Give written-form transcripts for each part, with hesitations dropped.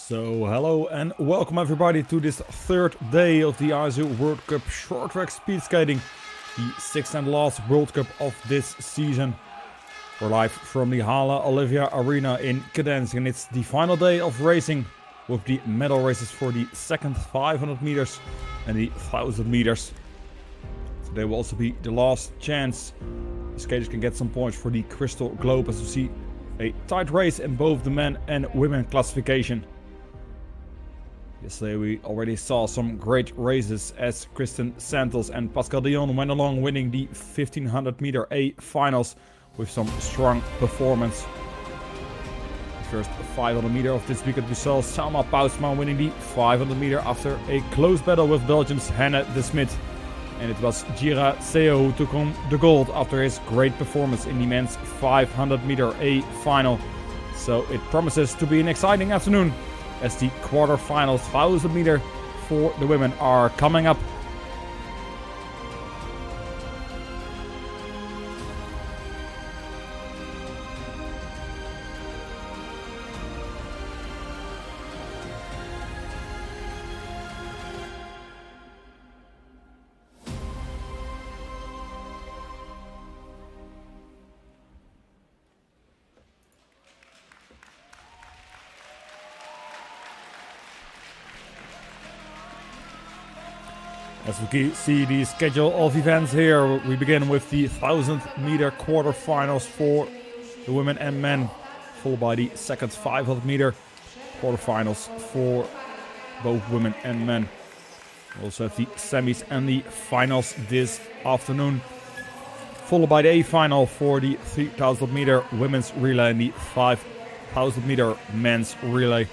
So hello and welcome everybody to this third day of the ISU World Cup Short Track Speed Skating, the sixth and last World Cup of this season. We're live from the Hala Olivia Arena in Gdansk, and it's the final day of racing with the medal races for the second 500 meters and the 1000 meters. Today will also be the last chance the skaters can get some points for the Crystal Globe, as you see a tight race in both the men and women classification. Yesterday we already saw some great races as Kristen Santos and Pascal Dion went along, winning the 1500 meter A finals with some strong performance. The first 500 meter of this weekend we saw Salma Poutsma winning the 500 meter after a close battle with Belgium's Hannah de Smit. And it was Gira Seo who took home the gold after his great performance in the men's 500 meter A final. So it promises to be an exciting afternoon as the quarterfinals 1000 meter for the women are coming up. As we see the schedule of events here, we begin with the 1000 meter quarterfinals for the women and men, followed by the second 500 meter quarterfinals for both women and men. We also have the semis and the finals this afternoon, followed by the A final for the 3000 meter women's relay and the 5000 meter men's relay.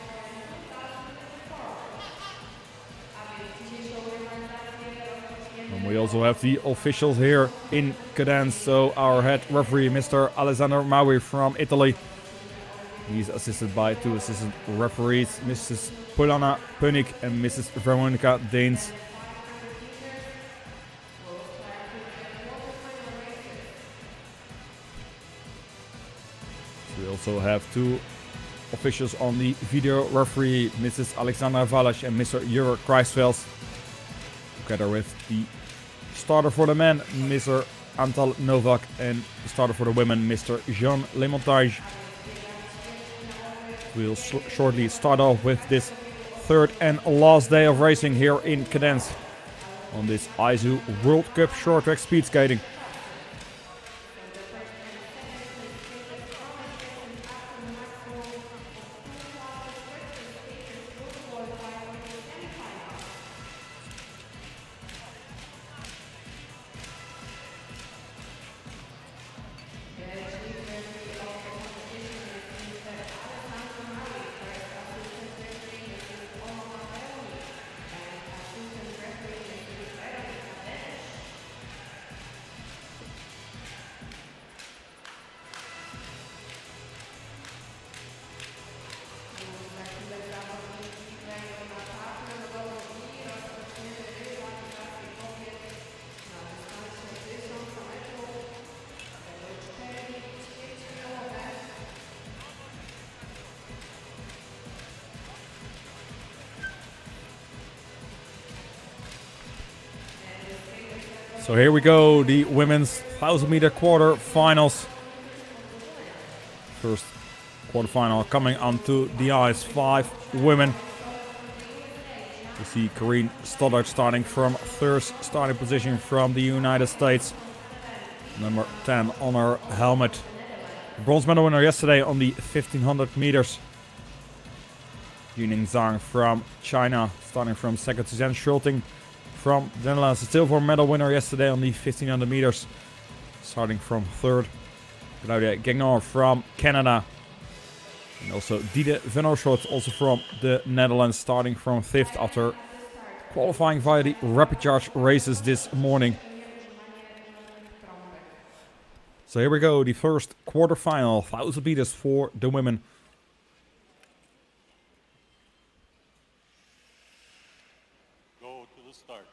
We also have the officials here in Gdansk. So our head referee, Mr. Alessandro Maui from Italy. He's assisted by two assistant referees, Mrs. Polana Punik and Mrs. Veronica Danes. We also have two officials on the video referee, Mrs. Alexandra Valash and Mr. Jure Kreisveld. Together with the starter for the men, Mr. Antal Novak, and the starter for the women, Mr. Jean Lemontage. We'll shortly start off with this third and last day of racing here in Gdansk on this ISU World Cup Short Track Speed Skating. So here we go, the women's 1000 meter quarter finals. First quarterfinal coming onto the ice, 5 women. We see Corrine Stoddard starting from third starting position from the United States. Number 10 on her helmet. Bronze medal winner yesterday on the 1500 meters. Yuning Zhang from China, starting from second. Suzanne Schulting from the Netherlands, a silver medal winner yesterday on the 1500 meters, starting from third. Claudia Gagnon from Canada. And also Diede van Oorschot, also from the Netherlands, starting from fifth after qualifying via the rapid charge races this morning. So here we go, the first quarterfinal, 1000 meters for the women. Go to the start.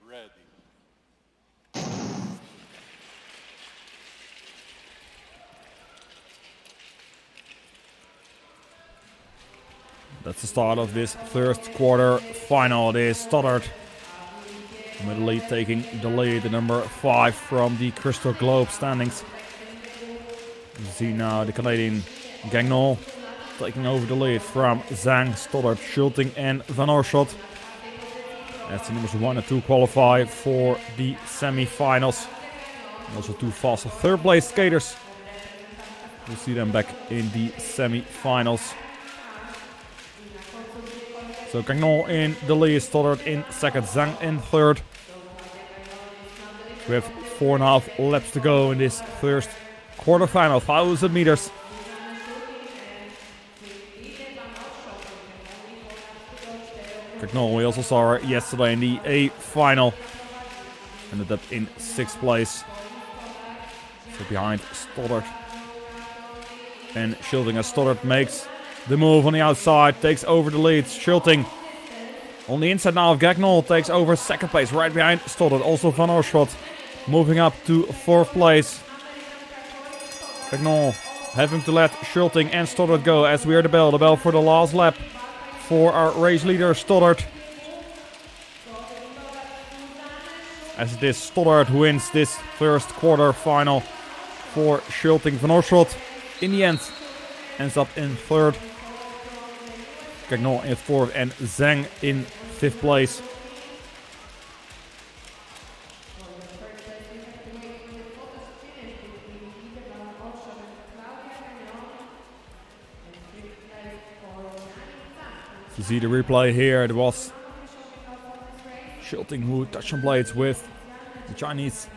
Ready. That's the start of this first quarter final. It is Stoddard immediately taking the lead, the number 5 from the Crystal Globe standings. You see now the Canadian Gagnon taking over the lead from Zhang, Stoddard, Schulting and Van Oorschot. As the numbers 1 and 2 qualify for the semi-finals. And also 2 fast third place skaters. We'll see them back in the semi-finals. So Gagnon in the lead, Stoddard in second, Zhang in third. We have 4.5 laps to go in this first quarterfinal, 1,000 meters. Gagnon, we also saw her yesterday in the A final. Ended up in 6th place. So behind Stoddard and Schulting, as Stoddard makes the move on the outside, takes over the lead. Schulting on the inside now of Gagnon, takes over 2nd place right behind Stoddard. Also Van Oorschot moving up to 4th place. Gagnon having to let Schulting and Stoddard go as we hear the bell for the last lap for our race leader Stoddard. As it is Stoddard who wins this first quarter final for Schulting. Van Oorschot in the end ends up in 3rd. Gagnon in 4th and Zhang in 5th place. You see the replay here. It was Schulting who touched some blades with the Chinese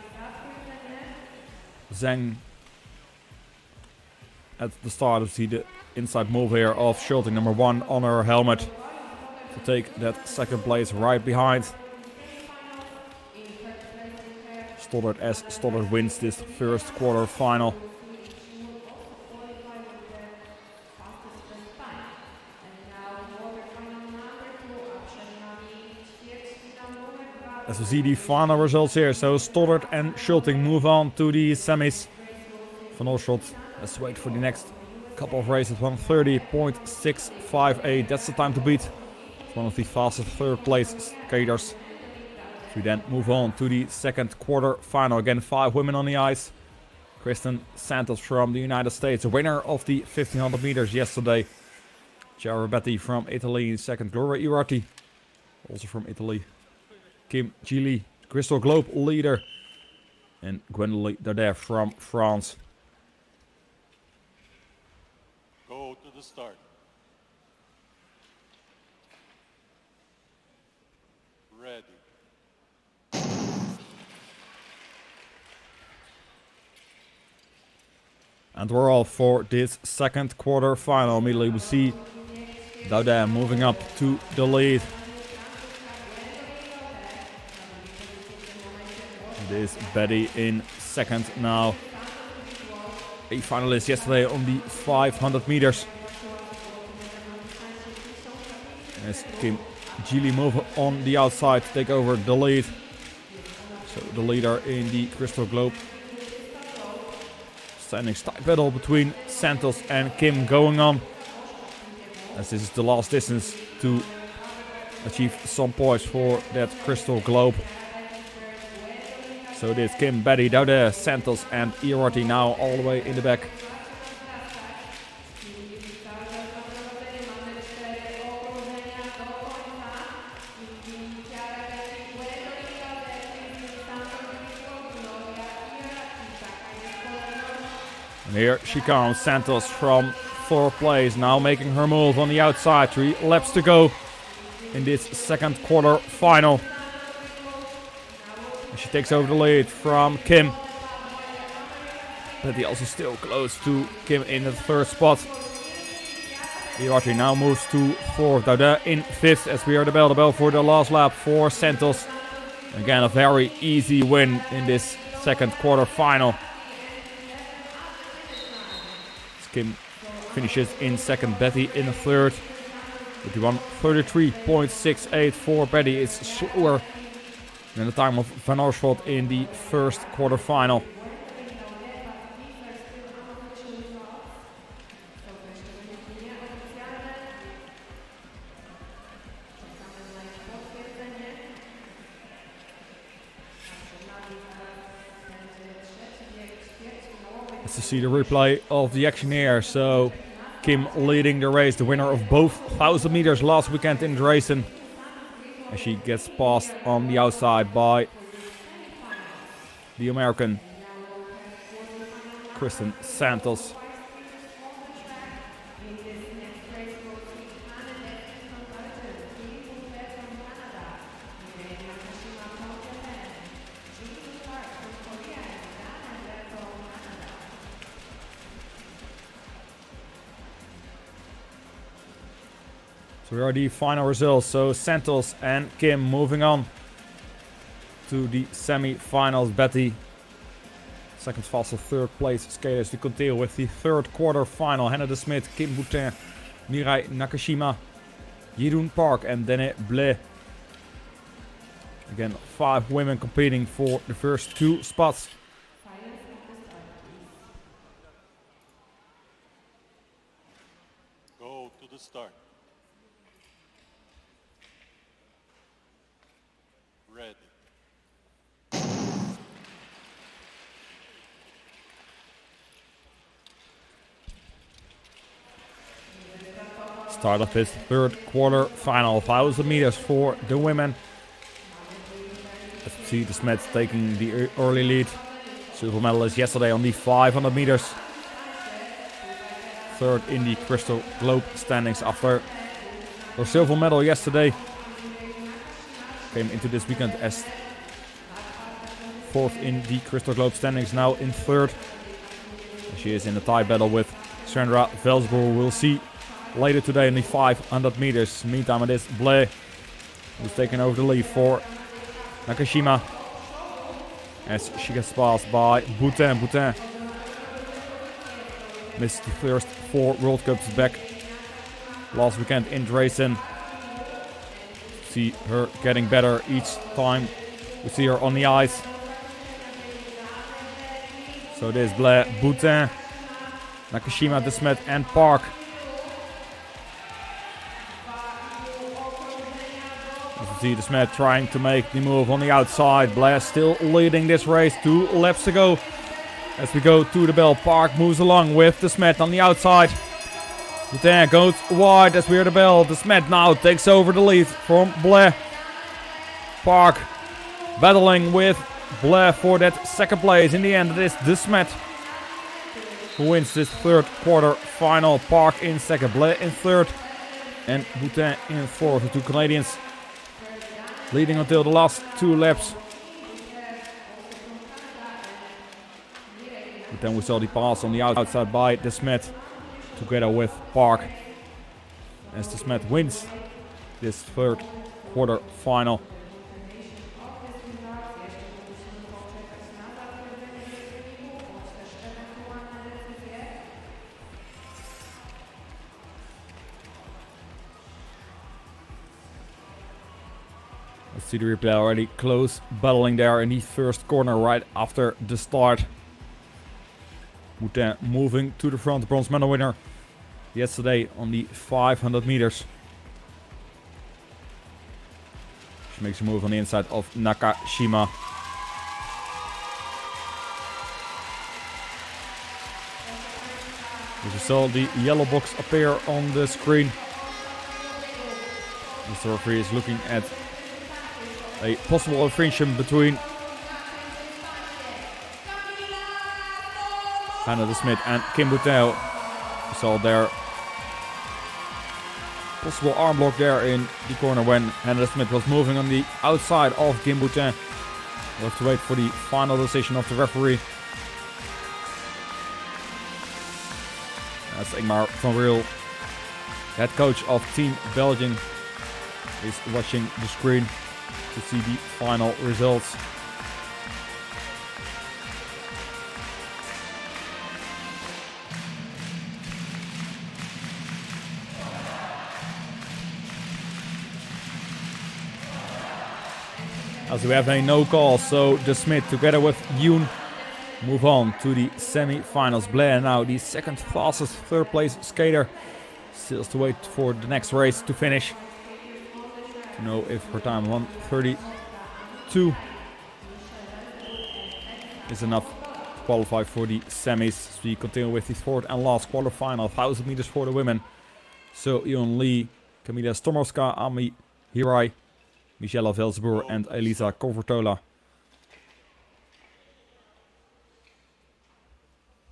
Zhang at the start. You see the inside move here of Schulting, number 1 on her helmet, to take that 2nd place right behind Stoddard, as Stoddard wins this first quarter final. As we see the final results here, so Stoddard and Schulting move on to the semis. Van Oorschot, let's wait for the next couple of races. 1:30.658, that's the time to beat. It's one of the fastest 3rd place skaters. We then move on to the second quarter final. Again, 5 women on the ice. Kristen Santos from the United States, the winner of the 1500 meters yesterday. Chiara Betti from Italy in second. Gloria Irati, also from Italy. Kim Gili, Crystal Globe leader. And Gwendoline Dardet from France. Go to the start. Ready. And we're off for this second quarter final. Immediately we see Dardet moving up to the lead. It is Betty in second now. A finalist yesterday on the 500 meters. As Kim Gili move on the outside to take over the lead. So the leader in the Crystal Globe. Standing tight battle between Santos and Kim going on. As this is the last distance to achieve some points for that Crystal Globe. So it is Kim, Betty, Dardet, Santos and Irati now all the way in the back. And here she comes, Santos from 4th place, now making her move on the outside. 3 laps to go in this second quarter final. She takes over the lead from Kim. Betty also still close to Kim in the 3rd spot. Irati now moves to 4th. Dardet in 5th as we hear the bell for the last lap for Santos. Again, a very easy win in this second quarter final. Kim finishes in second, Betty in 3rd. 31:33.68 for Betty is slower than the time of Van Oorschot in the first quarter final. to see the replay of the action here. So Kim leading the race, the winner of both 1000 meters last weekend in Dresden. As she gets passed on the outside by the American Kristen Santos. So here are the final results. So Santos and Kim moving on to the semi-finals. Betty, second fastest, third place skaters to continue with the third quarter final. Hannah de Smit, Kim Boutin, Mirai Nakashima, Jeroen Park and Dene Blais. Again, 5 women competing for the first 2 spots. Go to the start. Ready. Start of this third quarter final, 1000 meters for the women. As you see, the Smets taking the early lead. Silver medalist yesterday on the 500 meters. Third in the Crystal Globe standings after her silver medal yesterday. Came into this weekend as fourth in the Crystal Globe standings, now in third. She is in a tie battle with Sandra Velsboer. We'll see later today in the 500 meters. Meantime, it is Blais who's taking over the lead for Nakashima as she gets passed by Boutin. Boutin missed the first 4 World Cups back last weekend in Dresden. See her getting better each time we see her on the ice. So it is Blais, Boutin, Nakashima, de Smet and Park. As you see, de Smet trying to make the move on the outside. Blais still leading this race, 2 laps to go. As we go to the bell, Park moves along with de Smet on the outside. Boutin goes wide as we hear the bell. De Smet now takes over the lead from Blais. Park battling with Blais for that second place. In the end, it is de Smet who wins this third quarter final. Park in second, Blais in third, and Boutin in fourth. The 2 Canadians leading until the last 2 laps. But then we saw the pass on the outside by de Smet together with Park as de Smet wins this third quarter final. Let's see the replay already. Close battling there in the first corner right after the start. Boutin moving to the front, bronze medal winner yesterday on the 500 meters. She makes a move on the inside of Nakashima. You saw the yellow box appear on the screen. The referee is looking at a possible infringement between Hannah de Smit and Kim Boutin. We saw their possible arm block there in the corner when Hannah de Smit was moving on the outside of Kim Boutin. We'll have to wait for the final decision of the referee. As Ingmar van Riel, head coach of Team Belgium, is watching the screen to see the final results. As we have a no call, so de Smet together with Yoon move on to the semi-finals. Blais now the second fastest third place skater. Still has to wait for the next race to finish to know if her time 1:32 is enough qualify for the semis. We continue with the fourth and last quarterfinal, 1000 meters for the women. So Yeon Lee, Kamila Stomorska, Ami Hirai, Michela Velsboer and Elisa Convertola.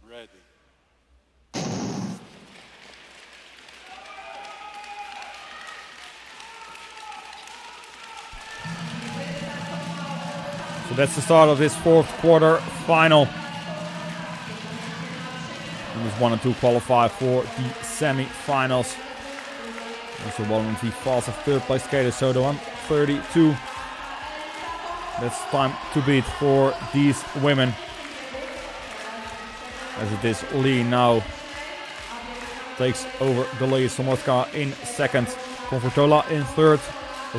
Ready. So that's the start of this fourth quarter final. Winners 1 and 2 qualify for the semi-finals. Also one of the fastest third place skaters, so the 1:32. That's time to beat for these women. As it is Lee now takes over the lead. Somorska in second, Convertola in third,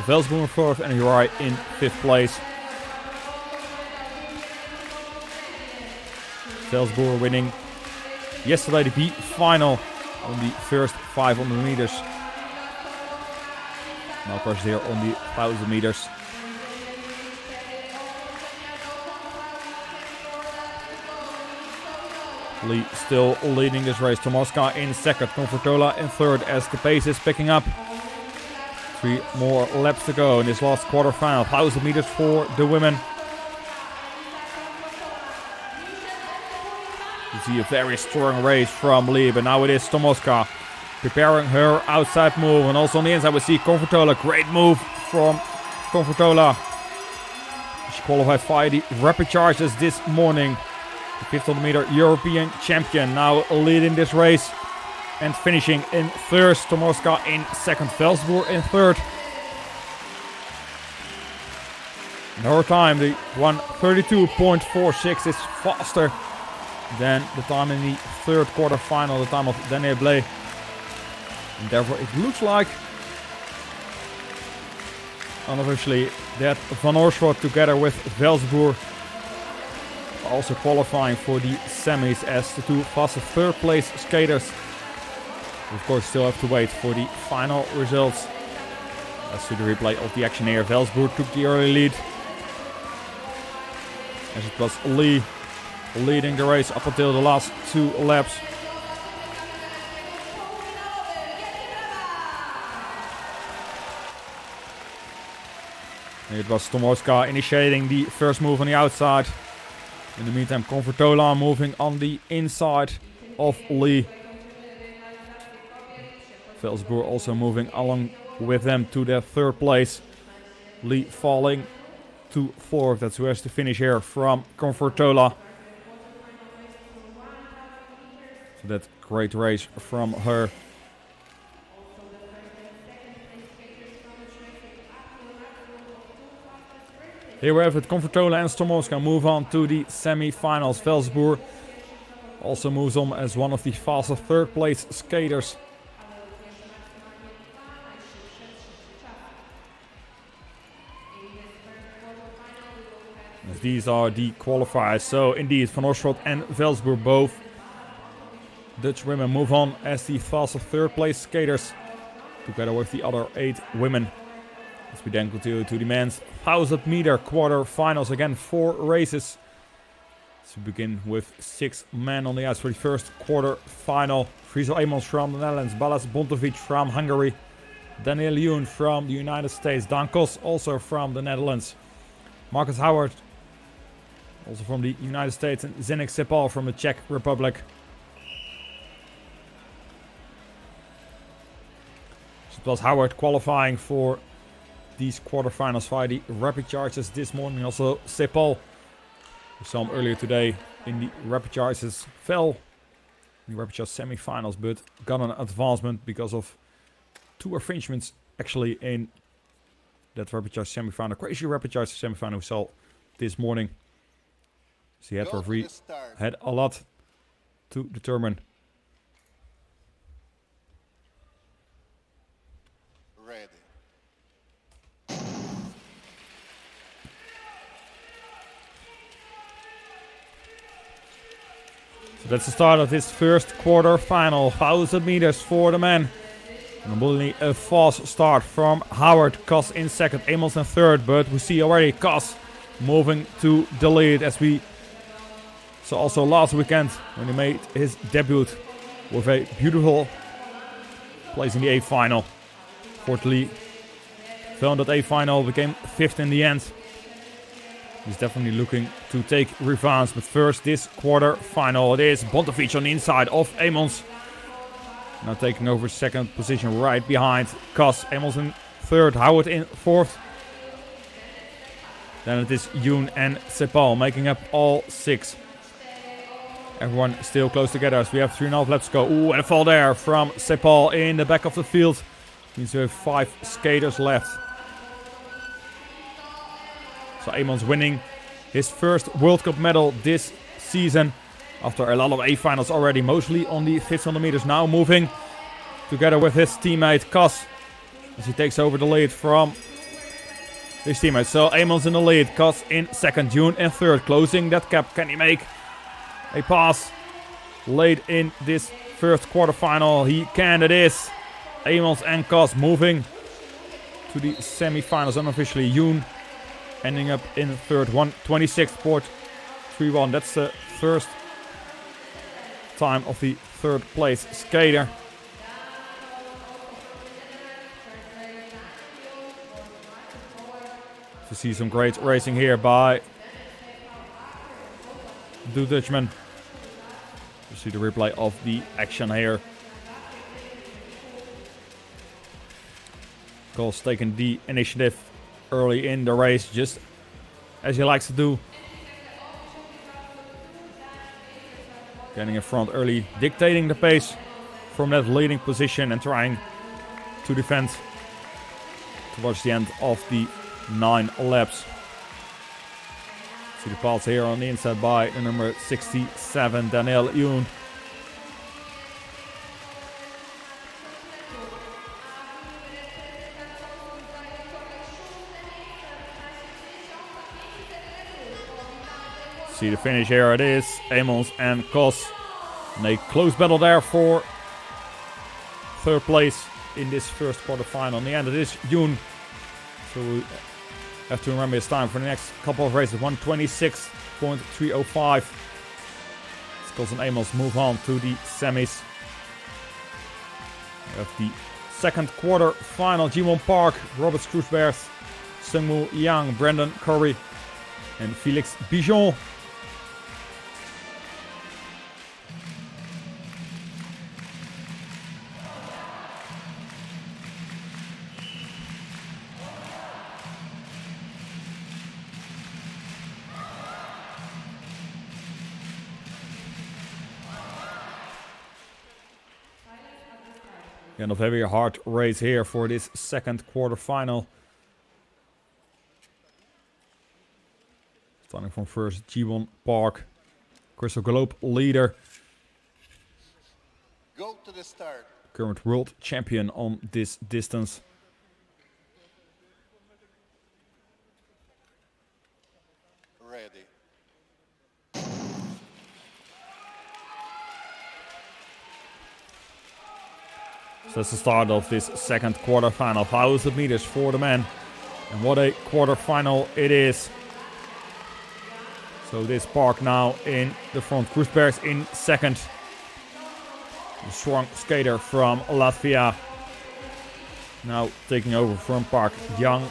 Velsboer in fourth and Hirai in fifth place. Velsboer winning yesterday the B final on the first 500 meters. Now pressure here on the 1000 meters. Lee still leading this race. Tomaska in second, Convertola in third as the pace is picking up. 3 more laps to go in this last quarterfinal. 1000 meters for the women. You see a very strong race from Lee, but now it is Tomaska preparing her outside move, and also on the inside we see Convertola. Great move from Convertola. She qualified via the rapid charges this morning. The 500 meter European champion now leading this race and finishing in third. Tomaska in second, Velsboer in third. In her time, the 1:32.46 is faster than the time in the third quarter final, the time of Daniel Blay. And therefore it looks like, unofficially, that Van Oorschot together with Velsboer are also qualifying for the semis as the 2 fastest third place skaters. We of course still have to wait for the final results. Let's see the replay of the action here. Velsboer took the early lead, as it was Lee leading the race up until the last 2 laps. It was Tomaska initiating the first move on the outside. In the meantime, Convertola moving on the inside of Lee. Velsboer also moving along with them to their third place. Lee falling to fourth. That's who has to finish here from Convertola. So that great race from her. Here we have it. Convertola and Tomaska move on to the semi-finals. Velsboer also moves on as one of the fastest third place skaters. As these are the qualifiers. So indeed, Van Oorschot and Velsboer, both Dutch women, move on as the fastest third place skaters, together with the other 8 women. As we then continue to the men's 1000 meter quarter-finals. Again, 4 races. So we begin with 6 men on the ice for the first quarter-final. Friso Amos from the Netherlands, Balas Bontovic from Hungary, Daniel Yoon from the United States, Dan Kos also from the Netherlands, Marcus Howard also from the United States, and Zdeněk Sepal from the Czech Republic. So it was Howard qualifying for these quarterfinals via the rapid charges this morning. Also Sepal, we saw him earlier today in the rapid charges, fell in the rapid charge semi-finals, but got an advancement because of 2 infringements actually in that rapid charge semi-final. Crazy rapid charge semi-final we saw this morning. So the head referee had a lot to determine. Ready. So that's the start of this first quarter final. 1000 meters for the men. And only a fast start from Howard. Kos in second, Amos in third. But we see already Kos moving to the lead as we So also last weekend when he made his debut with a beautiful place in the A final. Fortunately, fell in that A final, became 5th in the end. He's definitely looking to take revenge, but first this quarter final. It is Bontovic on the inside of Amons. Now taking over second position right behind Kas. Amons in third, Howard in fourth. Then it is Yoon and Sepal making up all 6. Everyone still close together as we have 3.5 laps to go. Ooh, and a fall there from Sepal in the back of the field. Means we have 5 skaters left. So Amons winning his first World Cup medal this season. After a lot of A finals already, mostly on the 1500 meters. Now moving together with his teammate Kas. As he takes over the lead from his teammate. So Amons in the lead, Kas in second, Yoon in third. Closing that gap. Can he make a pass late in this first quarterfinal? He can, it is. Amons and Kas moving to the semi-finals unofficially. Yoon ending up in third, 1:26.31. That's the first time of the third place skater. To see some great racing here by the Dutchman. You see the replay of the action here. Cole's taking the initiative early in the race, just as he likes to do. Getting in front early, dictating the pace from that leading position and trying to defend towards the end of the 9 laps. See the pass here on the inside by the number 67, Daniel Yoon. See the finish here, it is Amons and Kas. And a close battle there for third place in this first quarterfinal. In the end it is Yoon. So we have to remember his time for the next couple of races. 1:26.305. Kas and Amons move on to the semis. We have the second quarter final. Jimon Park, Robert Kroesbergs, Seungwoo Yang, Brandon Curry and Felix Bijon. End of a very hard race here for this second quarterfinal. Starting from first, Jiwon Park, Crystal Globe leader. Go to the start. Current world champion on this distance. Ready. So that's the start of this second quarterfinal. 1,000 meters for the men. And what a quarterfinal it is. So this Park now in the front. Kroesbergs in second. The strong skater from Latvia. Now taking over from Park. Young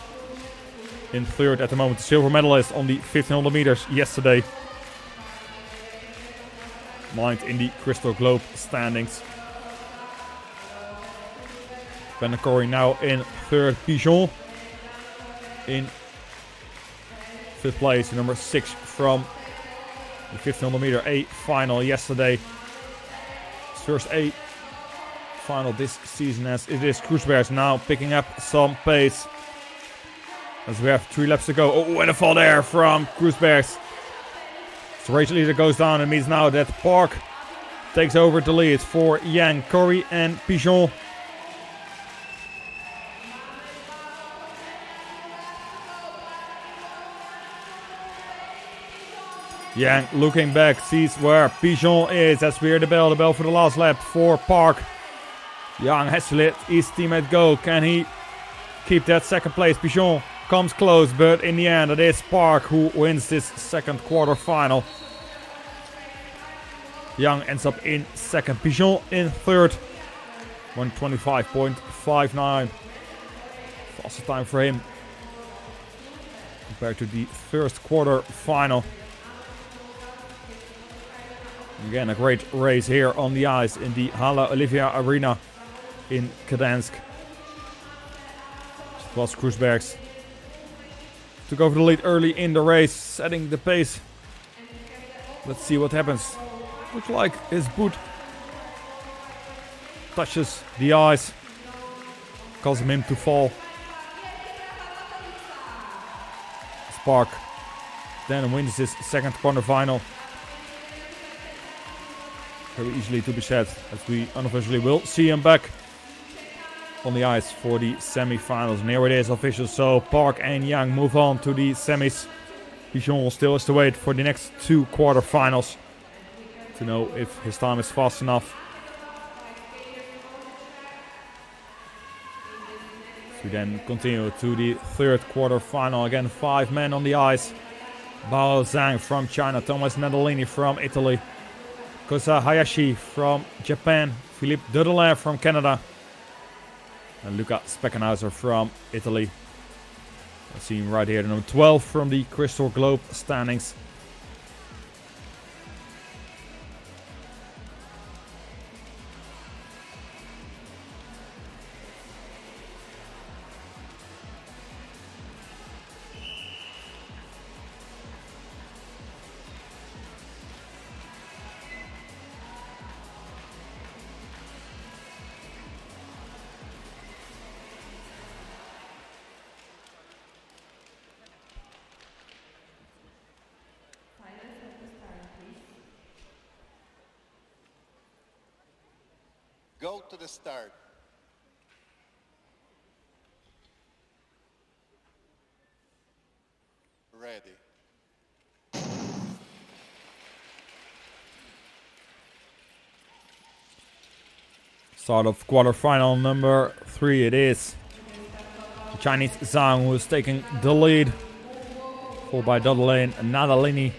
in third at the moment. The silver medalist on the 1500 meters yesterday. Ninth in the Crystal Globe standings. Benacori now in third. Bijon in fifth place. Number 6 from the 1500 meter A final yesterday. His first A final this season as it is. Kroesbergs now picking up some pace. As we have 3 laps to go. Oh, and a fall there from Kroesbergs. So race leader goes down. It means now that Park takes over the lead for Yang, Curry and Bijon. Yang looking back, sees where Bijon is as we hear the bell for the last lap for Park. Yang has to let his teammate go. Can he keep that second place? Bijon comes close, but in the end it is Park who wins this second quarter final. Young ends up in second. Pigeon in third. 1:25.59. Faster time for him compared to the first quarter final. Again, a great race here on the ice in the Hala Olivia Arena in Gdansk. It was Kruisbergs. Took over the lead early in the race, setting the pace. Let's see what happens. Looks like his boot touches the ice, causing him to fall. Spark then wins his second quarterfinal. Very easily to be said, as we unofficially will see him back on the ice for the semi-finals. And here it is official, so Park and Young move on to the semis. Pigeon still has to wait for the next two quarterfinals to know if his time is fast enough. So we then continue to the third quarterfinal. Again, 5 men on the ice. Bao Zhang from China, Thomas Nadolini from Italy, Kosa Hayashi from Japan, Philippe Dudelin from Canada, and Luca Speckenhauser from Italy. I see him right here, the number 12 from the Crystal Globe standings. Go to the start. Ready. Start of quarterfinal number 3 it is. The Chinese Zhang who is taking the lead, followed by Dudelin, Nadalini,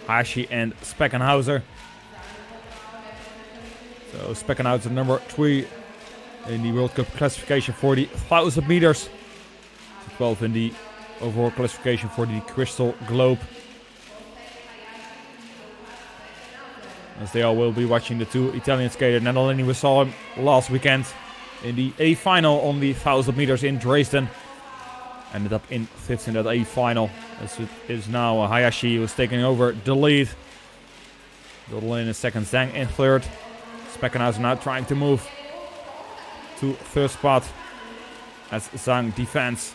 Hayashi and Speckenhauser. So Speckenhauser number 3 in the World Cup classification for the 1000 meters. 12 in the overall classification for the Crystal Globe. As they all will be watching the two Italian skaters. Nadalini, we saw him last weekend in the A final on the 1000 meters in Dresden. Ended up in 5th in that A final. As it is now Hayashi who is taking over the lead. Dudelin in second, Zhang in third. Speckenhauser now trying to move to third spot as Zhang defends.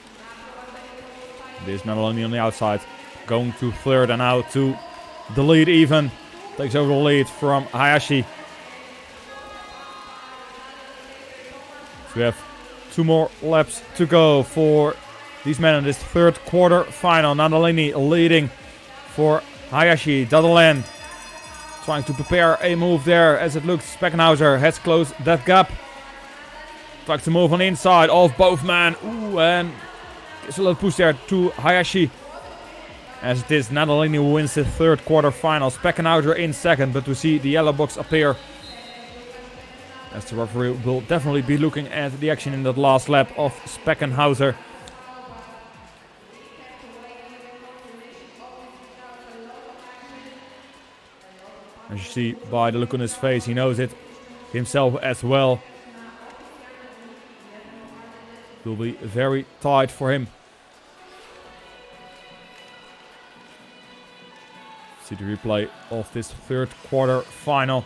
There's Nadalini on the outside, going to third and now to the lead even. Takes over the lead from Hayashi. So we have 2 more laps to go for these men in this third quarter final. Nadalini leading for Hayashi. Dudelin trying to prepare a move there as it looks. Speckenhauser has closed that gap. Tries to move on the inside of both men. Ooh, and gives a little push there to Hayashi. As it is Nadalini who wins the third quarter final. Speckenhauser in second, but we see the yellow box appear. As the referee will definitely be looking at the action in that last lap of Speckenhauser. As you see by the look on his face, he knows it himself as well. It will be very tight for him. See the replay of this third quarter final.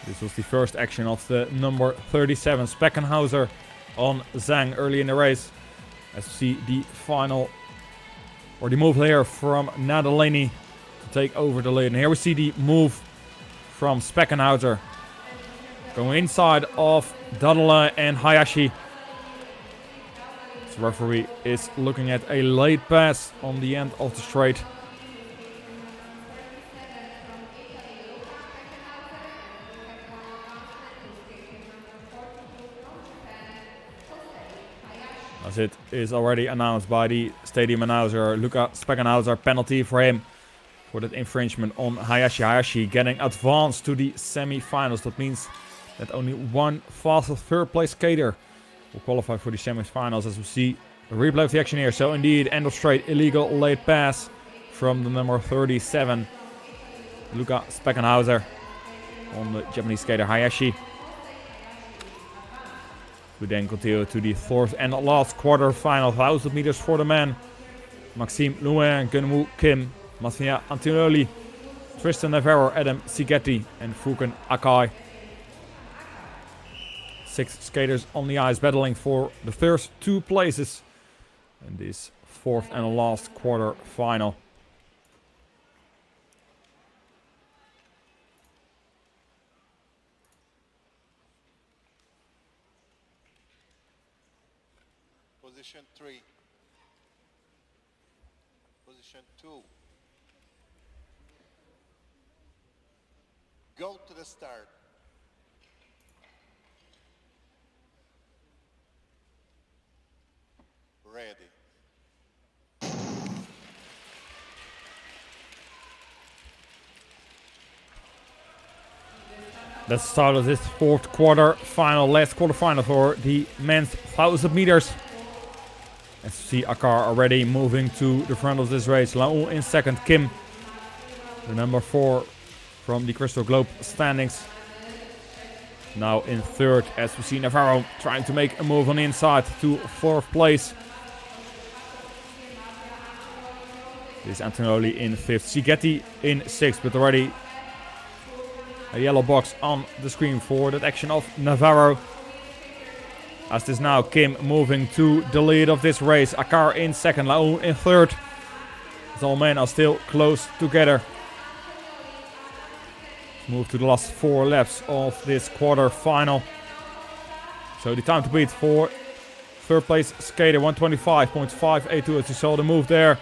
This was the first action of the number 37 Speckenhauser on Zhang early in the race. As we see the final, or the move here from Nadalini to take over the lead. And here we see the move from Speckenhauser going inside of Dudelin and Hayashi. The referee is looking at a late pass on the end of the straight. as it is already announced by the stadium announcer, Luca Speckenhauser, penalty for him for that infringement on Hayashi. Hayashi getting advanced to the semi-finals. That means that only one fastest third place skater will qualify for the semi-finals, as we see a replay of the action here. So indeed, end of straight, illegal late pass from the number 37, Luca Speckenhauser, on the Japanese skater Hayashi. We then continue to the fourth and last quarter final, 1000 meters for the men. Maxime Louin, Gunwoo Kim, Matsuya Antonelli, Tristan Navarro, Adam Sigeti, and Fuken Akai. 6 skaters on the ice battling for the first 2 places in this fourth and last quarter final. Position 3. Position 2. Go to the start. Ready. Let's start of this fourth quarter final, last quarter final for the men's 1000 meters. As you see, Akar already moving to the front of this race. Lau in second, Kim, the number 4 from the Crystal Globe standings, now in third, as we see Navarro trying to make a move on the inside to 4th place. This is Antonelli in 5th, Sigeti in 6th, but already a yellow box on the screen for that action of Navarro. As this now Kim moving to the lead of this race. Akar in second, Lau in third. As all men are still close together. Let's move to the last 4 laps of this quarter final. So the time to beat for third place skater, 125.582, as you saw the move there.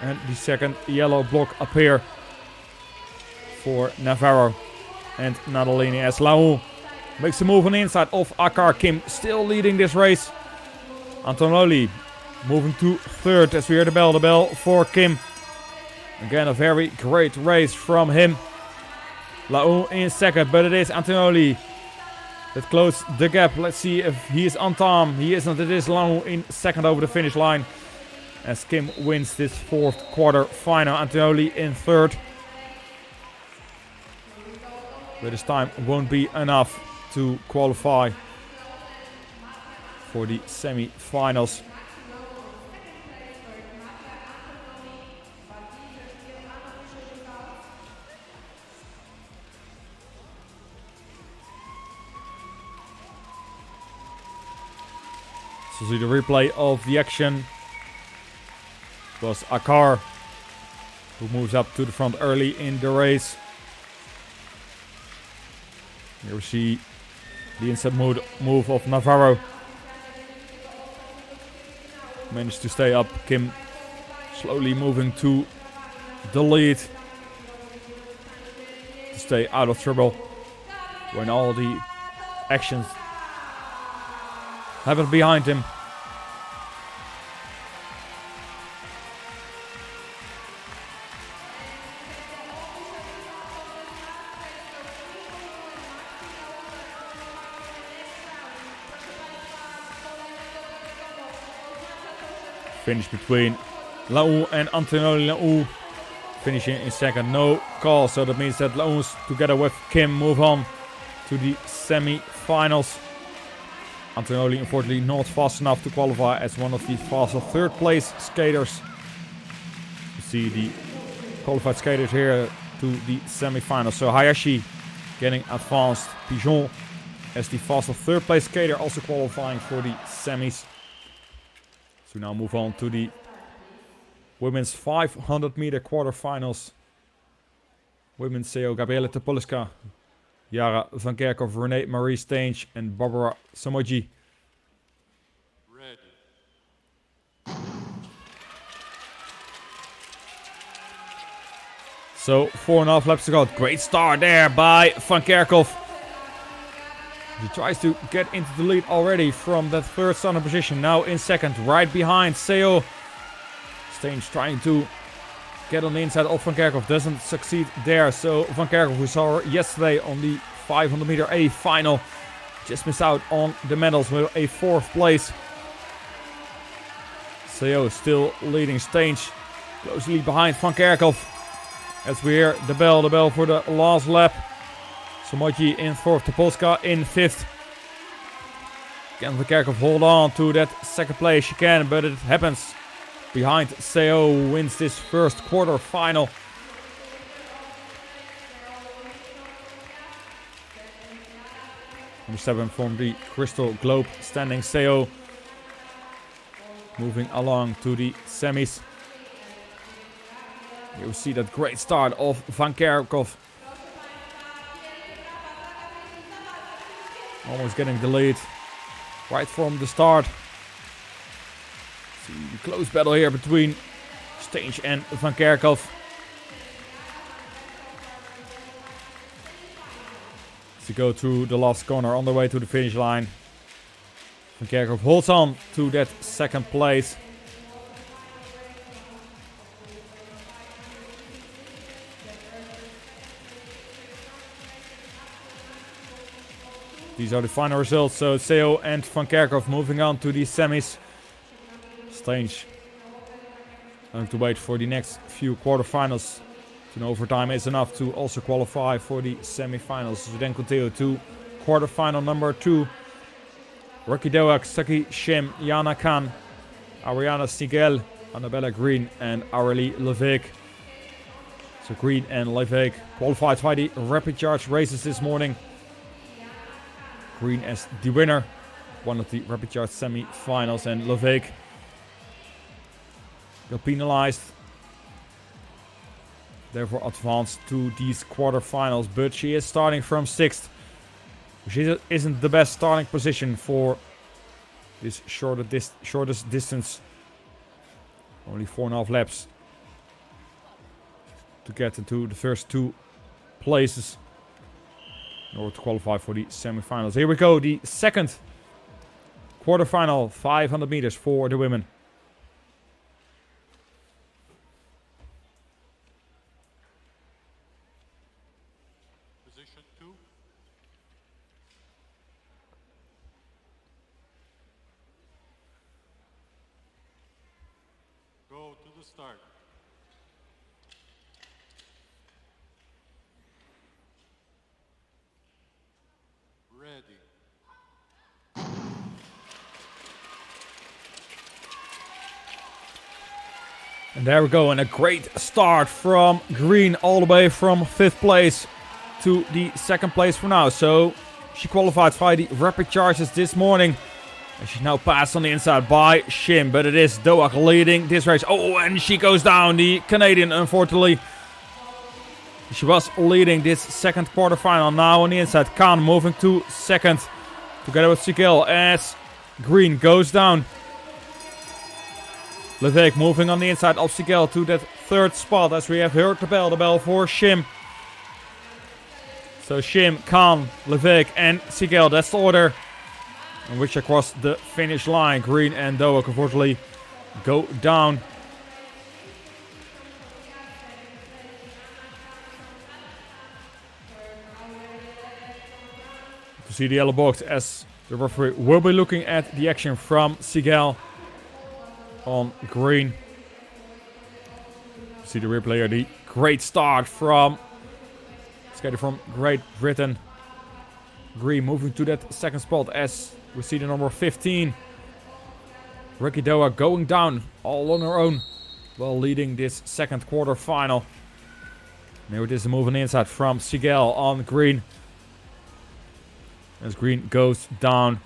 And the second yellow block appear for Navarro and Nadalini, as Lau makes a move on the inside of Akar. Kim still leading this race. Antonelli moving to third as we hear the bell for Kim. Again, a very great race from him. Lau in second, but it is Antonelli that closed the gap. Let's see if he is on time. He isn't. It is Lau in second over the finish line, as Kim wins this fourth quarter final. Antonelli in third. But his time won't be enough to qualify for the semi-finals. So see the replay of the action. It was Akar who moves up to the front early in the race. Here we see the inside move of Navarro. Managed to stay up. Kim slowly moving to the lead to stay out of trouble when all the actions happen behind him. Finish between Lau and Antonelli. Lau finishing in second, no call, so that means that Lau together with Kim move on to the semi-finals. Antonelli unfortunately not fast enough to qualify as one of the faster third place skaters. You see the qualified skaters here to the semi-finals. So Hayashi getting advanced, Pigeon as the faster third place skater also qualifying for the semis. So we now move on to the women's 500 meter quarterfinals. Women's CO Gabriele Topolska, Yara van Kerkhoff, Renee Marie Stange, and Barbara Samoji. Ready. So 4.5 laps to go. Great start there by van Kerkhoff. She tries to get into the lead already from that third starting position. Now in second, right behind Seo. Stange trying to get on the inside of Van Kerkhoff. Doesn't succeed there. So Van Kerkhoff, who saw her yesterday on the 500 meter A final, just missed out on the medals with a 4th place. Seo still leading Stange. Closely behind Van Kerkhoff. As we hear the bell for the last lap. Somoji in 4th, Topolska in 5th. Can Van Kerkhoff hold on to that 2nd place? She can, but it happens behind Seo, who wins this first quarter final. Number 7 from the Crystal Globe standing Seo. Moving along to the semis. You see that great start of Van Kerkhoff. Almost getting the lead right from the start. See the close battle here between Stange and Van Kerkhoff. To go through the last corner on the way to the finish line. Van Kerkhoff holds on to that 2nd place. These are the final results. So Seo and Van Kerkhoff moving on to the semis. Stange going to wait for the next few quarterfinals. An overtime is enough to also qualify for the semi-finals. We then continue to quarterfinal number 2. Rocky Doak, Saki Shim, Jana Khan, Ariana Sigel, Annabella Green and Aurelie Levesque. So Green and Levesque qualified for the rapid charge races this morning. Green as the winner, one of the rapid charge semi-finals, and Levesque got penalized. Therefore advanced to these quarterfinals, but she is starting from 6th. Which isn't the best starting position for this shortest distance. Only 4.5 laps to get into the first 2 places in order to qualify for the semi-finals. Here we go, the 2nd quarterfinal, 500 meters for the women. Position 2. Go to the start. Ready. And there we go, and a great start from Green, all the way from 5th place to the 2nd place for now. So she qualified via the rapid charges this morning. And she's now passed on the inside by Shim, but it is Doak leading this race. Oh, and she goes down, the Canadian, unfortunately. She was leading this 2nd quarterfinal. Now on the inside, Khan moving to 2nd together with Sigel as Green goes down. Levesque moving on the inside of Sigel to that 3rd spot, as we have heard the bell for Shim. So Shim, Khan, Levesque and Sigel, that's the order in which across the finish line. Green and Doak unfortunately go down. To see the yellow box, as the referee will be looking at the action from Sigel on Green. See the replay here, the great start from skater from Great Britain. Green moving to that 2nd spot as we see the number 15. Ricky Doak going down all on her own while leading this 2nd quarter final. Here it is, a move on the inside from Sigel on Green. As Green goes down.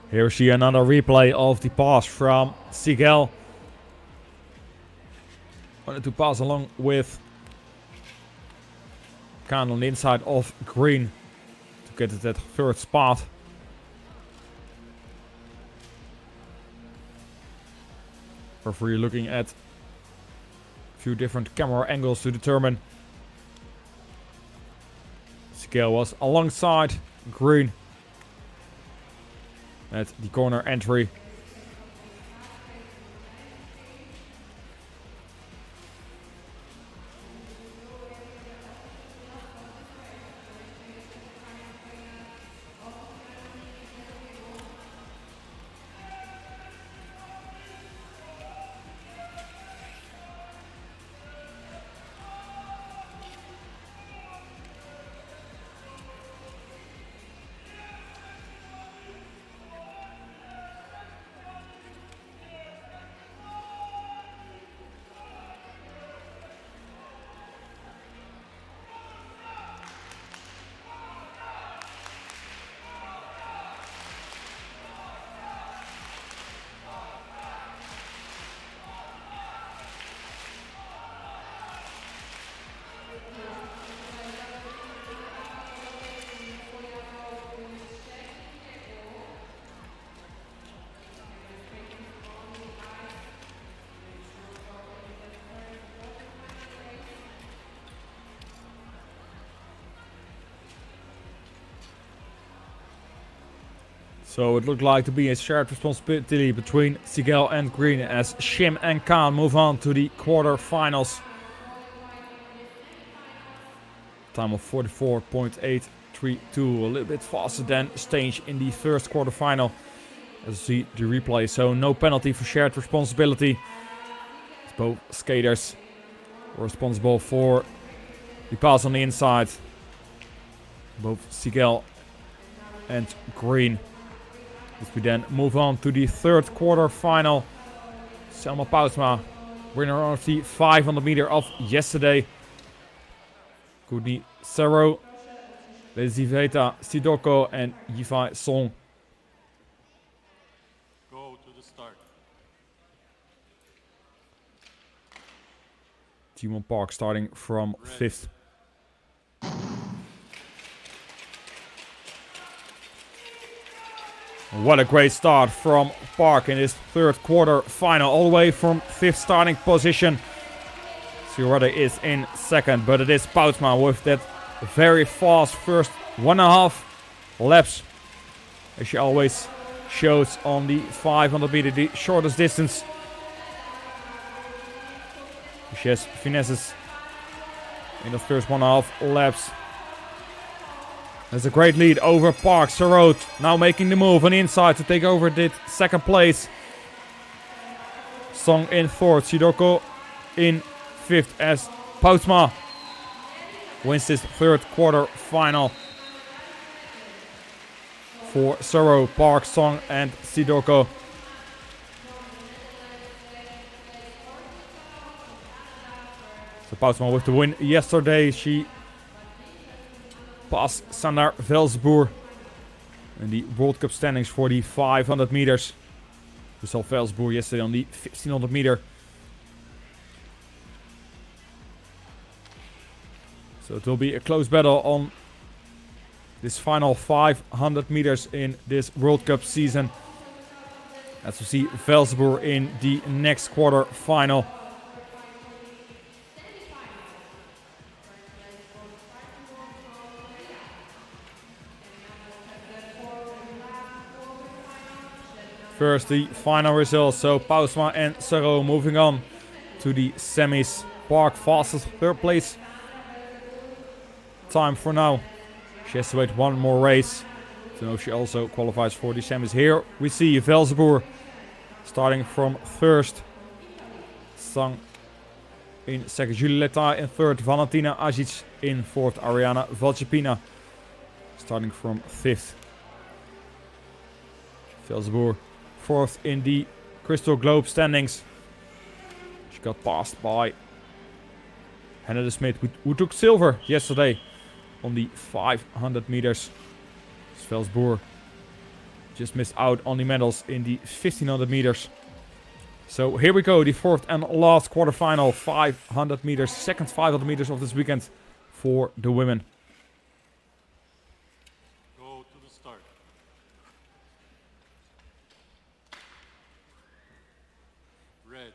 Here we see another replay of the pass from Sigel. Wanted to pass along with Khan on the inside of Green to get to that third spot. Referee looking at a few different camera angles to determine. Sigel was alongside Green at the corner entry. So it looked like to be a shared responsibility between Sigel and Green as Shim and Khan move on to the quarterfinals. Time of 44.832, a little bit faster than Stange in the first quarterfinal. As you see the replay, so no penalty for shared responsibility. As both skaters were responsible for the pass on the inside. Both Sigel and Green. As we then move on to the third quarter final. Selma Poutsma, winner of the 500 meter of yesterday. Kudni Sero, Leziveta Sidoko and Yifai Song. Go to the start. Timon Park starting from 5th. What a great start from Park in his third quarter final, all the way from 5th starting position. Sirota is in second, but it is Poutsma with that very fast first 1.5 laps. As she always shows on the 500 meter, the shortest distance. She has finesses in the first 1.5 laps. There's a great lead over Park. Sarot now making the move on the inside to take over the second place. Song in fourth. Sidoko in fifth as Poutsma wins this third quarter final. For Saro, Park, Song and Sidoko. So Poutsma with the win yesterday. She passed Sander Velsboer in the World Cup standings for the 500 meters. We saw Velsboer yesterday on the 1500 meter. So it will be a close battle on this final 500 meters in this World Cup season. As we see Velsboer in the next quarter final. First, the final results. So Poutsma and Saro moving on to the semis. Park fastest third place time for now. She has to wait one more race to know if she also qualifies for the semis. Here we see Velsboer starting from first. Sang in second. Julie Leta in third. Valentina Azic in fourth. Ariana Valchipina starting from fifth. Velsboer fourth in the Crystal Globe standings. She got passed by Hannah de Smit, who took silver yesterday on the 500 meters. Velsboer just missed out on the medals in the 1500 meters. So here we go, the fourth and last quarterfinal, 500 meters, second 500 meters of this weekend for the women. Go to the start. Ready.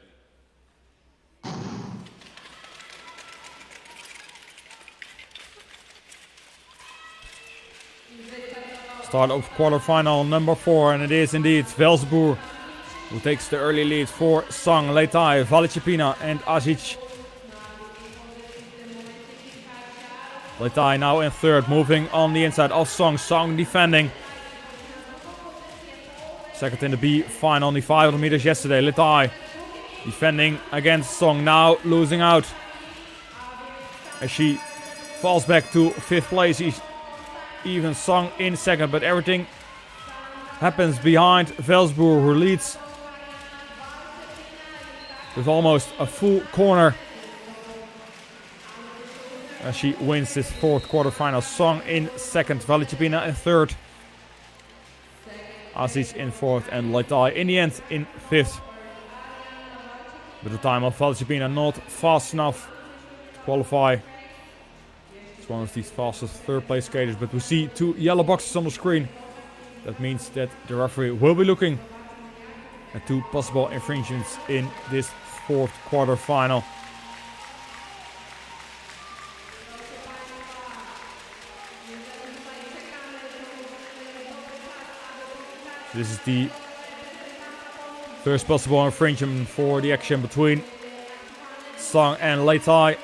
Start of quarterfinal number 4, and it is indeed Velzenboer who takes the early lead for Song, Leitai, Valichipina and Azic. Leitai now in third, moving on the inside of Song. Song defending. Second in the B final on the 500 meters yesterday. Leitai defending against Song, now losing out as she falls back to 5th place. Even Song in second, but everything happens behind Velzenboer, who leads with almost a full corner as she wins this fourth quarterfinal. Song in second, Valichipina in third, Aziz in fourth, and Leitai in the end in fifth. But the time of Valichipina not fast enough to qualify. It's one of these fastest third place skaters, but we see 2 yellow boxes on the screen. That means that the referee will be looking at 2 possible infringements in this fourth quarterfinal. This is the first possible infringement for the action between Song and Leitai.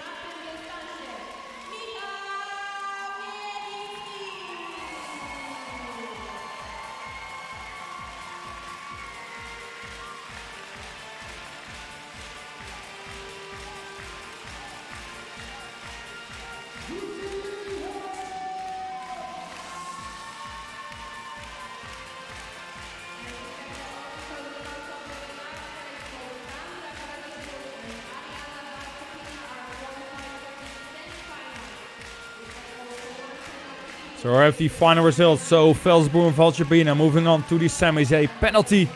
So we have the final results. So Velzenboer and Valichipina moving on to the semis. A penalty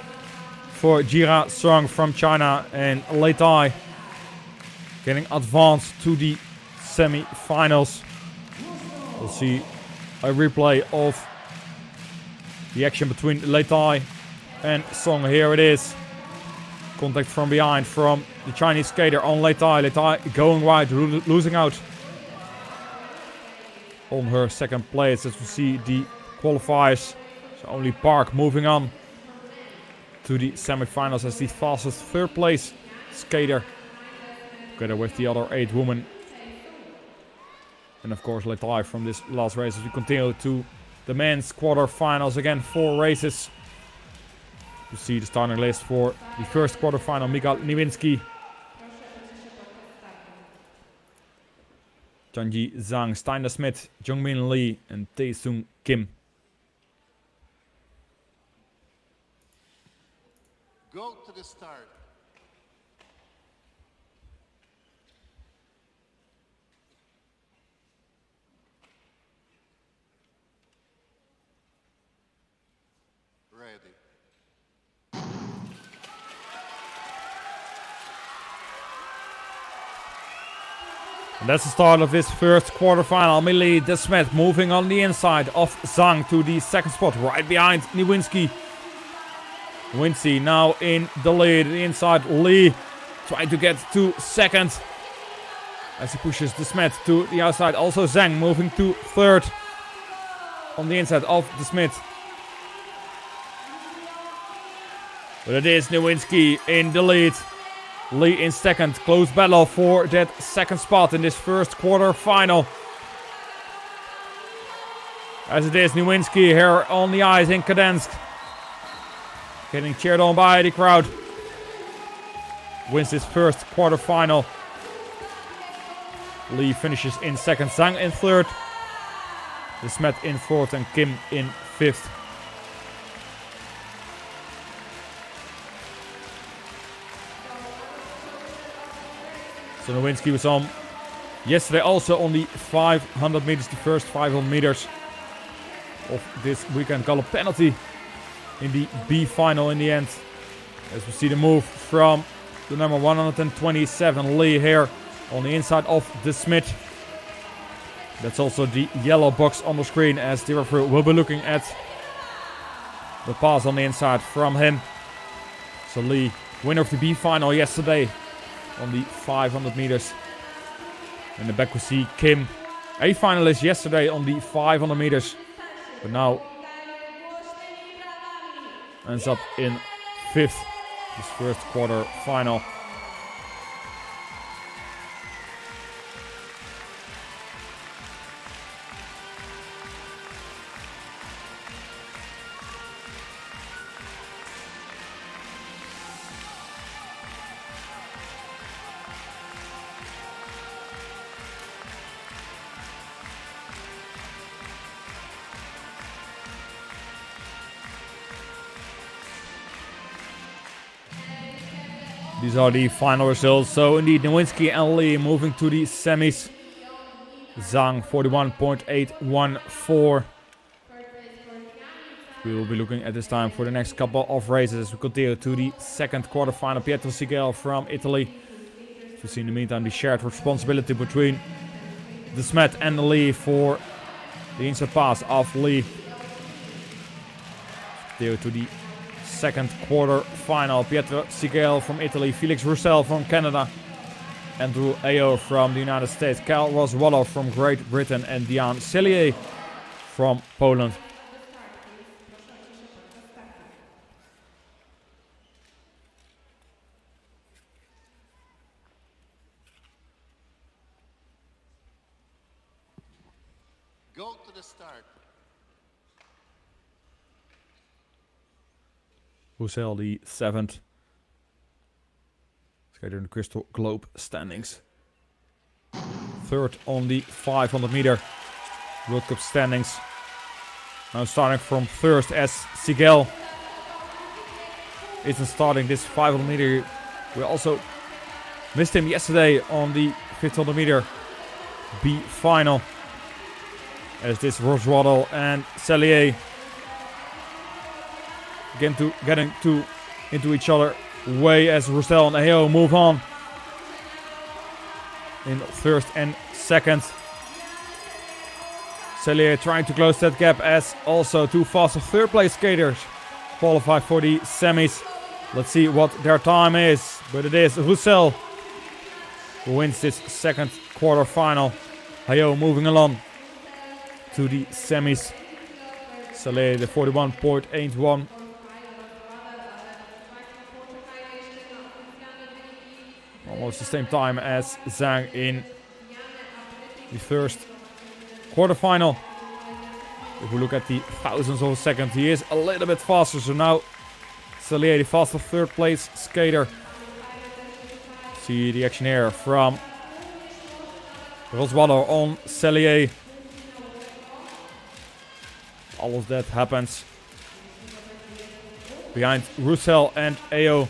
for Jira Song from China, and Leitai getting advanced to the semi-finals. We'll see a replay of the action between Leitai and Song. Here it is. Contact from behind from the Chinese skater on Leitai. Leitai going wide, losing out on her second place as we see the qualifiers. So only Park moving on to the semi-finals as the fastest third place skater, together with the other 8 women. And of course Leitai from this last race as we continue to the men's quarterfinals. Again, 4 races. You see the starting list for the first quarterfinal. Mikael Niewinski, Chanji Zhang, Steiner Smith, Jungmin Lee and Tae-Sung Kim. Go to the start. Ready. And that's the start of this first quarterfinal. Millie De Smet moving on the inside of Zhang to the second spot, right behind Niewinski. Wincy now in the lead. The inside, Lee trying to get to second as he pushes De Smet to the outside. Also Zhang moving to third on the inside of De Smet. But it is Niewinski in the lead. Lee in second. Close battle for that second spot in this first quarter final. As it is Niewinski here on the ice in Gdansk. Getting cheered on by the crowd. Wins his first quarter final. Lee finishes in second. Zhang in third. De Smet in fourth and Kim in fifth. So Niewinski was on yesterday also on the 500 meters, the first 500 meters of this weekend. Got a penalty in the B final in the end. As we see the move from the number 127 Lee here on the inside of the Smith. That's also the yellow box on the screen, as the referee will be looking at the pass on the inside from him. So Lee, winner of the B final yesterday on the 500 meters. In the back we see Kim, a finalist yesterday on the 500 meters. But now ends up in 5th, this first quarter final. These are the final results. So indeed, Nowinski and Lee moving to the semis. Zhang 41.814. We will be looking at this time for the next couple of races as we continue to the second quarterfinal. Pietro Sigel from Italy. We see in the meantime the shared responsibility between the Smet and the Lee for the inside pass of Lee. Continue to the second quarter final. Pietro Sigel from Italy, Felix Roussel from Canada, Andrew Ayo from the United States, Kyle Ross-Waller from Great Britain, and Diane Cellier from Poland. Go to the start. Roussel, the 7th skater in the Crystal Globe standings. 3rd on the 500 meter World Cup standings. Now starting from 1st as Sigel isn't starting this 500 meter. We also missed him yesterday on the 1500 meter B final. As this Roswaddle and Cellier getting into each other way as Roussel and Ayo move on in 1st and 2nd. Cellier trying to close that gap as also two faster 3rd place skaters qualify for the semis. Let's see what their time is, but it is Roussel who wins this second quarter final. Ayo moving along to the semis. Cellier the 41.81. Almost the same time as Zhang in the first quarterfinal. If we look at the thousands of a second, he is a little bit faster. So now Cellier, the faster 3rd place skater. See the action here from Roswaller on Cellier. All of that happens behind Roussel and Ayo.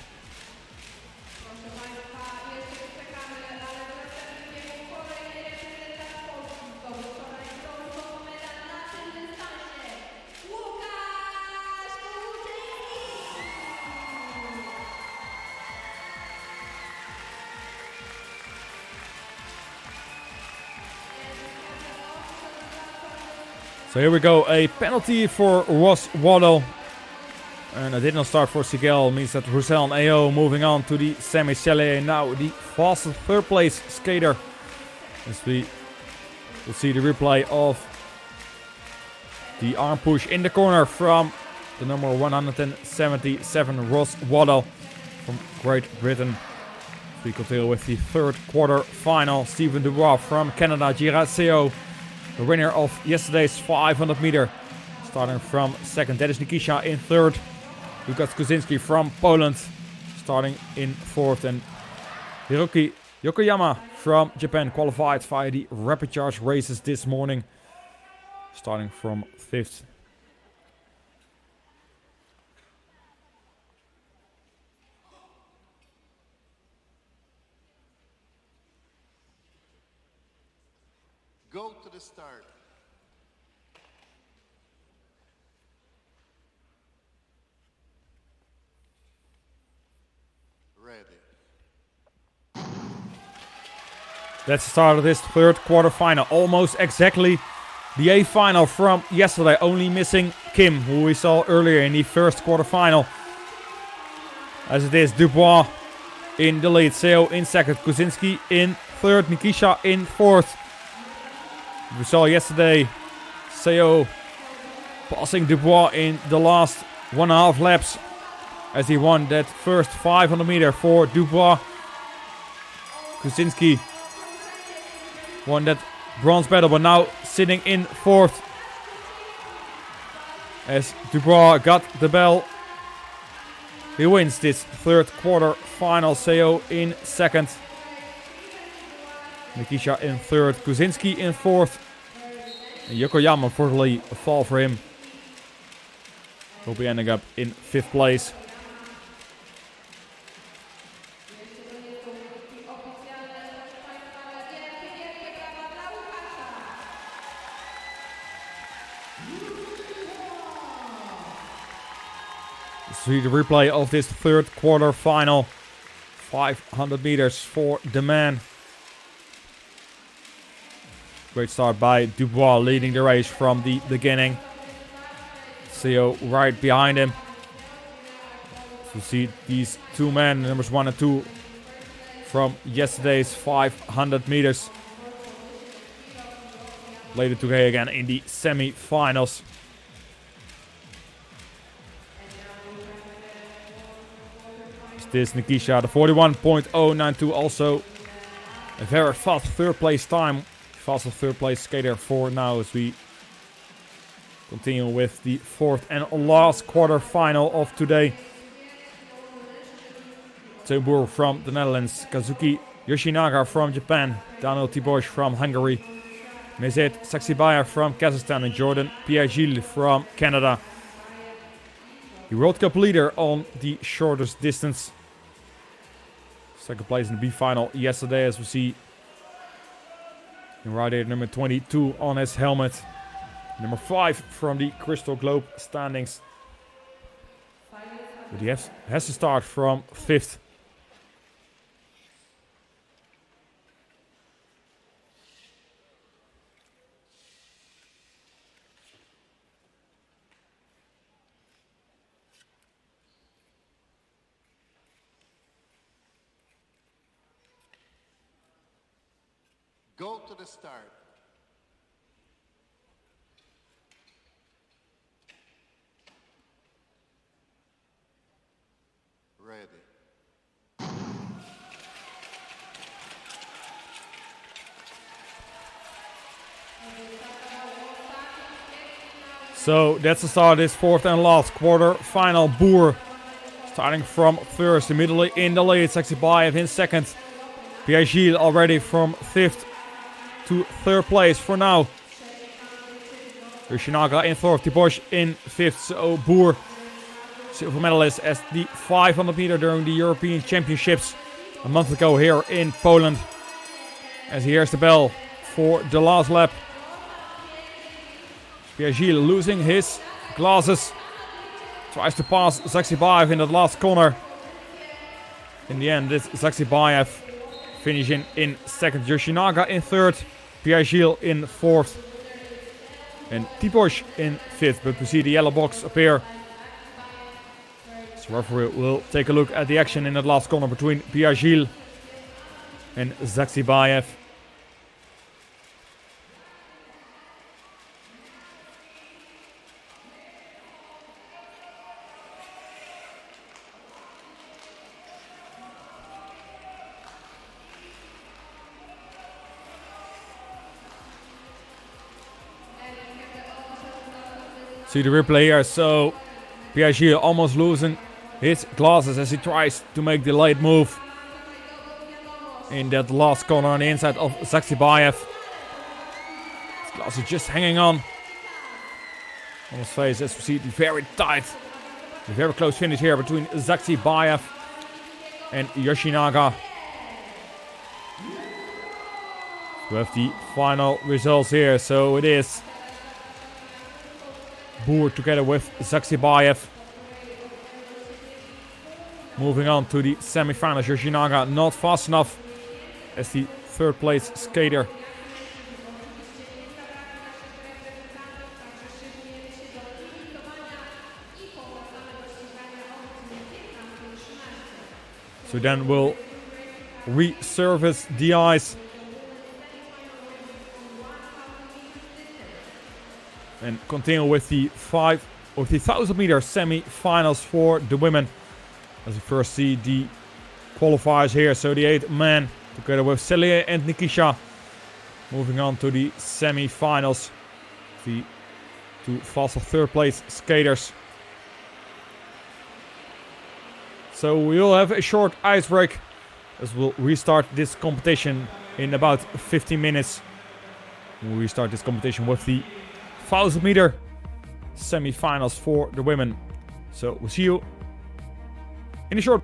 So here we go, a penalty for Ross-Waddle. And it did not start for Sigel, means that Roussel and Ayo moving on to the semi-Cellier. Now the fastest 3rd place skater. As we will see the replay of the arm push in the corner from the number 177 Ross-Waddle from Great Britain. We continue with the 3rd quarter final. Stephen Dubois from Canada, Giraseo, the winner of yesterday's 500 meter. Starting from 2nd, that is Nikisha in 3rd. Lukas Kuzinski from Poland starting in 4th. And Hiroki Yokoyama from Japan qualified via the rapid charge races this morning. Starting from 5th. Go to the start. Ready. That's the start of this third quarterfinal. Almost exactly the A final from yesterday. Only missing Kim, who we saw earlier in the first quarterfinal. As it is, Dubois in the lead. Seo in second. Kuzinski in third. Nikisha in fourth. We saw yesterday Seo passing Dubois in the last 1.5 laps as he won that first 500 meter for Dubois. Kuzinski won that bronze medal, but now sitting in fourth as Dubois got the bell. He wins this third quarter final. Seo in second. Nikisha in third. Kuzinski in fourth. And Yokoyama, unfortunately, a fall for him. He'll be ending up in fifth place. See the replay of this third quarter final. 500 meters for the man. Great start by Dubois, leading the race from the beginning. Seo right behind him. So see these two men, numbers 1 and 2, from yesterday's 500 meters. Later today again in the semi-finals. This Nikisha, the 41.092, also a very fast third place time. Fastest third place skater for now as we continue with the fourth and last quarter final of today. Tebur from the Netherlands, Kazuki Yoshinaga from Japan, Daniel Tibosh from Hungary, Mezet Saksibaya from Kazakhstan, and Jordan Pierre-Gilles from Canada. The World Cup leader on the shortest distance. Second place in the B final yesterday, as we see right here, number 22 on his helmet. Number 5 from the Crystal Globe standings. But he has to start from 5th. Go to the start. Ready. So that's the start of this fourth and last quarter final. Boer starting from first, immediately in the lead. Saksibaya in second. Pierre-Gilles already from 5th to 3rd place for now. Yoshinaga in 4th, Tibosh in 5th. So Boer, silver medalist as the 500 meter during the European Championships a month ago here in Poland. As he hears the bell for the last lap. Pierre-Gilles losing his glasses. Tries to pass Saksibaya in that last corner. In the end, it's Saksibaya finishing in second. Yoshinaga in 3rd. Pierre-Gilles in 4th. And Tibosh in 5th. But we see the yellow box appear. So referee will take a look at the action in that last corner between Pierre-Gilles and Saksibaya. See the replay here. So Pierre-Gilles almost losing his glasses as he tries to make the late move in that last corner on the inside of Saksibaya. His glasses just hanging on his face as we see the very tight, the very close finish here between Saksibaya and Yoshinaga. We have the final results here. So it is Boer together with Saksibaya. Moving on to the semi-finals, Yoshinaga not fast enough as the third place skater. So then we'll resurface the ice. And continue with the 1,000 meter semi-finals for the women. As we first see the qualifiers here. So the 8 men together with Celia and Nikisha. Moving on to the semi-finals. The 2 fastest third place skaters. So we'll have a short ice break as we'll restart this competition in about 15 minutes. We'll restart this competition with the 1,000 meter semi-finals for the women. So we'll see you in a short.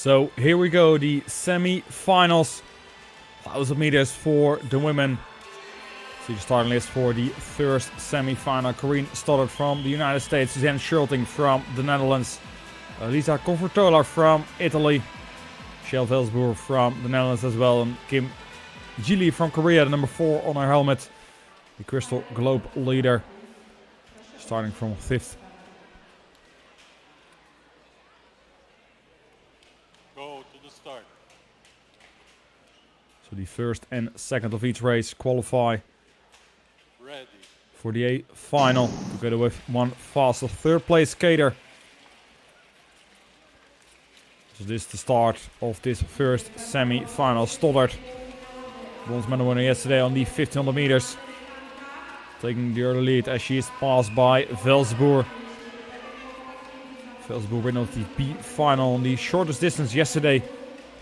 So here we go, the semi-finals. 1000 meters for the women. See the starting list for the first semi-final. Corinne Stoddard from the United States. Suzanne Schulting from the Netherlands. Lisa Confortola from Italy. Michelle Velsboer from the Netherlands as well. And Kim Jili from Korea, the number 4 on her helmet. The Crystal Globe leader. Starting from 5th. So the first and second of each race qualify for the A final, together with one faster third place skater. So this is the start of this first semi-final. Stoddard, bronze medal winner yesterday on the 1500 meters, taking the early lead as she is passed by Velsboer. Velsboer win of the B final on the shortest distance yesterday.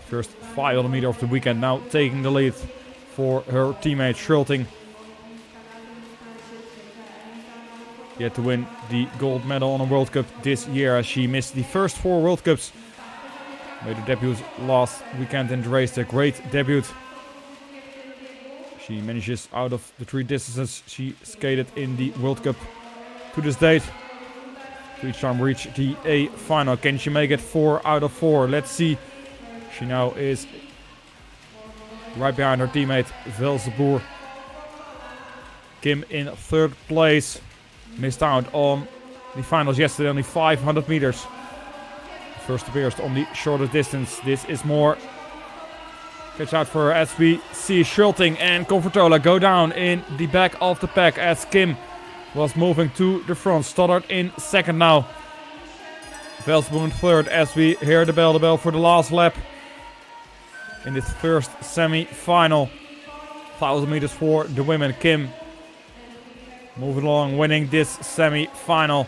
First 500 meter of the weekend, now taking the lead for her teammate Schulting. Yet to win the gold medal on a World Cup this year, as she missed the first 4 World Cups. Made her debut last weekend and raced a great debut. She manages out of the 3 distances she skated in the World Cup to this date to each time reach the A final. Can she make it 4 out of 4? Let's see. She now is right behind her teammate Velsboer. Kim in 3rd place. Missed out on the finals yesterday on the 500 meters. First appearance on the shorter distance. This is more. Catch out for her as we see Schulting and Confortola go down in the back of the pack as Kim was moving to the front. Stoddard in 2nd now. Velsboer in 3rd as we hear the bell for the last lap. In this first semi-final, 1000 meters for the women. Kim moving along, winning this semi-final.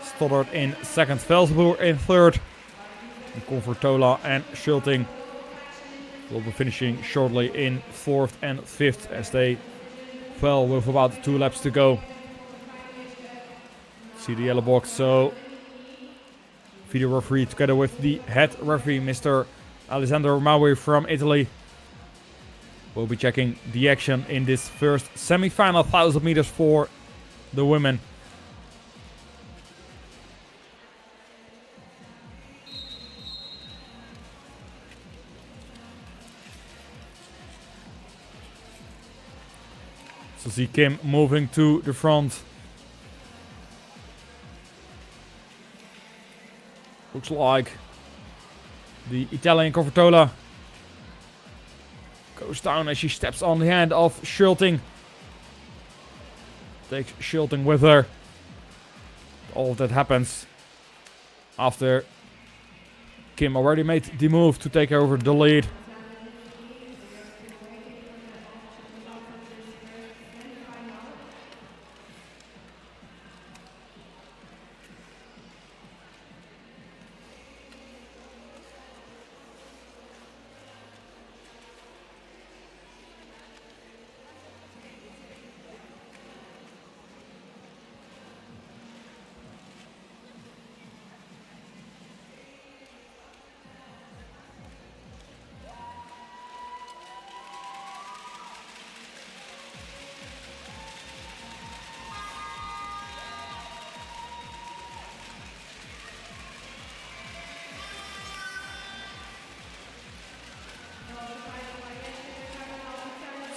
Stoddard in 2nd, Velsboer in 3rd. And Confortola and Schulting will be finishing shortly in 4th and 5th as they fell with about 2 laps to go. See the yellow box, so video referee together with the head referee, Mr. Alessandro Maui from Italy, will be checking the action in this first semi-final 1000 meters for the women. So see Kim moving to the front. Looks like the Italian Convertola goes down as she steps on the hand of Schulting. Takes Schulting with her. All of that happens after Kim already made the move to take over the lead.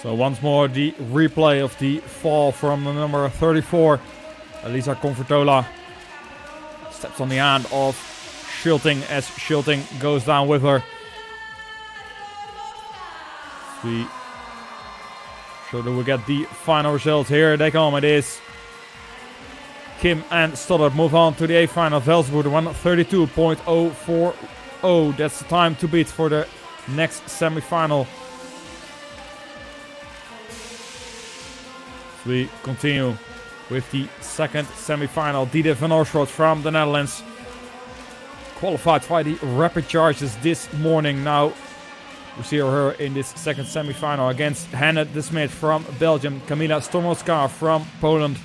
So once more the replay of the fall from the number 34. Elisa Convertola steps on the hand of Schulting as Schulting goes down with her. We sure that we get the final results. Here they come. It is Kim and Stoddard move on to the A final. Velsvoorde 132.040. That's the time to beat for the next semi-final. We continue with the second semi-final. Diede van Oorschot from the Netherlands qualified by the rapid charges this morning. Now we see her in this second semi-final against Hannah de Smet from Belgium, Kamila Stomowska from Poland,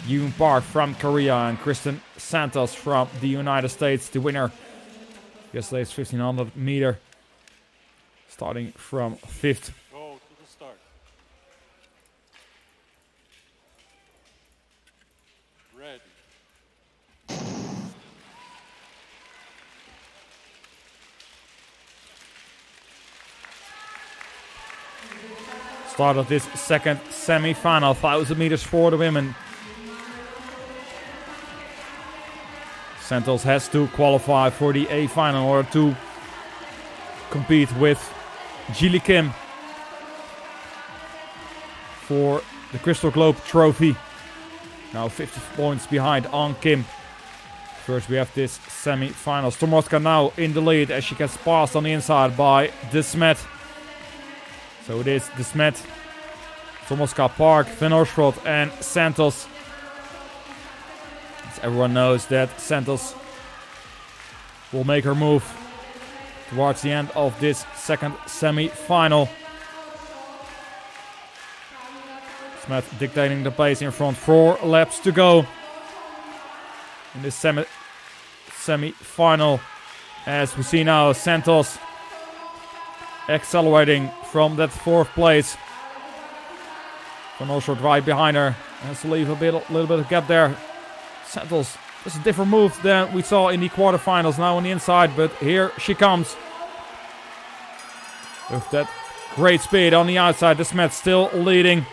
Yoon Park from Korea, and Kristen Santos from the United States. The winner yesterday's 1500 meter, starting from 5th. Go to the start. Ready. Start of this second semi-final, 1000 meters for the women. Santos has to qualify for the A final in order to compete with Jili Kim for the Crystal Globe Trophy. Now 50 points behind on Kim. First we have this semi-final. Stomowska now in the lead as she gets passed on the inside by de Smet. So it is de Smet, Stomowska, Park, Van Oorschot and Santos. As everyone knows that Santos will make her move towards the end of this second semi-final. Smet dictating the pace in front. 4 laps to go in this semi-final. As we see now, Santos accelerating from that 4th place. Van Oorschot right behind her. Has to leave a little bit of gap there. Santos does a different move than we saw in the quarterfinals. Now on the inside, but here she comes with that great speed on the outside. De Smet still leading.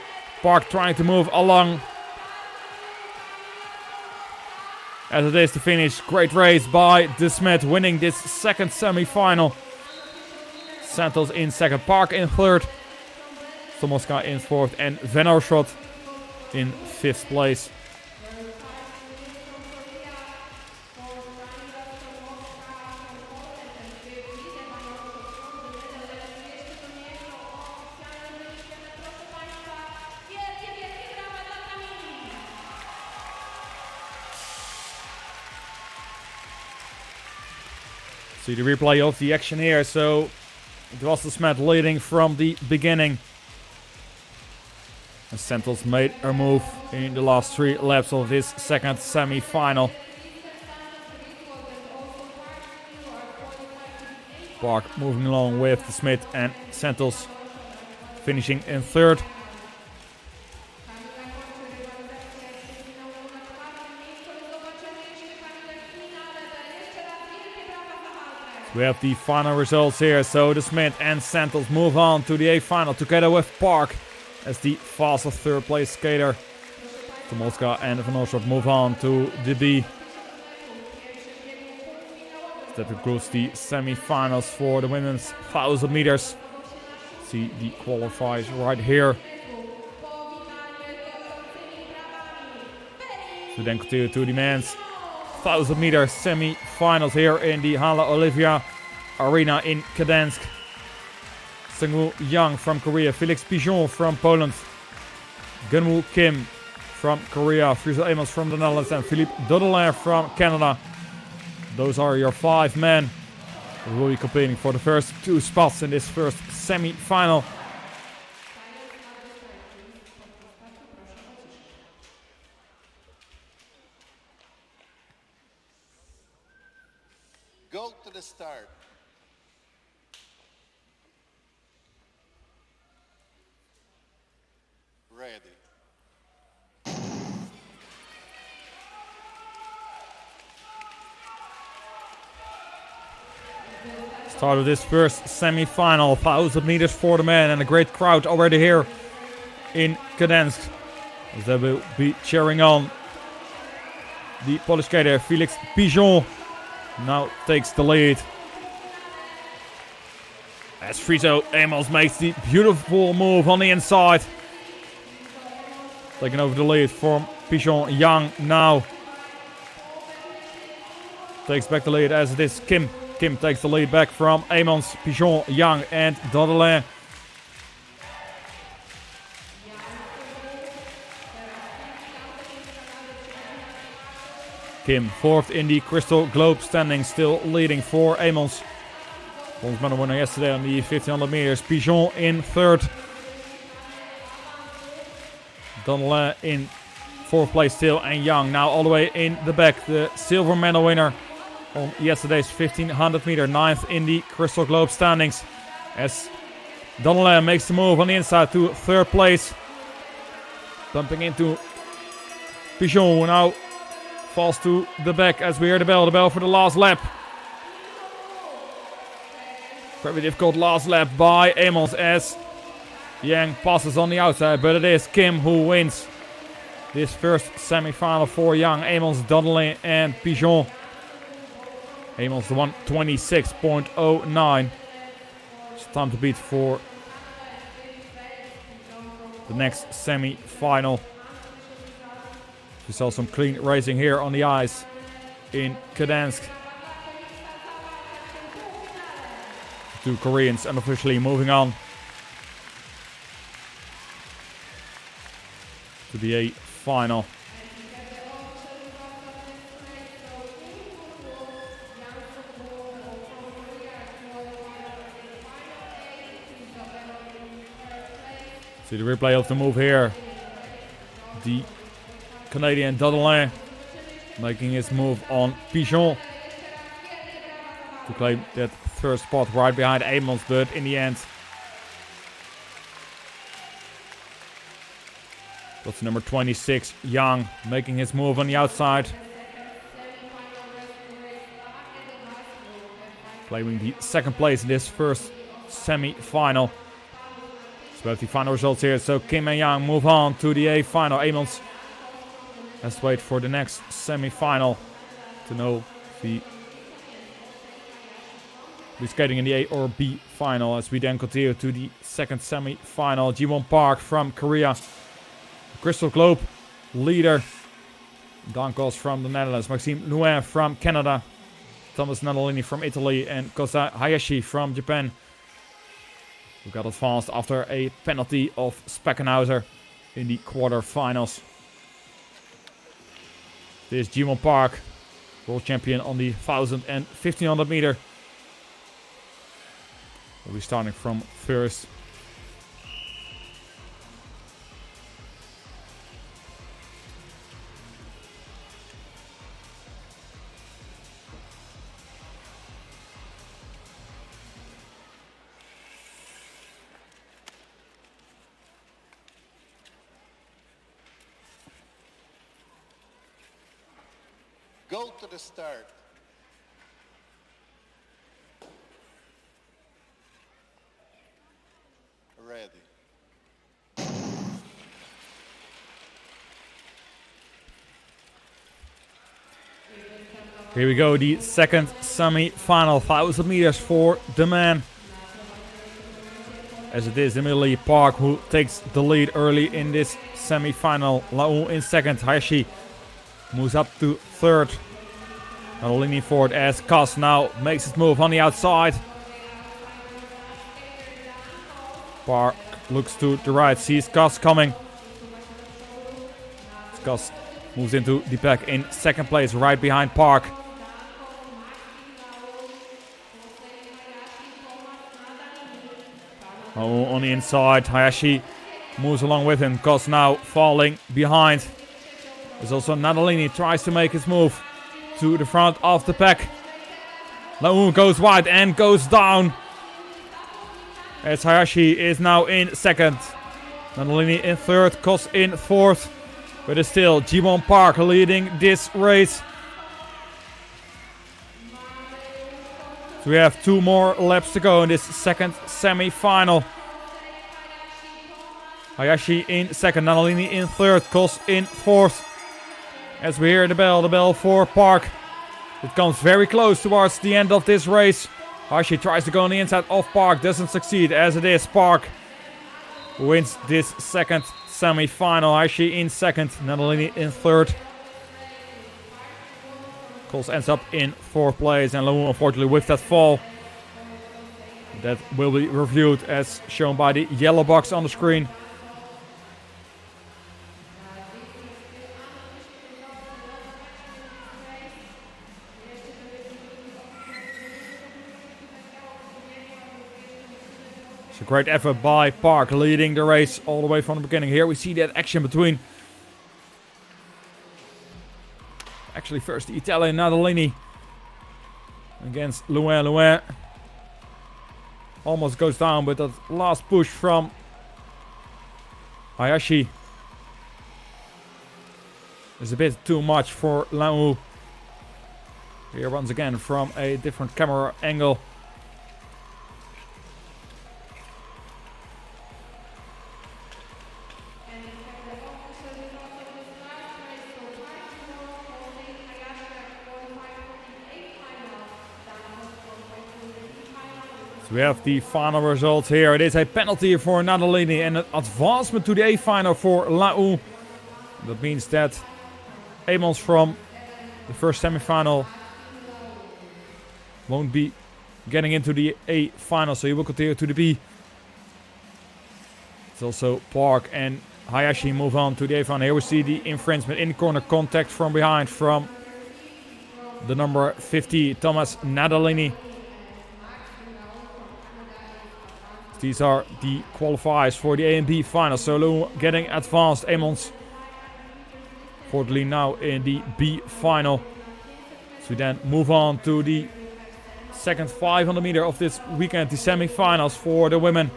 Park trying to move along as it is to finish. Great race by de Smet, winning this second semi-final. Santos in second, Park in third, Stomowska in fourth, and Van Oorschot in 5th place. See the replay of the action here. So it was de Smet leading from the beginning. And Santos made her move in the last 3 laps of this second semi-final. Park moving along with de Smet and Santos finishing in third. We have the final results here. So de Smet and Santos move on to the A final together with Park as the faster 3rd place skater. Stomowska and Van Oorschot move on to the B. That concludes the semi-finals for the women's 1000 meters. See the qualifiers right here. So then continue to the men's 1000 meter semi-finals here in the Hala Olivia Arena in Gdansk. Sungwoo Yang from Korea, Felix Pigeon from Poland, Gunwoo Kim from Korea, Friso Amos from the Netherlands, and Philippe Dodelin from Canada. Those are your 5 men who will be competing for the first 2 spots in this first semi-final. Go to the start. Ready. Start of this first semi-final, 1000 meters for the men, and a great crowd already here in Gdansk, as they will be cheering on the Polish skater Felix Pigeon. Now takes the lead, as Friso Amos makes the beautiful move on the inside, taking over the lead from Pigeon. Yang now takes back the lead, as it is Kim. Kim takes the lead back from Amos, Pigeon, Yang, and Dodelin. Kim fourth in the Crystal Globe standing, still leading for Amos. Bronze medal winner yesterday on the 1500 meters. Pigeon in third. Dodelin in fourth place still, and Yang now all the way in the back. The silver medal winner on yesterday's 1500 meter, 9th in the Crystal Globe standings, as Dodelin makes the move on the inside to third place, bumping into Pigeon, who now falls to the back as we hear the bell for the last lap. Very difficult last lap by Amos, as Yang passes on the outside, but it is Kim who wins this first semi-final for Yang, Amos, Dodelin, and Pigeon. Amos the 1:26.09. It's time to beat for the next semi-final. We saw some clean racing here on the ice in Gdansk. 2 Koreans unofficially moving on to the A final. See the replay of the move here. The Canadian Dodelin making his move on Pigeon to claim that first spot right behind Amos, but in the end, that's number 26, Yang, making his move on the outside, claiming the second place in this first semi-final. So the final results here. So Kim and Yang move on to the A final. Amos has to wait for the next semi-final to know if he will be skating in the A or B final, as we then continue to the second semi-final. Jiwon Park from Korea, Crystal Globe leader. Gdansk from the Netherlands, Maxime Nguyen from Canada, Thomas Nadolini from Italy, and Kosa Hayashi from Japan, who got advanced after a penalty of Speckenhauser in the quarterfinals. This is Jiwon Park, world champion on the 1000 and 1500 meter. We'll be starting from first. Go to the start. Ready. Here we go, the second semi-final, 1000 meters for the men. As it is immediately Park who takes the lead early in this semi-final. Lau in second, Hayashi moves up to third. Now leaning forward as Kas now makes his move on the outside. Park looks to the right, sees Kas coming. Kas moves into the pack in second place, right behind Park. Oh, on the inside, Hayashi moves along with him. Kas now falling behind. There's also Nadalini, tries to make his move to the front of the pack. Lau goes wide and goes down. As Hayashi is now in second. Nadalini in third, Kas in fourth. But it's still Jibon Park leading this race. So we have 2 more laps to go in this second semi-final. Hayashi in second, Nadalini in third, Kas in fourth. As we hear the bell for Park. It comes very close towards the end of this race. Hayashi tries to go on the inside of Park, doesn't succeed as it is Park who wins this second semi-final. Hayashi in second, Nadalini in third. Kas ends up in fourth place, and Lau unfortunately with that fall. That will be reviewed as shown by the yellow box on the screen. It's a great effort by Park, leading the race all the way from the beginning. Here we see that action between, actually first the Italian Nadalini against Luen. Almost goes down, but that last push from Hayashi is a bit too much for Lau. Here once again from a different camera angle. So we have the final results here. It is a penalty for Nadalini and an advancement to the A final for Lau. That means that Amons from the first semi-final won't be getting into the A final, so he will continue to the B. It's also Park and Hayashi move on to the A final. Here we see the infringement in corner contact from behind from the number 50, Thomas Nadalini. These are the qualifiers for the A and B final. So Lau getting advanced. Amons fortunately now in the B final. So we then move on to the second 500 meter of this weekend, the semi-finals for the women.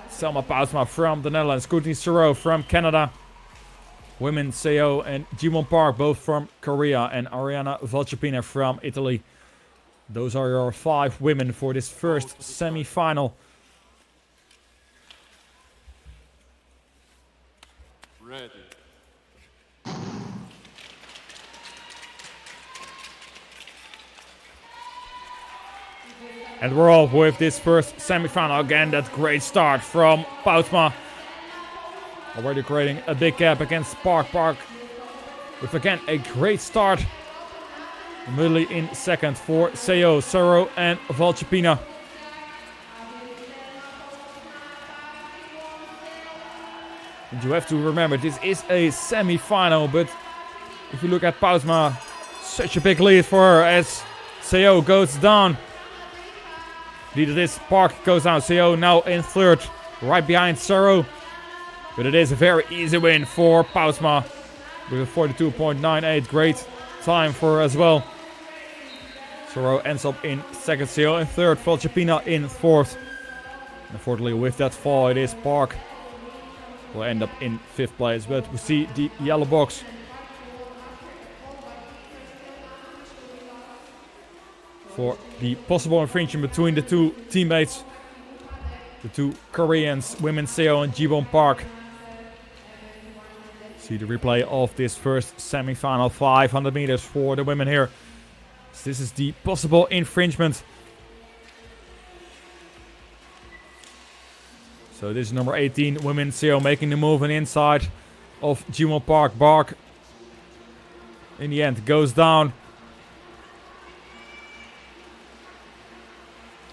Selma Poutsma from the Netherlands, Courtney Serow from Canada. Women Seo and Jimon Park both from Korea, and Ariana Valchapina from Italy. Those are your 5 women for this first semi-final. Ready. And we're off with this first semi-final. Again, that great start from Poutsma. Already creating a big gap against Park. Park with again a great start. Immediately in second for Seo, Serow and Valchapina. And you have to remember, this is a semi-final, but if you look at Poutsma, such a big lead for her as Seo goes down. Leader this Park goes down. Seo now in third, right behind Serow. But it is a very easy win for Poutsma with a 42.98. Great time for her as well. Serow ends up in second, Seo in third, Valchapina in fourth. Unfortunately, with that fall, it is Park will end up in 5th place, but we see the yellow box for the possible infringement between the 2 teammates, the 2 Koreans, women Seo and Jibon Park. See the replay of this first semi-final, 500 meters for the women here. So this is the possible infringement. So this is number 18, women CO, making the move on the inside of Jumel Park. Bark, in the end, goes down.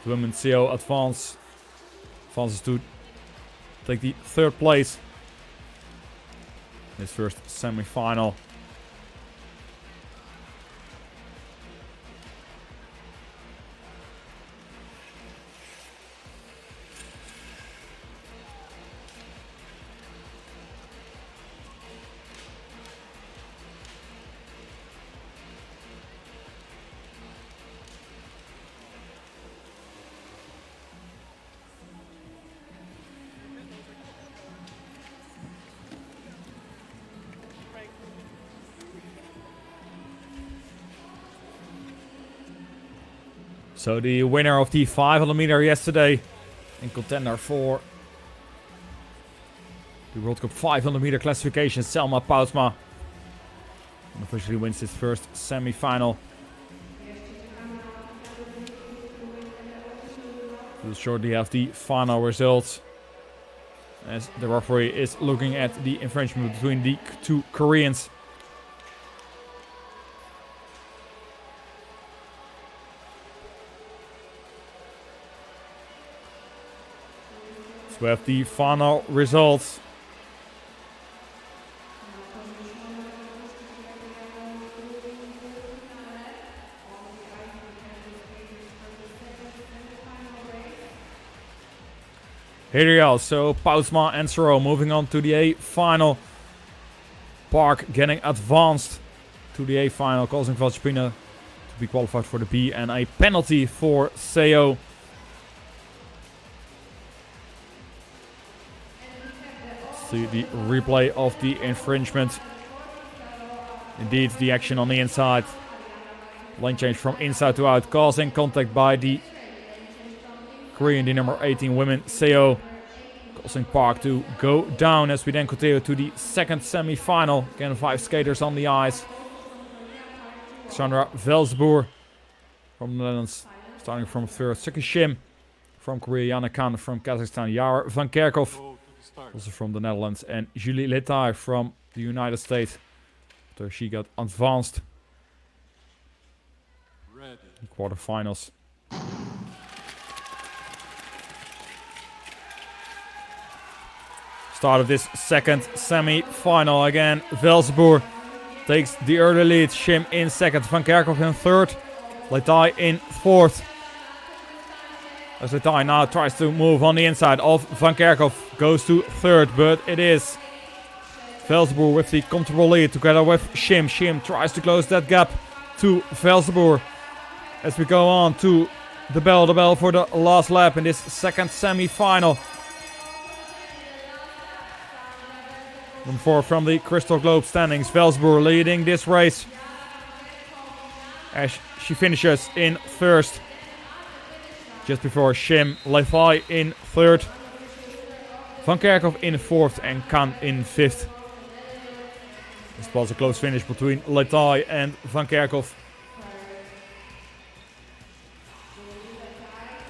The women CO advances to take the 3rd place. This first semi-final. So the winner of the 500 meter yesterday, in contender for the World Cup 500 meter classification, Selma Poutsma, officially wins his first semi-final. We'll shortly have the final results, as the referee is looking at the infringement between the 2 Koreans. We have the final results. Here we go. So Poutsma and Soro moving on to the A final. Park getting advanced to the A final, causing Valspina to be qualified for the B, and a penalty for Seo. See the replay of the infringement. Indeed, the action on the inside. Lane change from inside to out, causing contact by the Korean, the number 18 women, Seo. Causing Park to go down, as we then continue to the 2nd semi-final. Again, 5 skaters on the ice. Sandra Velsboer from the Netherlands, starting from 3rd. Suki Shim from Korea. Jana Khan from Kazakhstan. Yara van Kerkhoff, also from the Netherlands, and Julie Letaille from the United States. After she got advanced in quarterfinals. Start of this 2nd semi-final again. Velsboer takes the early lead. Shim in 2nd. Van Kerkhoff in 3rd. Letaille in 4th. As Letaille now tries to move on the inside of Van Kerkhoff. Goes to 3rd, but it is Velsboer with the comfortable lead together with Shim. Shim tries to close that gap to Velsboer. As we go on to the bell for the last lap in this 2nd semi-final. Number 4 from the Crystal Globe standings. Velsboer leading this race, as she finishes in 1st. Just before Shim, Letaille in 3rd. Van Kerkhoff in 4th and Khan in 5th. This was a close finish between Letaille and Van Kerkhoff.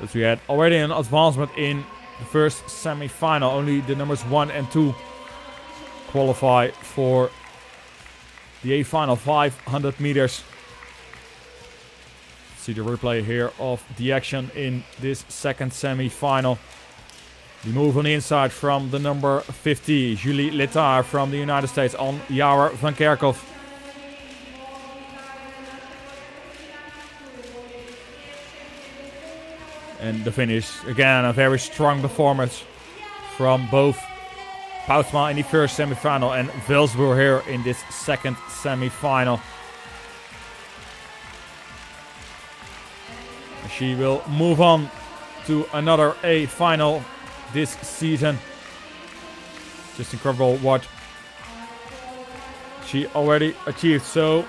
But we had already an advancement in the first semi-final. Only the numbers 1 and 2 qualify for the A final 500 meters. See the replay here of the action in this 2nd semi-final. The move on the inside from the number 50, Julie Letaille from the United States, on Yara van Kerkhoff. And the finish, again, a very strong performance from both Poutsma in the first semi-final and Velsboer here in this 2nd semi-final. She will move on to another A final this season. Just incredible what she already achieved. So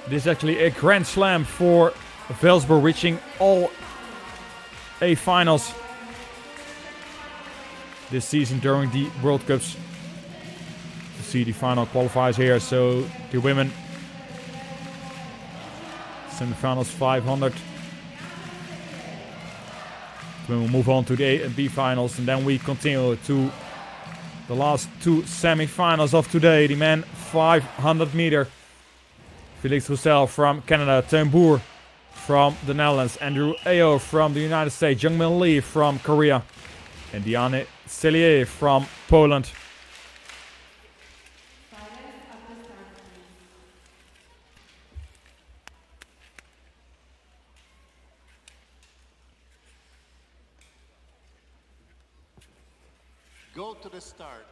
this is actually a grand slam for Velsboer, reaching all A finals this season during the World Cups. To see the final qualifiers here. So the women Semifinals 500. Then we'll move on to the A and B finals, and then we continue to the last two semifinals of today. The men 500 meter. Felix Roussel from Canada, Teun Boer from the Netherlands, Andrew Ayo from the United States, Jungmin Lee from Korea, and Diane Cellier from Poland. Go to the start.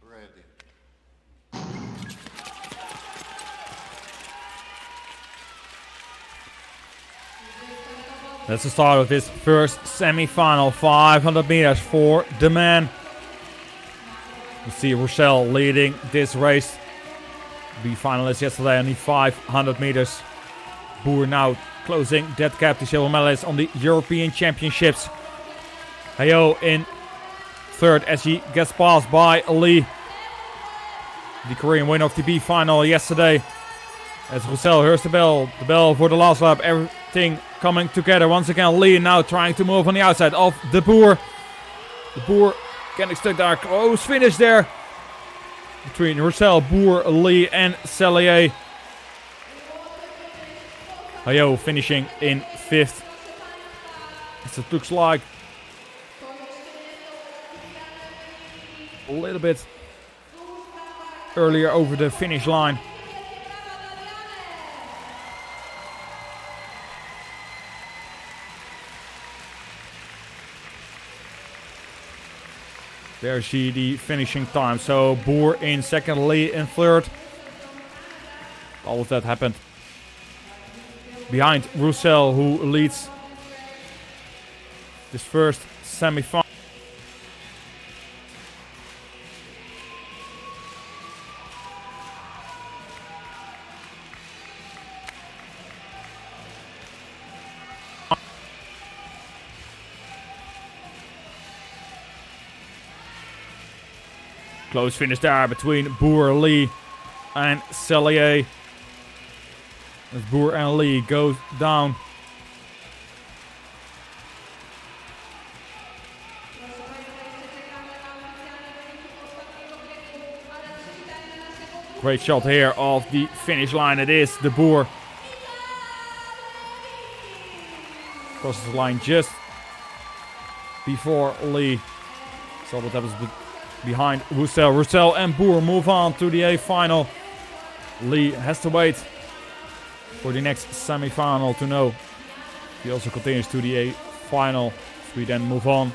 Ready. That's the start of this first semi-final, 500 meters for the men. We see Roussel leading this race. The finalist yesterday on the 500 meters. Boer now closing that gap to silver medalist on the European Championships. Hayo in third as he gets passed by Lee. The Korean winner of the B final yesterday. As Roussel hears the bell for the last lap. Everything coming together once again. Lee now trying to move on the outside of the Boer. The Boer getting stuck there. Close finish there between Roussel, Boer, Lee and Cellier. Hayo finishing in 5th. As it looks like a little bit earlier over the finish line. There's the finishing time. So Boer in second, Lee in third. All of that happened behind Roussel, who leads this first semi-final. Close finish there between Boer, Lee and Cellier. As Boer and Lee go down. Great shot here of the finish line. It is the Boer. Crosses the line just before Lee. So what happens behind Roussel. Roussel and Boer move on to the A final. Lee has to wait for the next semi-final to know. He also continues to the A final. So we then move on.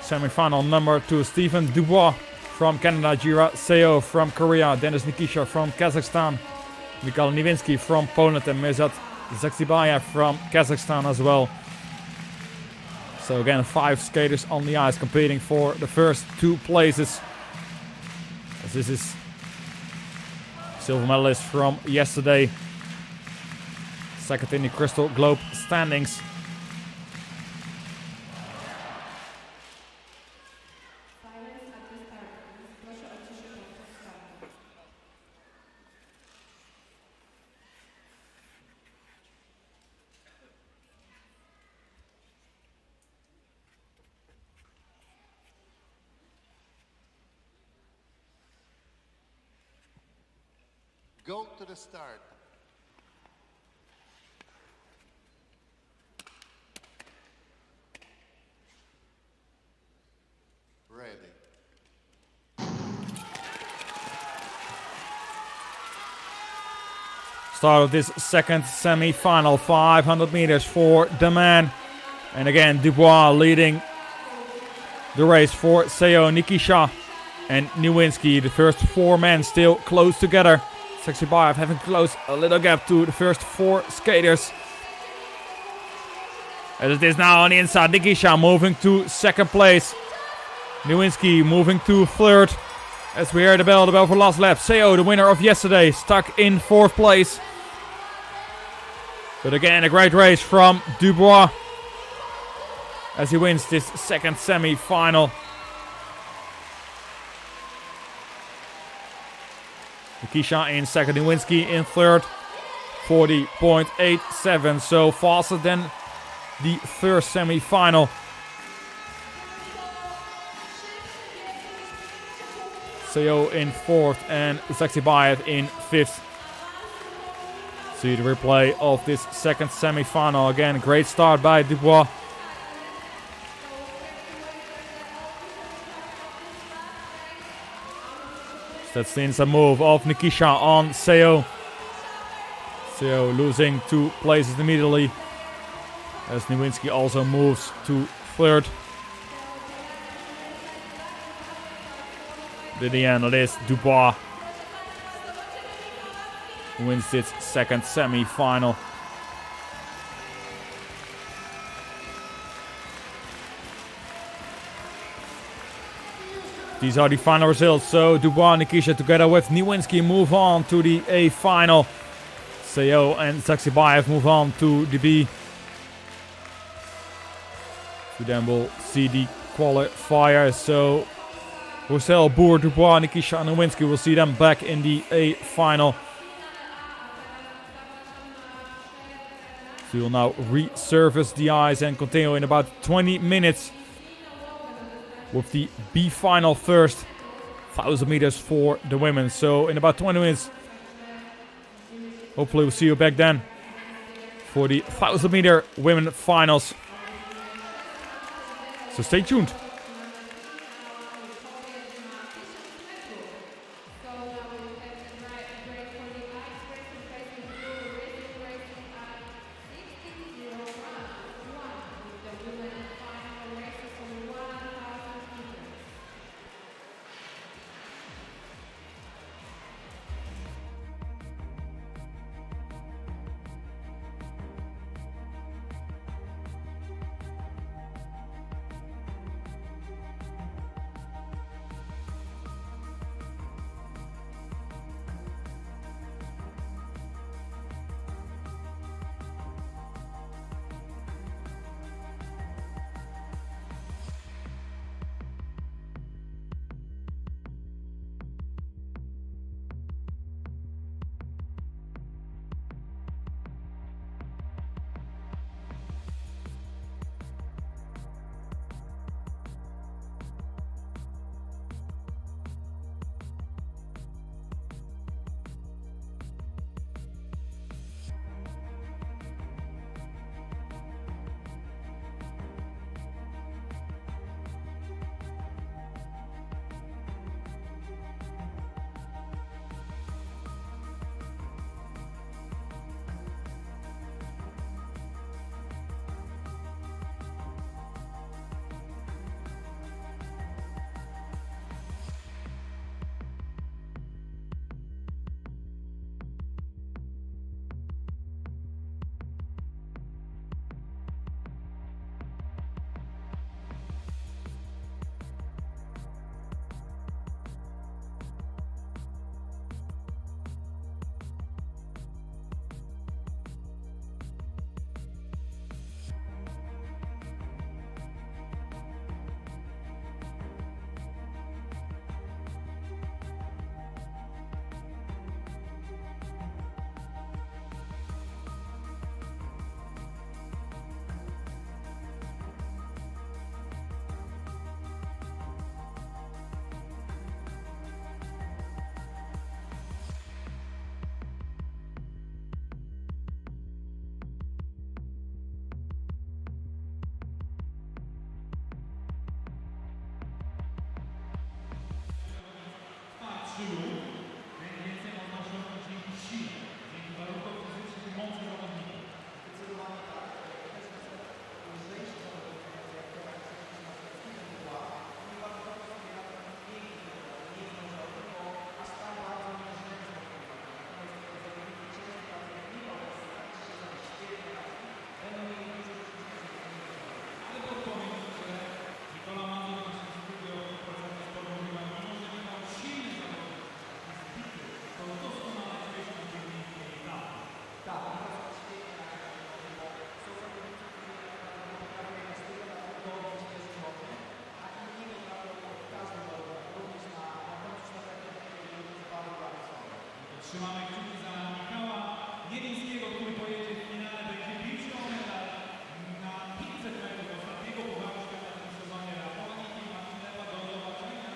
Semi-final number 2. Stephen Dubois from Canada, Jira Seo from Korea, Denis Nikisha from Kazakhstan, Mikhail Nivinsky from Poland, and Mirzat Zaksibaya from Kazakhstan as well. So again, 5 skaters on the ice competing for the first 2 places. As this is silver medalist from yesterday. Second in the Crystal Globe standings. Go to the start. Ready. Start of this second semi-final, 500 meters for the man. And again, Dubois leading the race for Seo, Nikisha and Niwinsky. The first 4 men still close together. Zaksibaya having closed a little gap to the first 4 skaters. As it is now on the inside, Nikisha moving to second place. Niwinsky moving to third. As we hear the bell for last lap. Seo, the winner of yesterday, stuck in 4th place. But again, a great race from Dubois. as he wins this second semi-final. Nikisha in second, Nowinski in third. 40.87, so faster than the first semi-final. Seo in fourth and Zakzibayev in fifth. See the replay of this second semi-final. Again, great start by Dubois. That's the inside move of Nikisha on Seo. Seo losing 2 places immediately, as Nowinski also moves to third. In the end, it is Dubois who wins its second semi-final. These are the final results. So Dubois and Nikisha together with Nowinski move on to the A final. Seo and Zakzibayev move on to the B. So then we'll see the qualifiers. So Roussel, Boer, Dubois, Nikisha and Nowinski, will see them back in the A final. So we'll now resurface the ice and continue in about 20 minutes with the B final first. 1,000 meters for the women. So in about 20 minutes, hopefully we'll see you back then for the 1,000 meter women finals. So stay tuned. Trzymamy kciuki za Michała Niemińskiego, który pojedzie w finale, będzie bił o medal na 500 metrów ostatniego pucharu świata w tym sezonie Laponii i Martinewa do zobaczenia.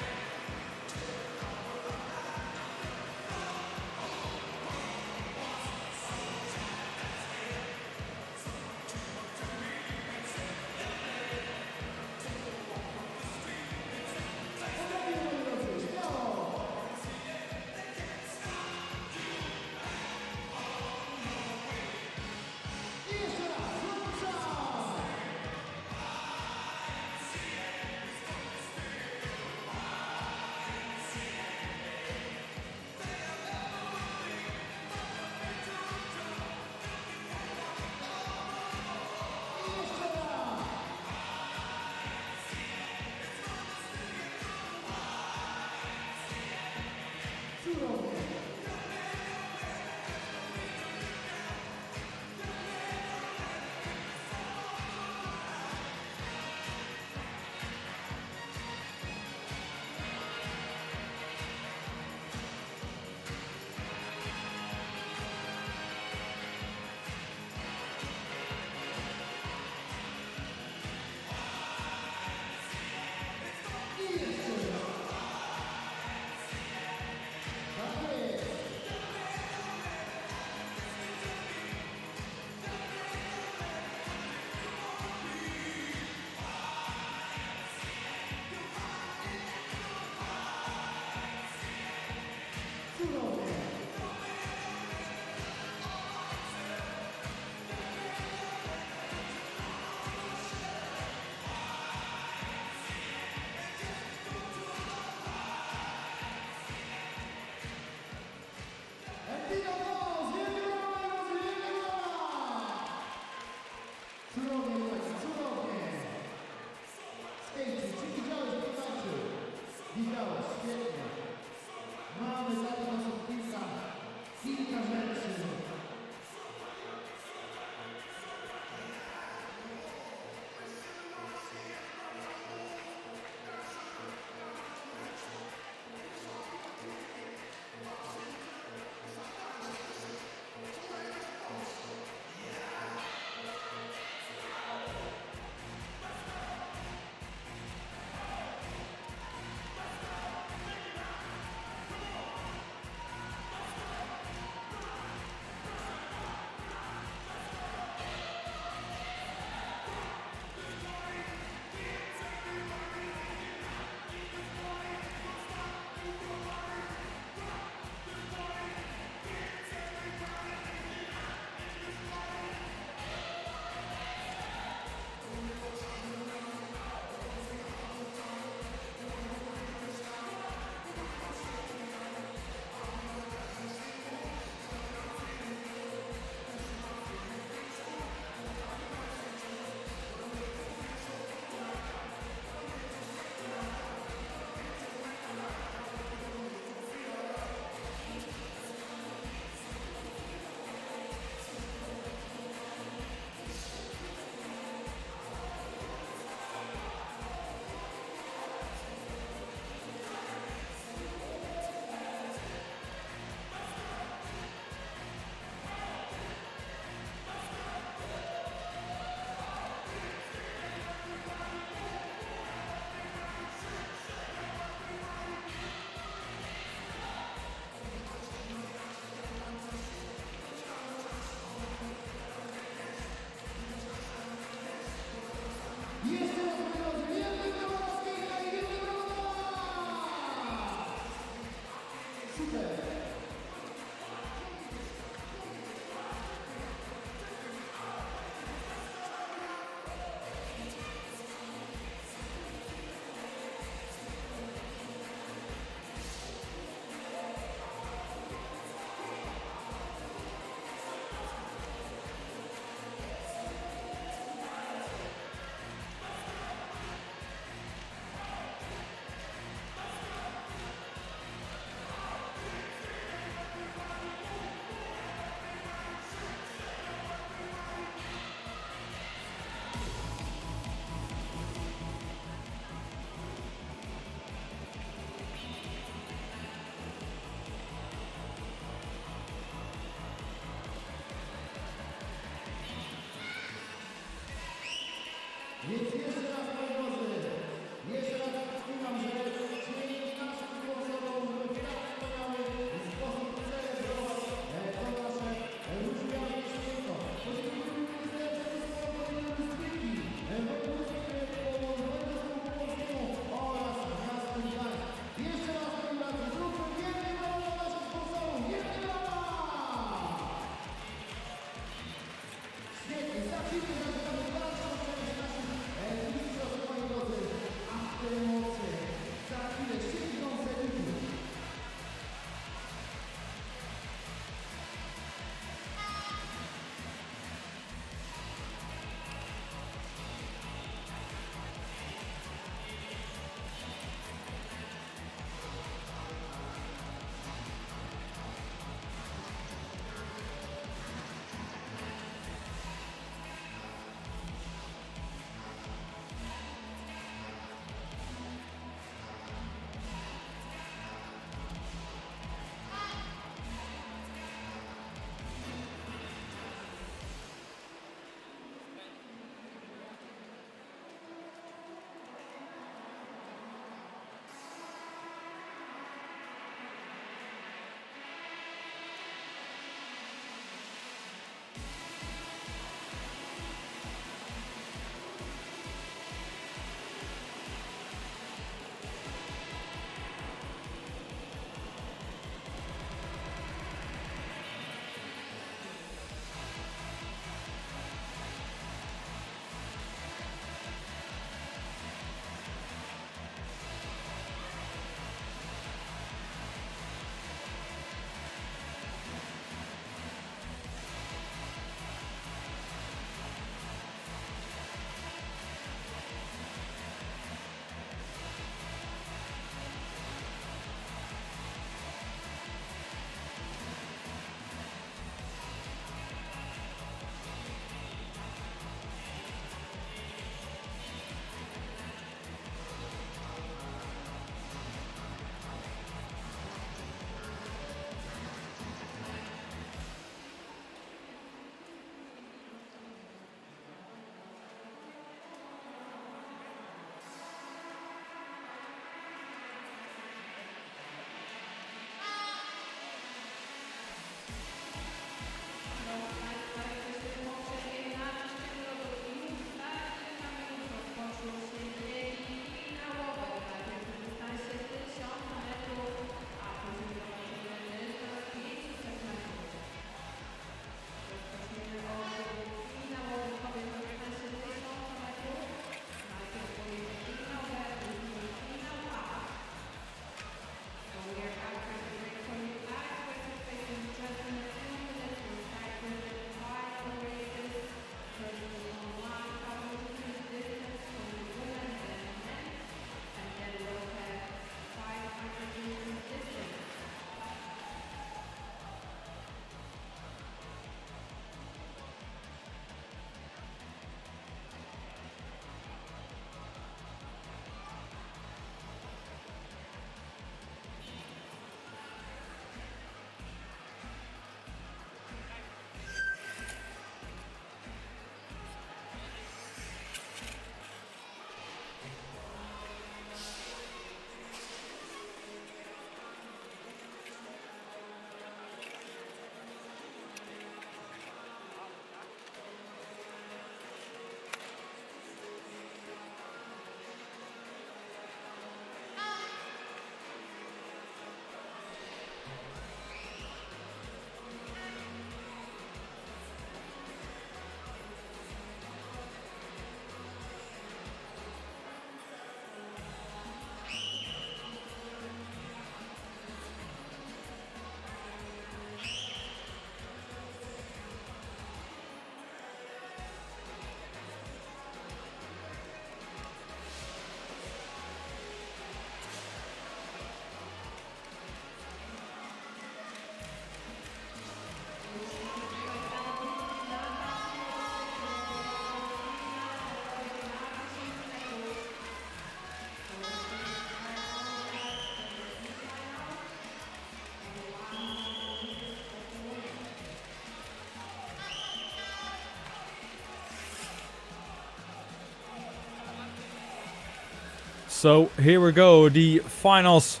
So here we go, the finals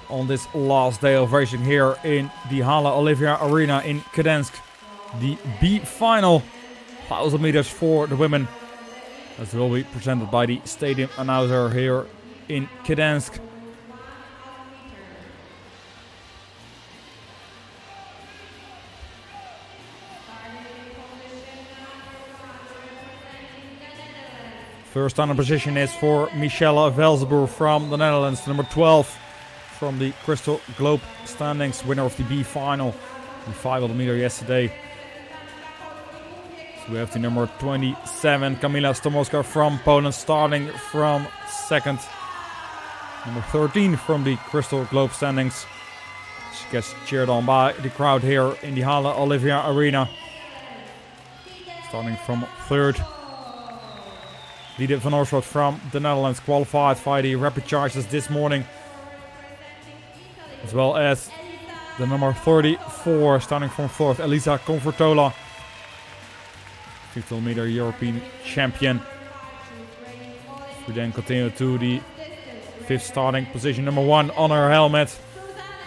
on this last day of racing here in the Hala Olivia Arena in Gdansk. The B final, 1000 meters for the women. That will be presented by the stadium announcer here in Gdansk. First on the position is for Michelle Velsboer from the Netherlands, number 12 from the Crystal Globe standings, winner of the B final in 500 meter yesterday. So we have the number 27, Kamila Stomowska from Poland, starting from second. Number 13 from the Crystal Globe standings. She gets cheered on by the crowd here in the Hala Olivia Arena. Starting from third. Liede van Oorschot from the Netherlands qualified via the rapid charges this morning. As well as the number 34, starting from fourth, Elisa Confortola. 50 meter European champion. We then continue to the fifth starting position, number 1 on her helmet.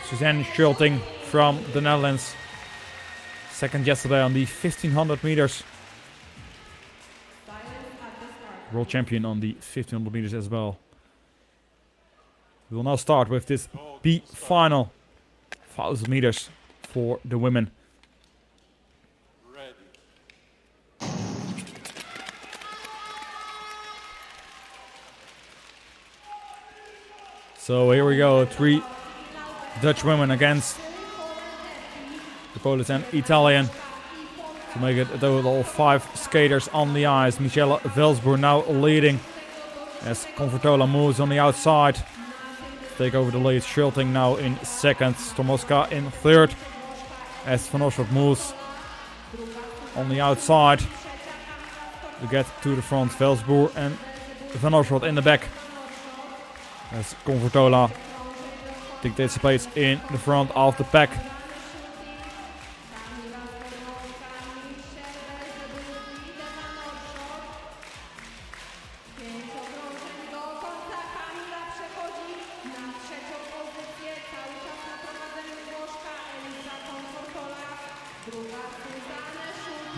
Suzanne Schulting from the Netherlands. Second yesterday on the 1500 meters. World champion on the 1500 meters as well. We will now start with this B final, 1000 meters for the women. Ready. So here we go, 3 Dutch women against the Polish and Italian. To make it a total of 5 skaters on the ice. Michelle Velsboer now leading as Confortola moves on the outside. Take over the lead. Schulting now in second. Stomowska in third. As Van Oorschot moves on the outside to get to the front. Velsboer and Van Oorschot in the back. As Confortola dictates the pace in the front of the pack.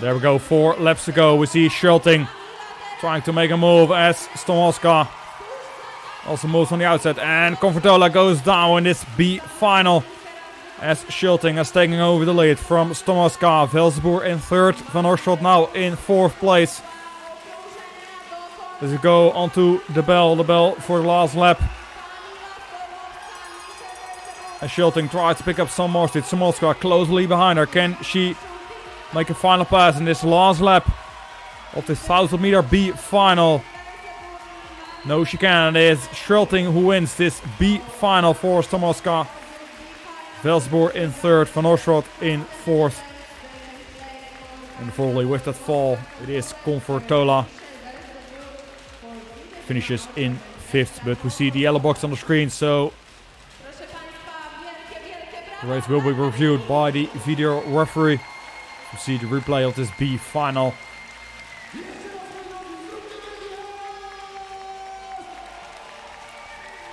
There we go, 4 laps to go. We see Schulting trying to make a move as Stomowska also moves on the outside. And Confortola goes down in this B final as Schulting is taking over the lead from Stomowska. Velsboer in third, Van Oorschot now in fourth place. As we go onto the bell for the last lap. And Schulting tries to pick up some more speed. Stomowska closely behind her. Can she make a final pass in this last lap of this 1000 meter B final? No, she can. It is Schulting who wins this B final for Stomowska. Velsboer in third, Van Oorschot in fourth. And probably with that fall, it is Confortola. Finishes in fifth, but we see the yellow box on the screen, so the race will be reviewed by the video referee. We see the replay of this B final.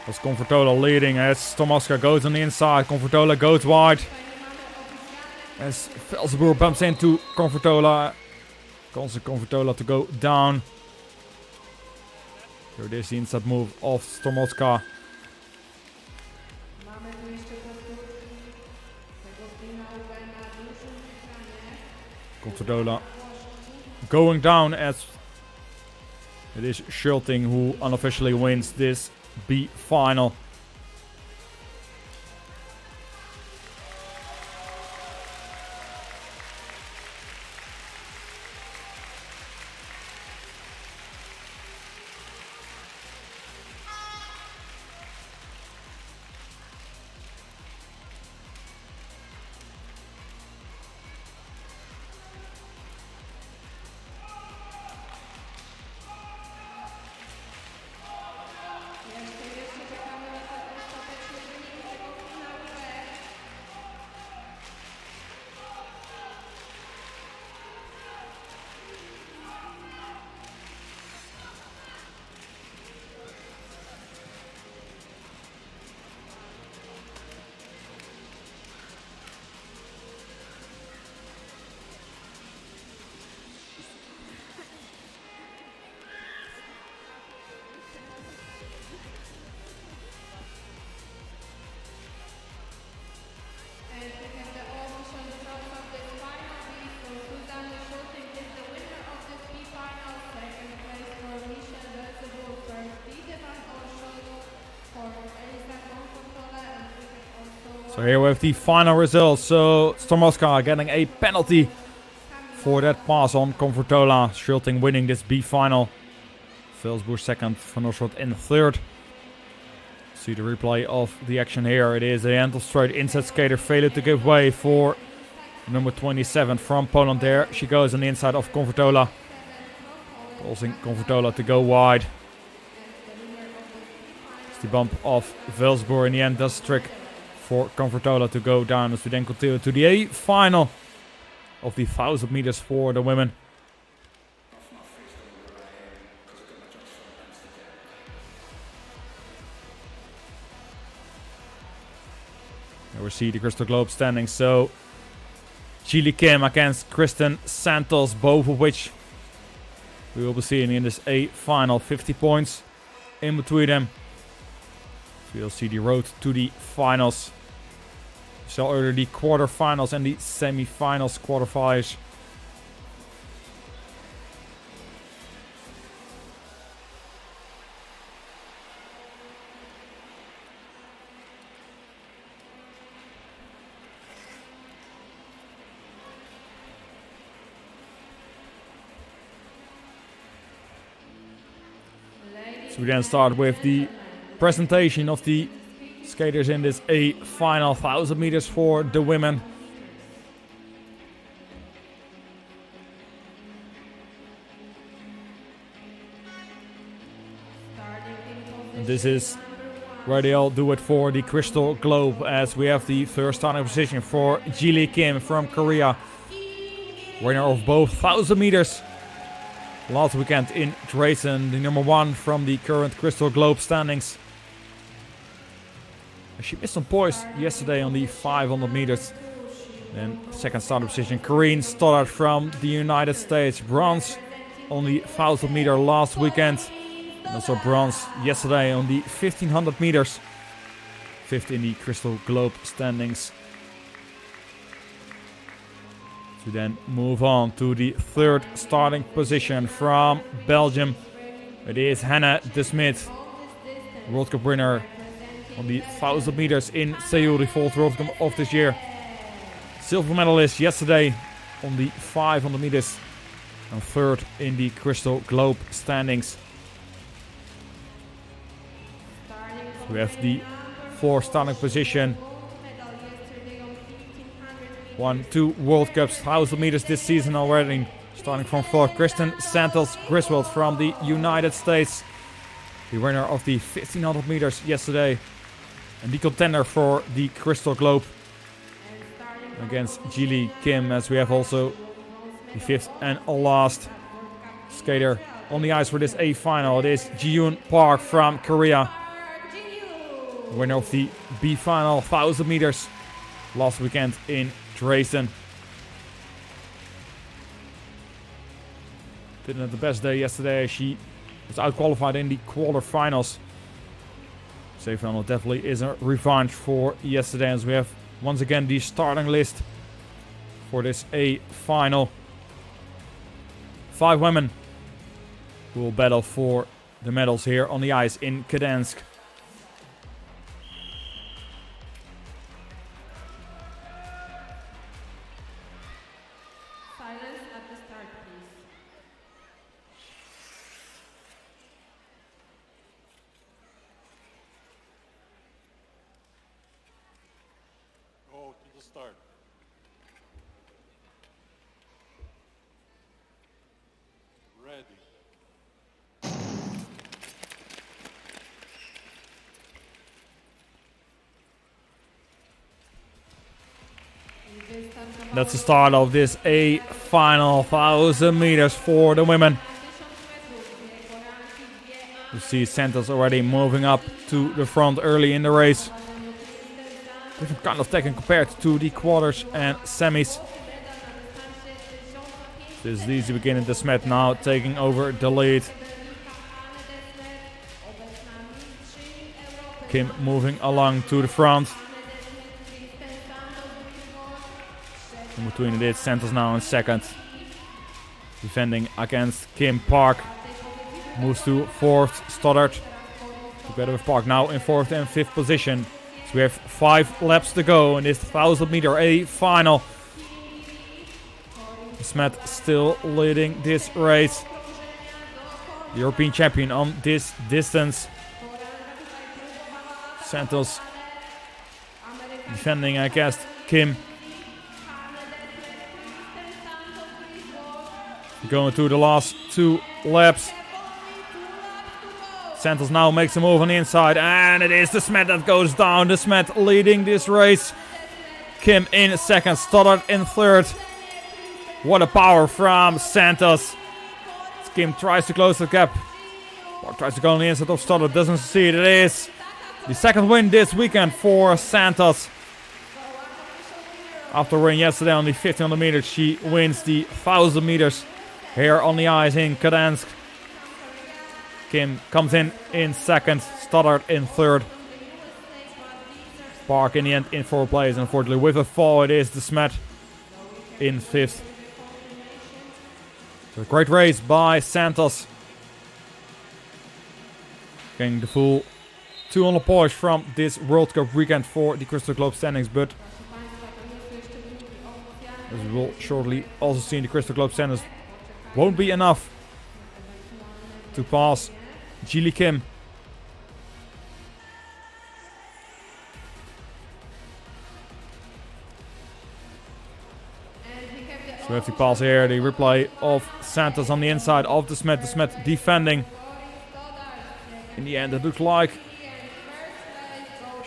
As Confortola leading as Stomowska goes on the inside. Confortola goes wide. As Velsboer bumps into Confortola. Causes Confortola to go down. Here it is, the inside move of Stomowska. Confortola going down as it is Schulting who unofficially wins this B final. So here we have the final results. So Stormoska getting a penalty for that pass on Comfortola. Schulting winning this B final. Velsboer second, Van Orsrot in third. See the replay of the action here. It is a handle straight inside skater failed to give way for number 27 from Poland there. She goes on the inside of Comfortola. Causing Comfortola to go wide. It's the bump of Velsboer in the end does the trick for Comfortola to go down as we then continue to the A final of the 1000 meters for the women. Here we see the Crystal Globe standing. So Jilly Kim against Kristen Santos, both of which we will be seeing in this A final. 50 points in between them. So we'll see the road to the finals. We saw earlier the quarterfinals and the semi-finals, quarterfinals. So we then start with the presentation of the skaters in this A final 1000 meters for the women. And this is where they all do it for the Crystal Globe, as we have the first starting position for Jilly Kim from Korea, winner of both 1000 meters last weekend in Dresden, the number one from the current Crystal Globe standings. She missed some points yesterday on the 500 meters. Then second starting position, Corinne Stoddard from the United States, bronze on the 1000 meter last weekend. And also bronze yesterday on the 1500 meters. Fifth in the Crystal Globe standings. To then move on to the third starting position from Belgium. It is Hannah de Smet, World Cup winner on the 1000 meters in Seoul, the fourth World Cup of this year. Silver medalist yesterday on the 500 meters and third in the Crystal Globe standings. We have the fourth starting position. Won 2 World Cups, 1000 meters this season already. Starting from fourth, Kristen Santos Griswold from the United States. The winner of the 1500 meters yesterday. And the contender for the Crystal Globe against Jilly Kim, as we have also the fifth and last skater on the ice for this A final. It is Jiyoon Park from Korea. Winner of the B final 1000 meters last weekend in Dresden. Didn't have the best day yesterday. She was out-qualified in the quarterfinals. Semifinal definitely is a revanche for yesterday, as we have once again the starting list for this A final. 5 women who will battle for the medals here on the ice in Gdansk. Silence at the start, please. Go to the start. Ready. That's the start of this A final 1000 meters for the women. You see Santos already moving up to the front early in the race. Different kind of taking compared to the quarters and semis. This is the easy beginning. De Smet now taking over the lead. Kim moving along to the front. In between it is Santos now in second. Defending against Kim Park. Moves to fourth, Stoddard. Together with Park now in fourth and fifth position. So we have 5 laps to go in this 1000 meter A final. Smet still leading this race. The European champion on this distance. Santos defending against Kim. Going through the last 2 laps. Santos now makes a move on the inside, and it is the Smet that goes down. The Smet leading this race. Kim in second, Stoddard in third. What a power from Santos. Kim tries to close the gap. Or tries to go on the inside of Stoddard, doesn't succeed. It is the second win this weekend for Santos. After winning yesterday on the 1500 meters, she wins the 1000 meters here on the ice in Gdansk. Kim comes in second, Stoddard in third. Park in the end in 4th place. Unfortunately, with a fall, it is the Smet in 5th. So a great race by Santos. Getting the full 200 points from this World Cup weekend for the Crystal Globe standings, but as we will shortly also see in the Crystal Globe standings, won't be enough to pass Jilly Kim. So we have to pass here the replay of Santos on the inside of the Smet. The Smet defending. In the end, it looks like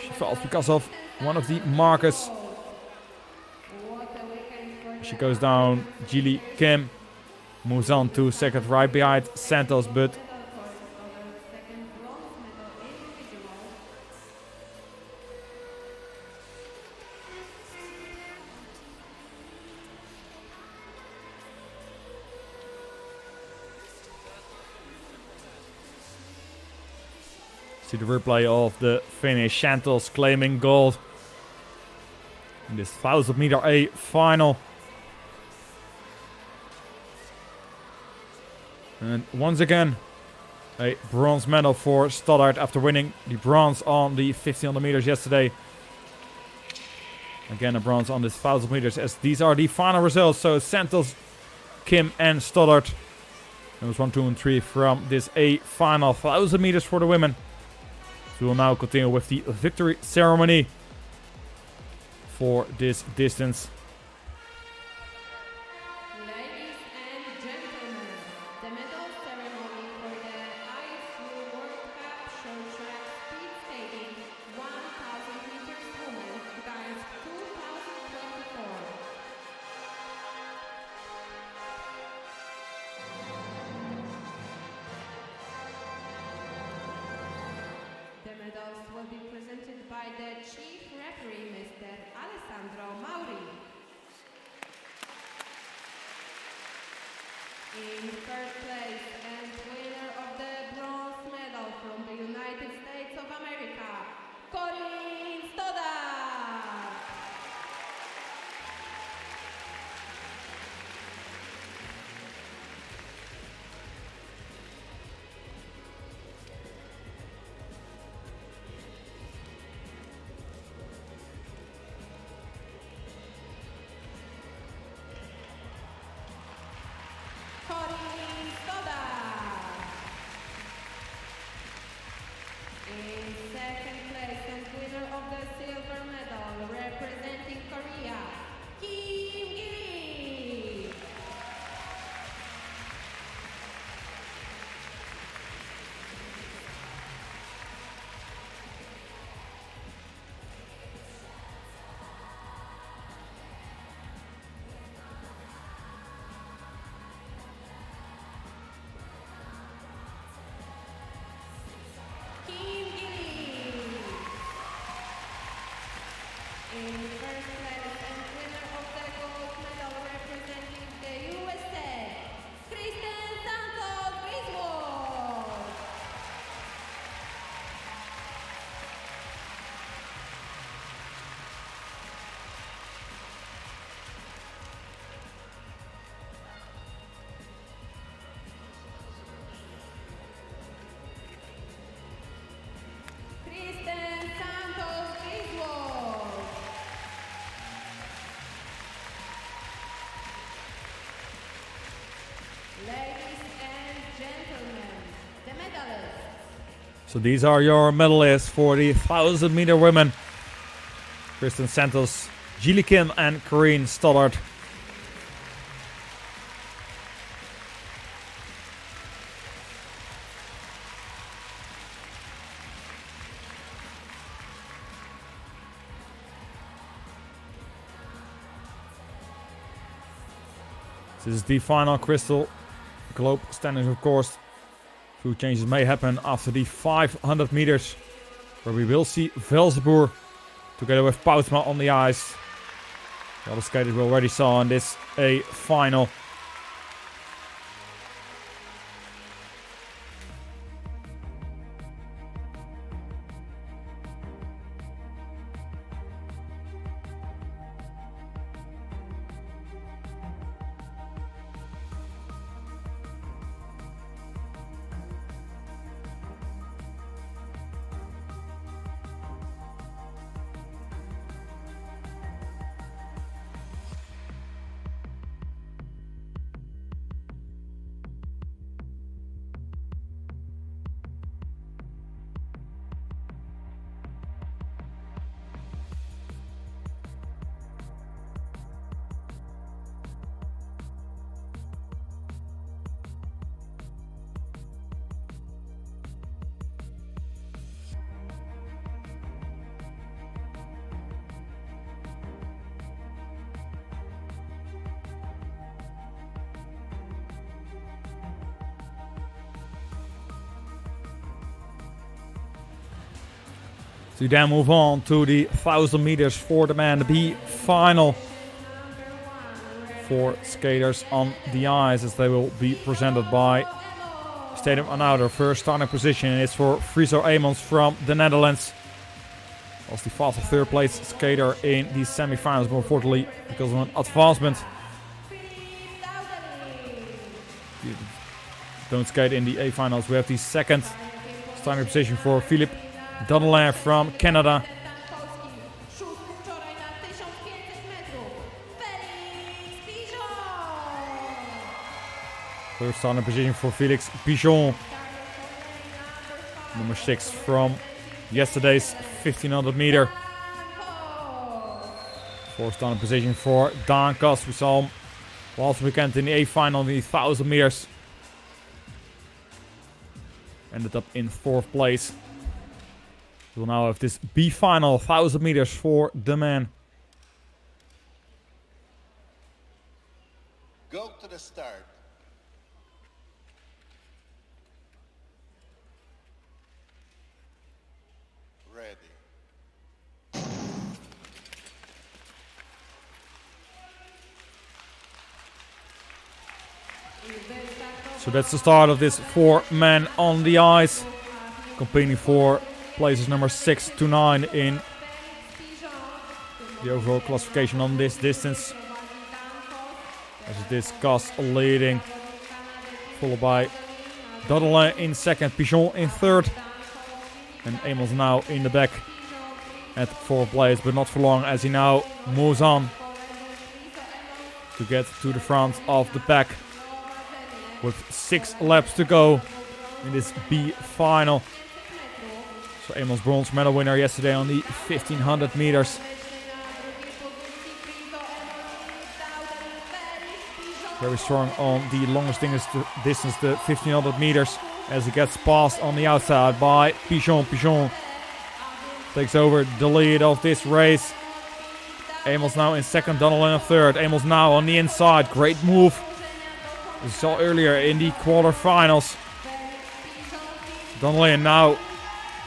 she falls because of one of the markers. She goes down. Jilly Kim moves on to second, right behind Santos, but see the replay of the finish. Santos claiming gold in this 1000 meter A final. And once again, a bronze medal for Stoddard after winning the bronze on the 1500 meters yesterday. Again, a bronze on this 1000 meters, as these are the final results. So Santos, Kim and Stoddard. It was 1, 2 and 3 from this A final 1000 meters for the women. So we will now continue with the victory ceremony for this distance. Ladies and gentlemen, the medal ceremony for the ISU World Cup short track speed skating 1000 meters women Gdansk 2024. The medals will be presented by the chief referee, Mr. Alessandro Mauri. In third place and winner of the bronze medal from the United States of America, Corinne Stoddard. Corinne So these are your medalists for the 1000 meter women. Kristen Santos, Jilly Kim and Corinne Stoddard. This is the final Crystal Globe standings, of course. A few changes may happen after the 500 meters, where we will see Velzenboer together with Poutsma on the ice. The other skaters we already saw in this A final. So we then move on to the 1000 meters for the man B final. 4 skaters on the ice as they will be presented by Stadium Anouder. First starting position is for Friso Amons from the Netherlands. Was the fastest third place skater in the semi-finals, but unfortunately because of an advancement don't skate in the A-finals. We have the second starting position for Philippe Dudelin from Canada. Third starting position for Félix Pigeon. Number 6 from yesterday's 1500 meter. Fourth starting position for Gdansk. We saw him last weekend in the A-final in the 1000 meters. Ended up in 4th place. We'll now have this B final 1000 meters for the men. Go to the start. Ready. So that's the start of this 4 men on the ice, competing for places number 6 to 9 in the overall classification on this distance. As this Gus leading, followed by Dudelin in second, Pigeon in third, and Amos now in the back at 4th place, but not for long as he now moves on to get to the front of the pack with 6 laps to go in this B final. So Amos bronze medal winner yesterday on the 1500 meters. Very strong on the longest distance, the 1500 meters, as he gets passed on the outside by Pigeon. Pigeon takes over the lead of this race. Amos now in second, Dudelin in third. Amos now on the inside, great move. We saw earlier in the quarterfinals. Dudelin now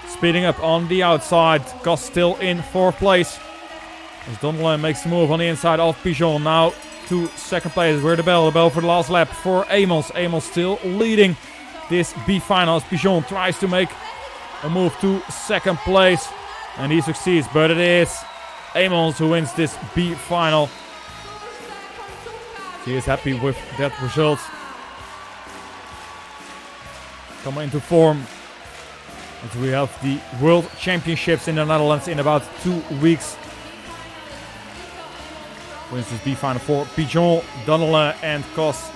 speeding up on the outside. Gus still in 4th place. As Dudelin makes the move on the inside of Pigeon. Now to second place. Where the bell for the last lap for Amos. Amos still leading this B final as Pigeon tries to make a move to second place. And he succeeds, but it is Amos who wins this B final. He is happy with that result. Coming into form as we have the World Championships in the Netherlands in about 2 weeks. Wins this B final for Pigeon, Dudelin and Kos.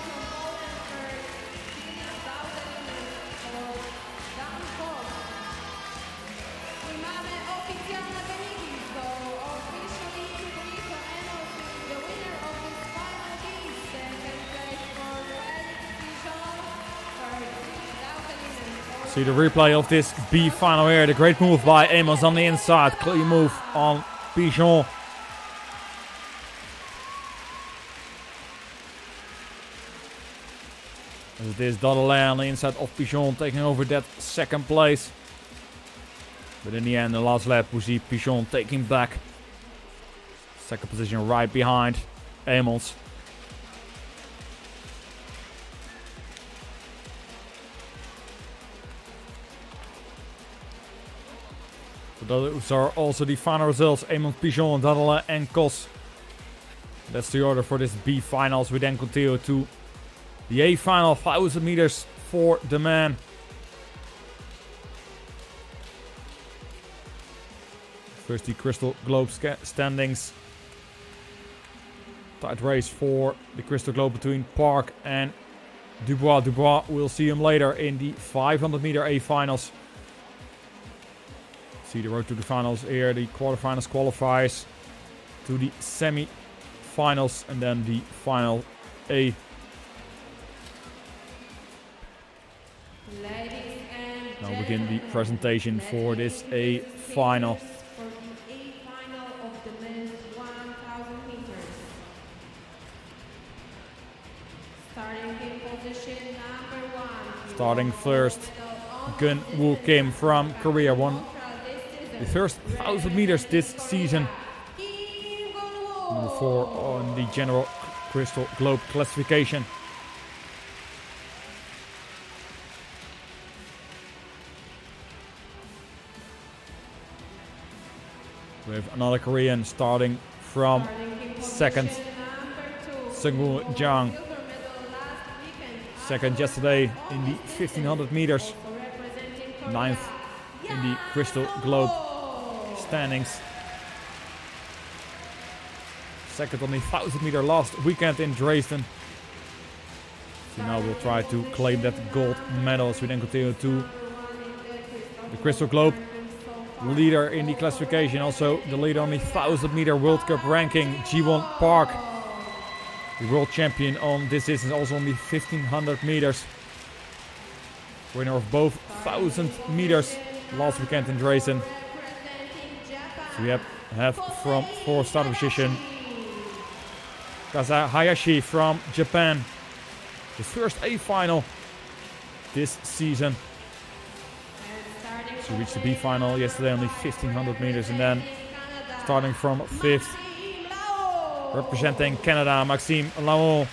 See the replay of this B final here. The great move by Amos on the inside. Clean move on Pigeon. As it is Daudelet on the inside of Pigeon taking over that second place. But in the end, the last lap, we see Pigeon taking back second position right behind Amos. So those are also the final results. Amos, Pigeon, Daudelet and Kos. That's the order for this B finals. We then continue to the A final, 1000 meters for the man. First the Crystal Globe standings. Tight race for the Crystal Globe between Park and Dubois. Dubois, we'll see him later in the 500 meter A finals. See the road to the finals here. The quarterfinals qualifies to the semi-finals and then the final A. Now begin the presentation for this A final. For the A final of the men's 1000 meters. Starting in position number 1. Starting first, Gun Woo Kim from Korea won the first 1000 meters this season. Number 4 on the general Crystal Globe classification. We have another Korean starting from second, Seung-woo Jang. Second yesterday in the 1500 meters. 9th in the Crystal Globe standings. Second on the 1000 meter last weekend in Dresden. So now we'll try to claim that gold medal as we then continue to the Crystal Globe. Leader in the classification, also the leader on the 1000 meter World Cup ranking, Jiwon Park. The world champion on this distance, also on the 1500 meters. Winner of both 1000 meters last weekend in Dresden. So we have from 4th starting position Kaza Hayashi from Japan. The first A final this season. She reached the B final yesterday on the 1500 meters and then starting from 5th. Representing Canada, Maxime Laon.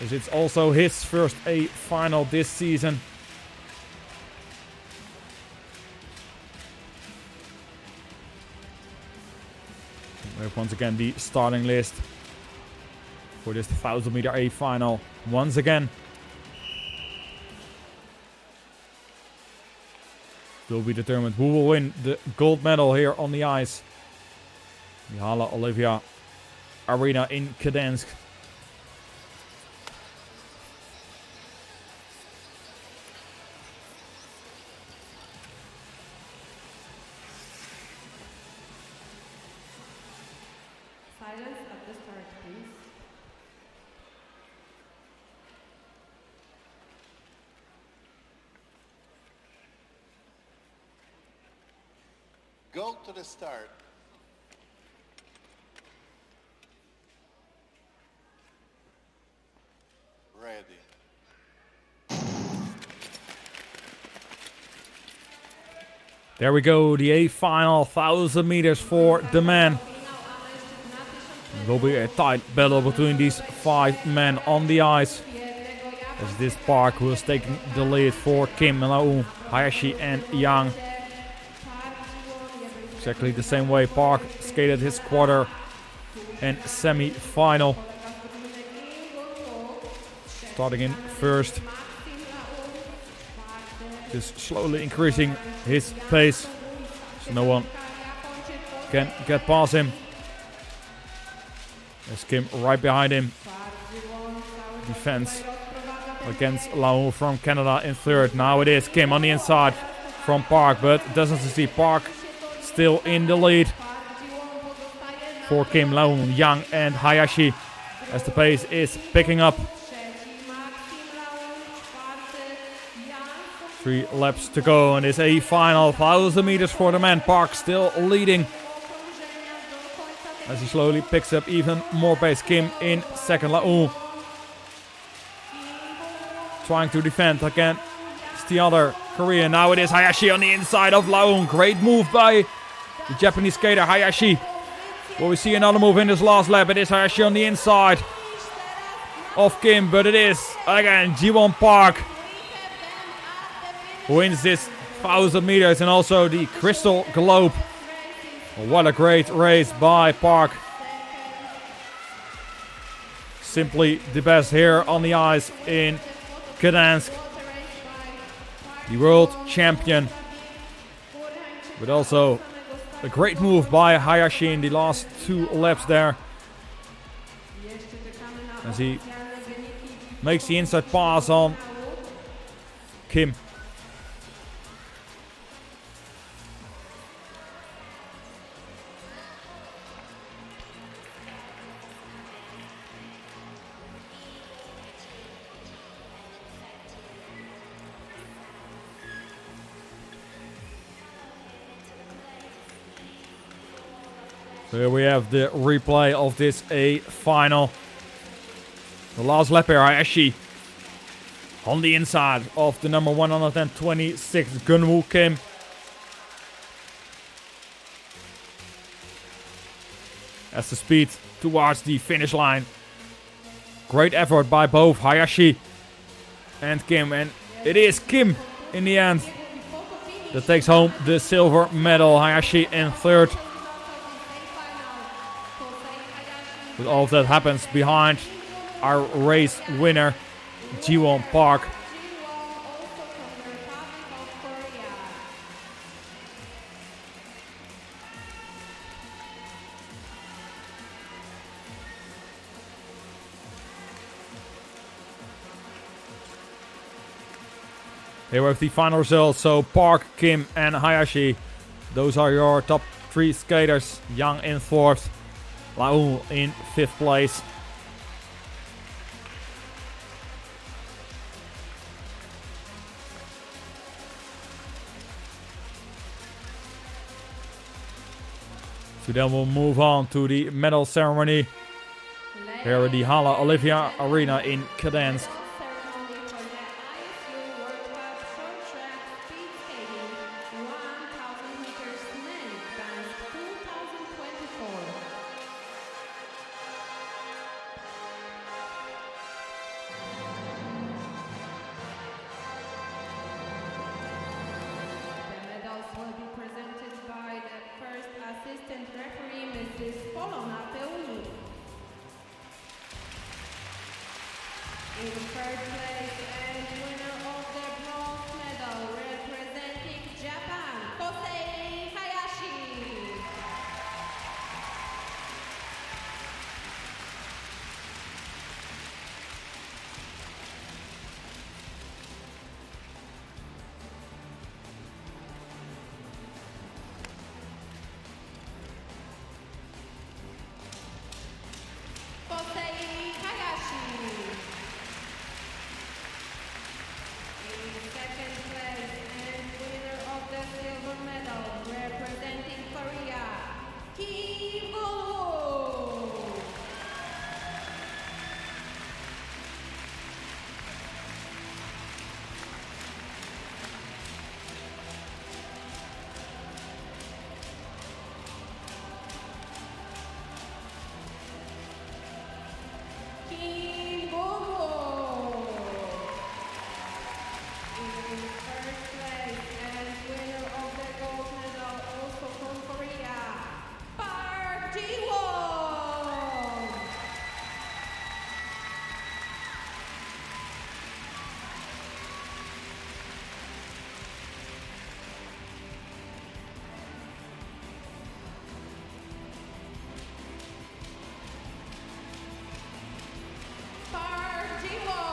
As it's also his first A final this season. We have once again the starting list for this 1000 meter A final. Once again. Will be determined who will win the gold medal here on the ice. The Hala Olivia Arena in Gdansk. Silence at the start, please. Go to the start. Ready. There we go, the A final, 1000 meters for the men. It will be a tight battle between these 5 men on the ice. As this Park was taking the lead for Kim, Laon, Hayashi and Yang. Exactly the same way Park skated his quarter and semi-final. Starting in first. Just slowly increasing his pace. So no one can get past him. There's Kim right behind him. Defense against Laon from Canada in third. Now it is Kim on the inside from Park, but doesn't see Park still in the lead. For Kim, Laon, Yang and Hayashi as the pace is picking up. 3 laps to go, and it's a final 1,000 meters for the men. Park still leading as he slowly picks up even more pace. Kim in second. Laun trying to defend again. It's the other Korean. Now it is Hayashi on the inside of Laun. Great move by the Japanese skater Hayashi. Will we see another move in this last lap? It is Hayashi on the inside of Kim, but it is again Jiwon Park who wins this 1,000 meters and also the Crystal Globe. What a great race by Park. Simply the best here on the ice in Gdansk. The world champion. But also a great move by Hayashi in the last 2 laps there. As he makes the inside pass on Kim. So here we have the replay of this A final. The last lap here, Hayashi on the inside of the number 126 Gunwoo Kim. As the speed towards the finish line. Great effort by both Hayashi and Kim, and it is Kim in the end that takes home the silver medal. Hayashi in third. But all of that happens behind our race winner, Jiwon Park. Here we have the final results. So Park, Kim and Hayashi. Those are your top 3 skaters. Yang in 4th. Laun in 5th place. So then we'll move on to the medal ceremony here at the Hala Olivia Arena in Gdansk. In third place and winner of the bronze medal representing Japan, Kosei Hayashi. Kosei Hayashi. Second place and winner of the silver medal representing Korea, Kim Woo. Kim Woo. In first place and winner of the gold medal also from Korea, Park Ji-won. Park Ji-won.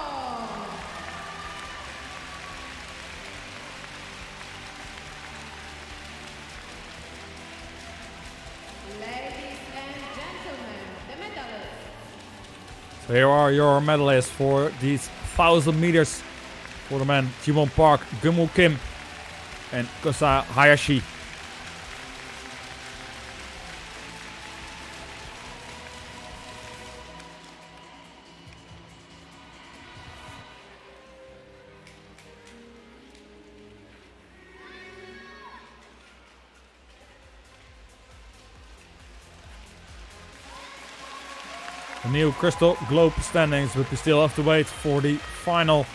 Ladies and gentlemen, the medalists. So here are your medalists for these 1,000 meters For the men, Jiwon Park, Gumwoo Kim and Kosa Hayashi. The new Crystal Globe standings, but we still have to wait for the final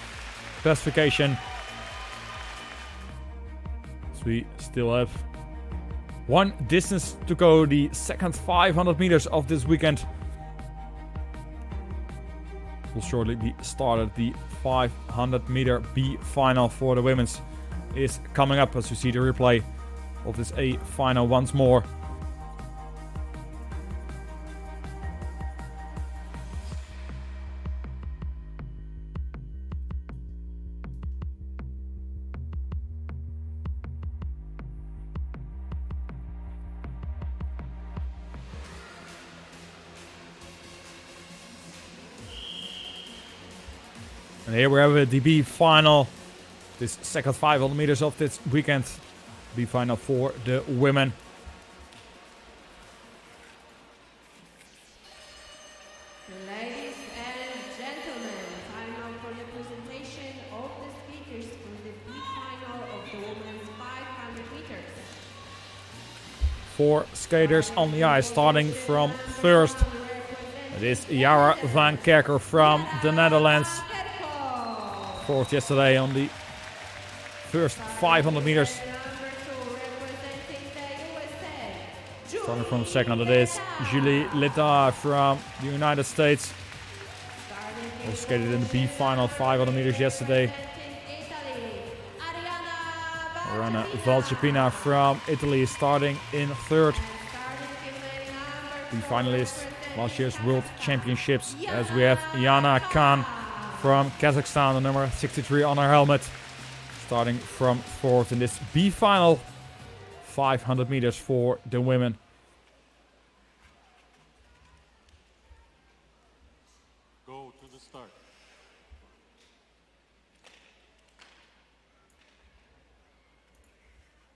classification. So we still have one distance to go, the second 500 meters of this weekend. Will shortly be started. The 500 meter B final for the women's is coming up as you see the replay of this A final once more. And here we have the B final. This second 500 meters of this weekend. B final for the women. Ladies and gentlemen, time now for the presentation of the speakers for the B final of the women's 500 meters. 4 skaters on the ice, starting from first. It is Yara van Kerker from the Netherlands. Fourth yesterday on the first 500 meters. Starting from second, it is Julie Letta from the United States. Also skated in the B final 500 meters yesterday. Ariana Valcepina from Italy starting in third. The finalist last year's World Championships, as we have Yana Khan from Kazakhstan, the number 63 on her helmet, starting from fourth in this B final 500 meters for the women. Go to the start.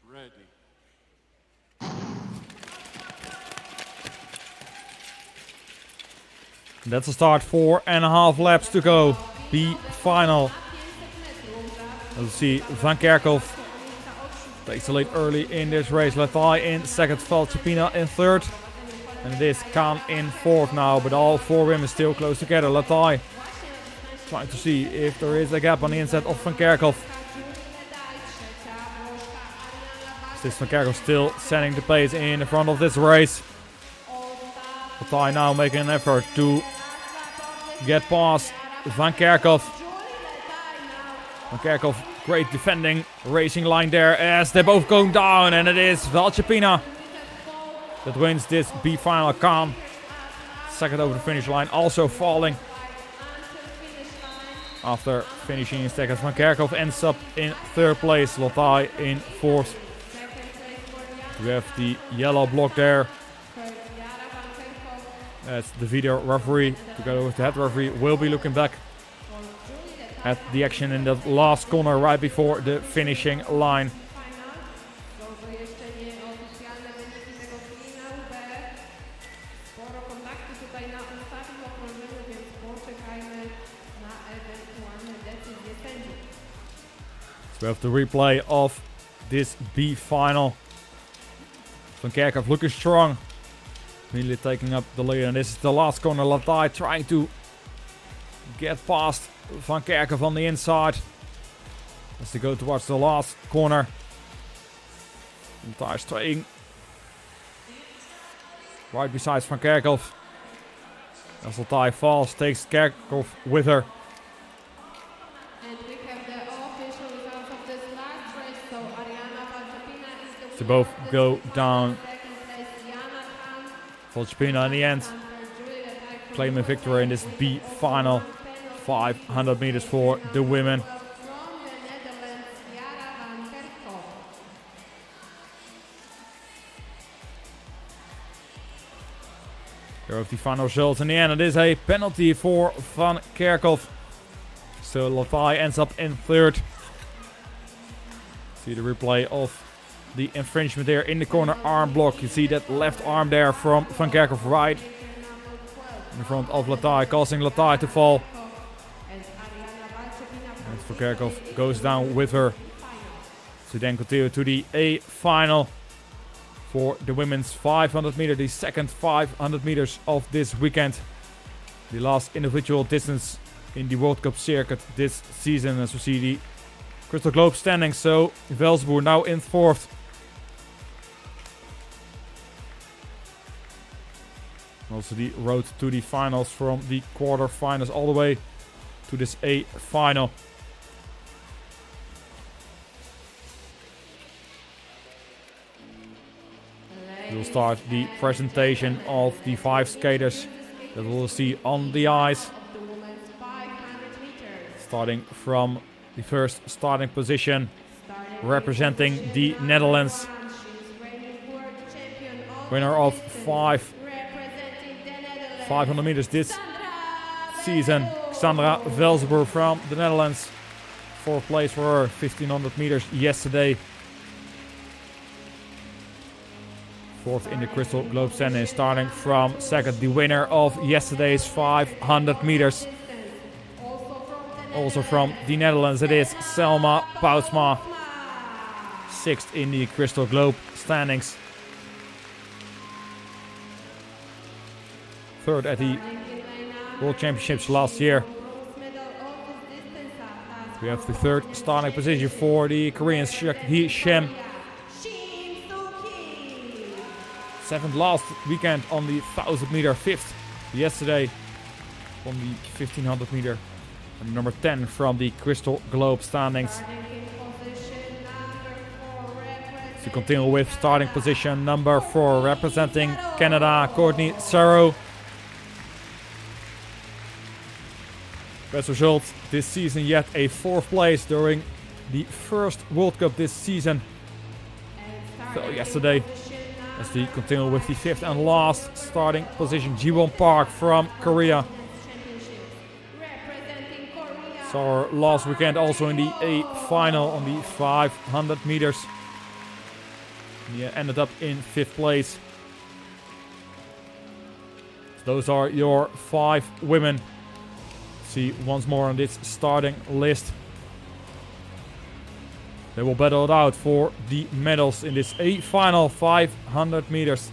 Ready. That's a start, 4.5 laps to go. B final. Let's see, Van Kerkhoff takes the lead early in this race. Latai in second, Valcepina in third. And it is Khan in fourth now, but all 4 women still close together. Latai trying to see if there is a gap on the inside of Van Kerkhoff. This Van Kerkhoff still setting the pace in the front of this race. Latai now making an effort to get past Van Kerkhoff. Van Kerkhoff, great defending, racing line there as they're both going down, and it is Valcepina that wins this B final. Khan second over the finish line, also falling after finishing in second. Van Kerkhoff ends up in third place, Latai in fourth. We have the yellow block there. As the video referee, together with the head referee, will be looking back at the action in the last corner right before the finishing line. So we have the replay of this B final. Van Kerkhoff looking strong. Really taking up the lead, and this is the last corner. Latai trying to get past Van Kerkhoff on the inside as they go towards the last corner. Latai staying right beside Van Kerkhoff. As Latai falls, takes Kerkhoff with her. And we have the official results of this last race. So Ariana Valcepina is the They both winner of go this down. second place, Yana Khan. Valcepina in the end claiming victory in this B final 500 meters for the women. From the Netherlands, Yara van Kerkhoff. Here are the final results in the end. It is a penalty for Van Kerkhoff. So Latai ends up in third. See the replay of the infringement there in the corner arm block. You see that left arm there from Van Kerkhoff right in front of Latai, causing Latai to fall. And Van Kerkhoff goes down with her. So then continue to the A final for the women's 500 meter, the second 500 meters of this weekend. The last individual distance in the World Cup circuit this season, as we see the Crystal Globe standing. So Velsboer now in fourth. Also the road to the finals from the quarter-finals all the way to this A final. We'll start the presentation of the 5 skaters that we'll see on the ice. Starting from the first starting position, representing the Netherlands. Winner of 500 meters this season, Sandra Velsboer from the Netherlands. 4th place for her, 1500 meters yesterday. 4th in the Crystal Globe standing, starting from second, the winner of yesterday's 500 meters. Also from the Netherlands, it is Selma Poutsma. 6th in the Crystal Globe standings. 3rd at the World Championships last year. We have the 3rd starting position for the Koreans, Hee Shem. 7th last weekend on the 1000 meter, 5th yesterday on the 1500 meter. And number 10 from the Crystal Globe standings. To continue with starting position number 4, representing Canada, Courtney Sarro. Best result this season yet, a 4th place during the first World Cup this season. Fell yesterday. As we continue with the 5th and last starting position, Jiwon Park from Korea. Saw her last weekend also in the A final on the 500 meters. He ended up in 5th place. So those are your 5 women. See once more on this starting list. They will battle it out for the medals in this A final 500 meters.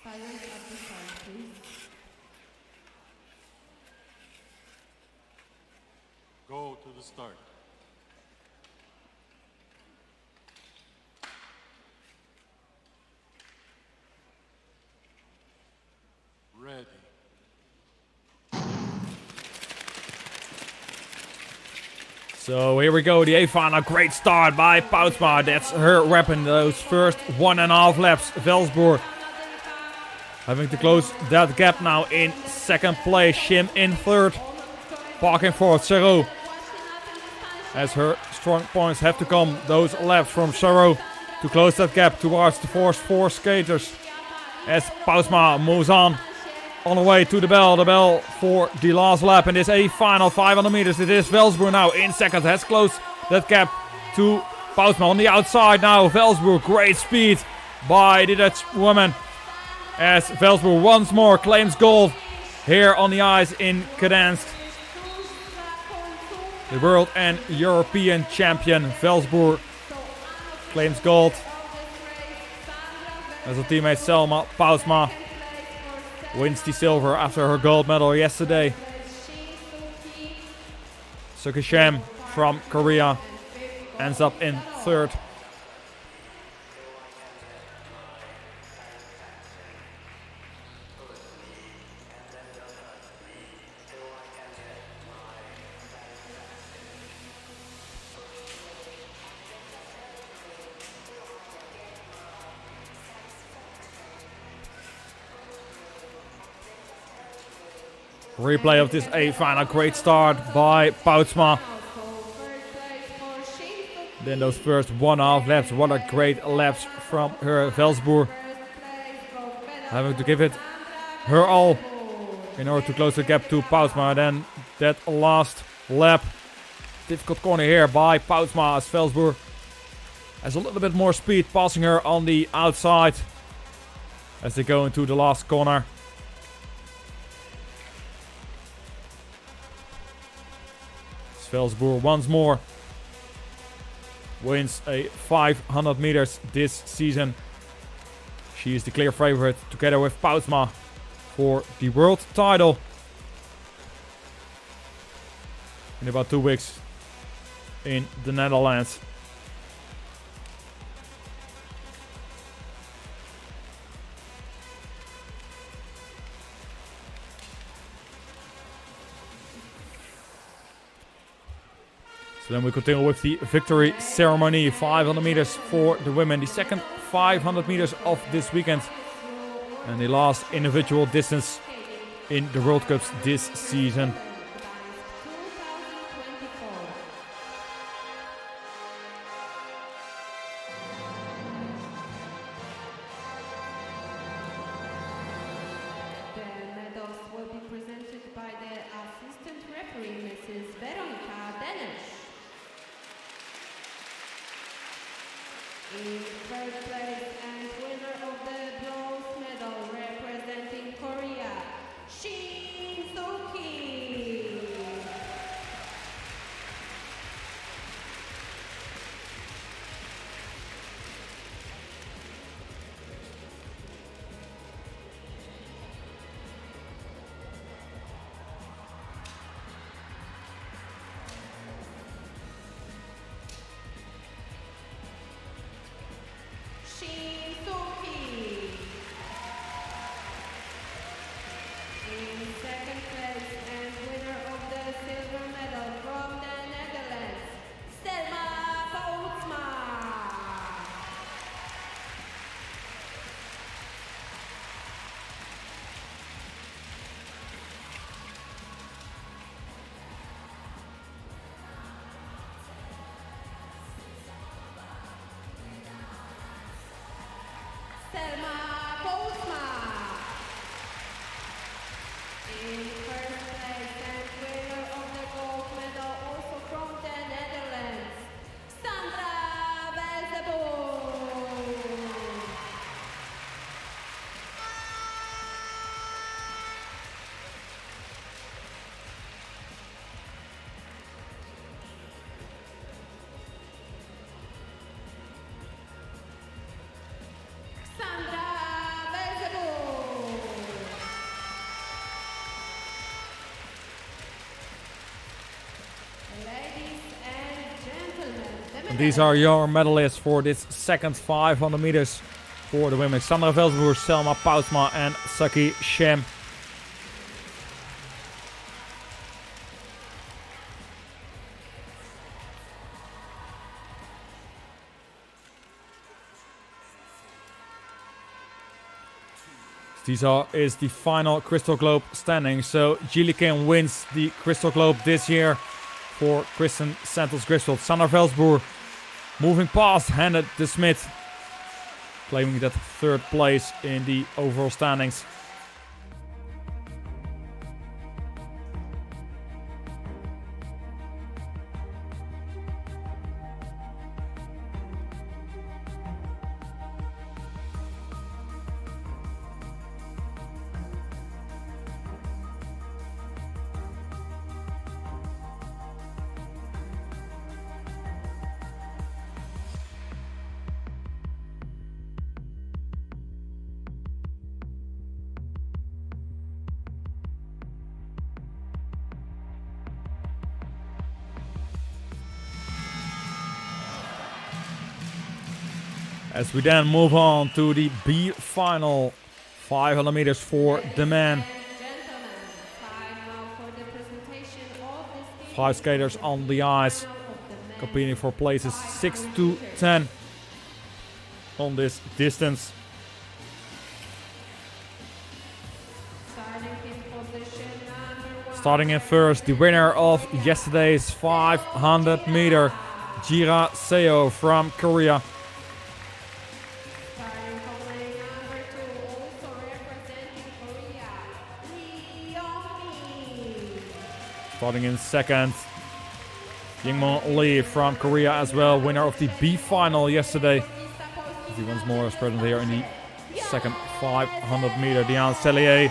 Silence at the start, please. Go to the start. Ready. So here we go, the A final, great start by Poutsma. That's her weapon, those first 1.5 laps. Velsboer having to close that gap now in 2nd place. Shim in 3rd, parking fourth. Sarro, as her strong points have to come, those laps from Sarro to close that gap towards the first 4 skaters. As Poutsma moves on the way to the bell for the last lap in this A final 500 meters. It is Velsboer now in 2nd, has closed that gap to Poutsma on the outside now. Velsboer, great speed by the Dutch woman. As Velsboer once more claims gold here on the ice in Gdansk. The world and European champion Velsboer claims gold. As her teammate Selma Poutsma wins the silver after her gold medal yesterday. Suki Shem from Korea ends up in 3rd. Replay of this A final, great start by Poutsma. Then those first 1.5 laps, what a great laps from her. Velsboer having to give it her all in order to close the gap to Poutsma. Then that last lap, difficult corner here by Poutsma as Velsboer has a little bit more speed, passing her on the outside as they go into the last corner. Velsboer once more wins a 500 meters this season. She is the clear favorite together with Poutsma for the world title in about 2 weeks in the Netherlands. So then we continue with the victory ceremony. 500 meters for the women. The second 500 meters of this weekend. And the last individual distance in the World Cups this season. In third place and winner of the bronze medal representing Korea, Shin So-ki. Shin So-ki. In second place and winner of the silver medal from the Netherlands, Selma Poutsma. Selma Poutsma. In first place and winner of the gold medal also from the Netherlands, Sandra Belzeboe. Sandra Belzeboe. Ladies and gentlemen, the These are your medalists for this second 500 meters for the women. Sandra Velsboer, Selma Poutsma and Saki Shem. These is the final Crystal Globe standing. So Gilly Kim wins the Crystal Globe this year for Kristen Santos Griswold. Sandra Velsboer moving past Hannah de Smit, claiming that third place in the overall standings. As we then move on to the B final 500 meters for the men. gentlemen, time now for the presentation of this 5 skaters on the ice competing for places 6 to 10 on this distance. Starting in first, the winner of yesterday's 500 meter, Jira Seo from Korea. Starting in second, Yingmo Lee from Korea as well, winner of the B final yesterday. He once more is present here in the second 500 meter. Diane Cellier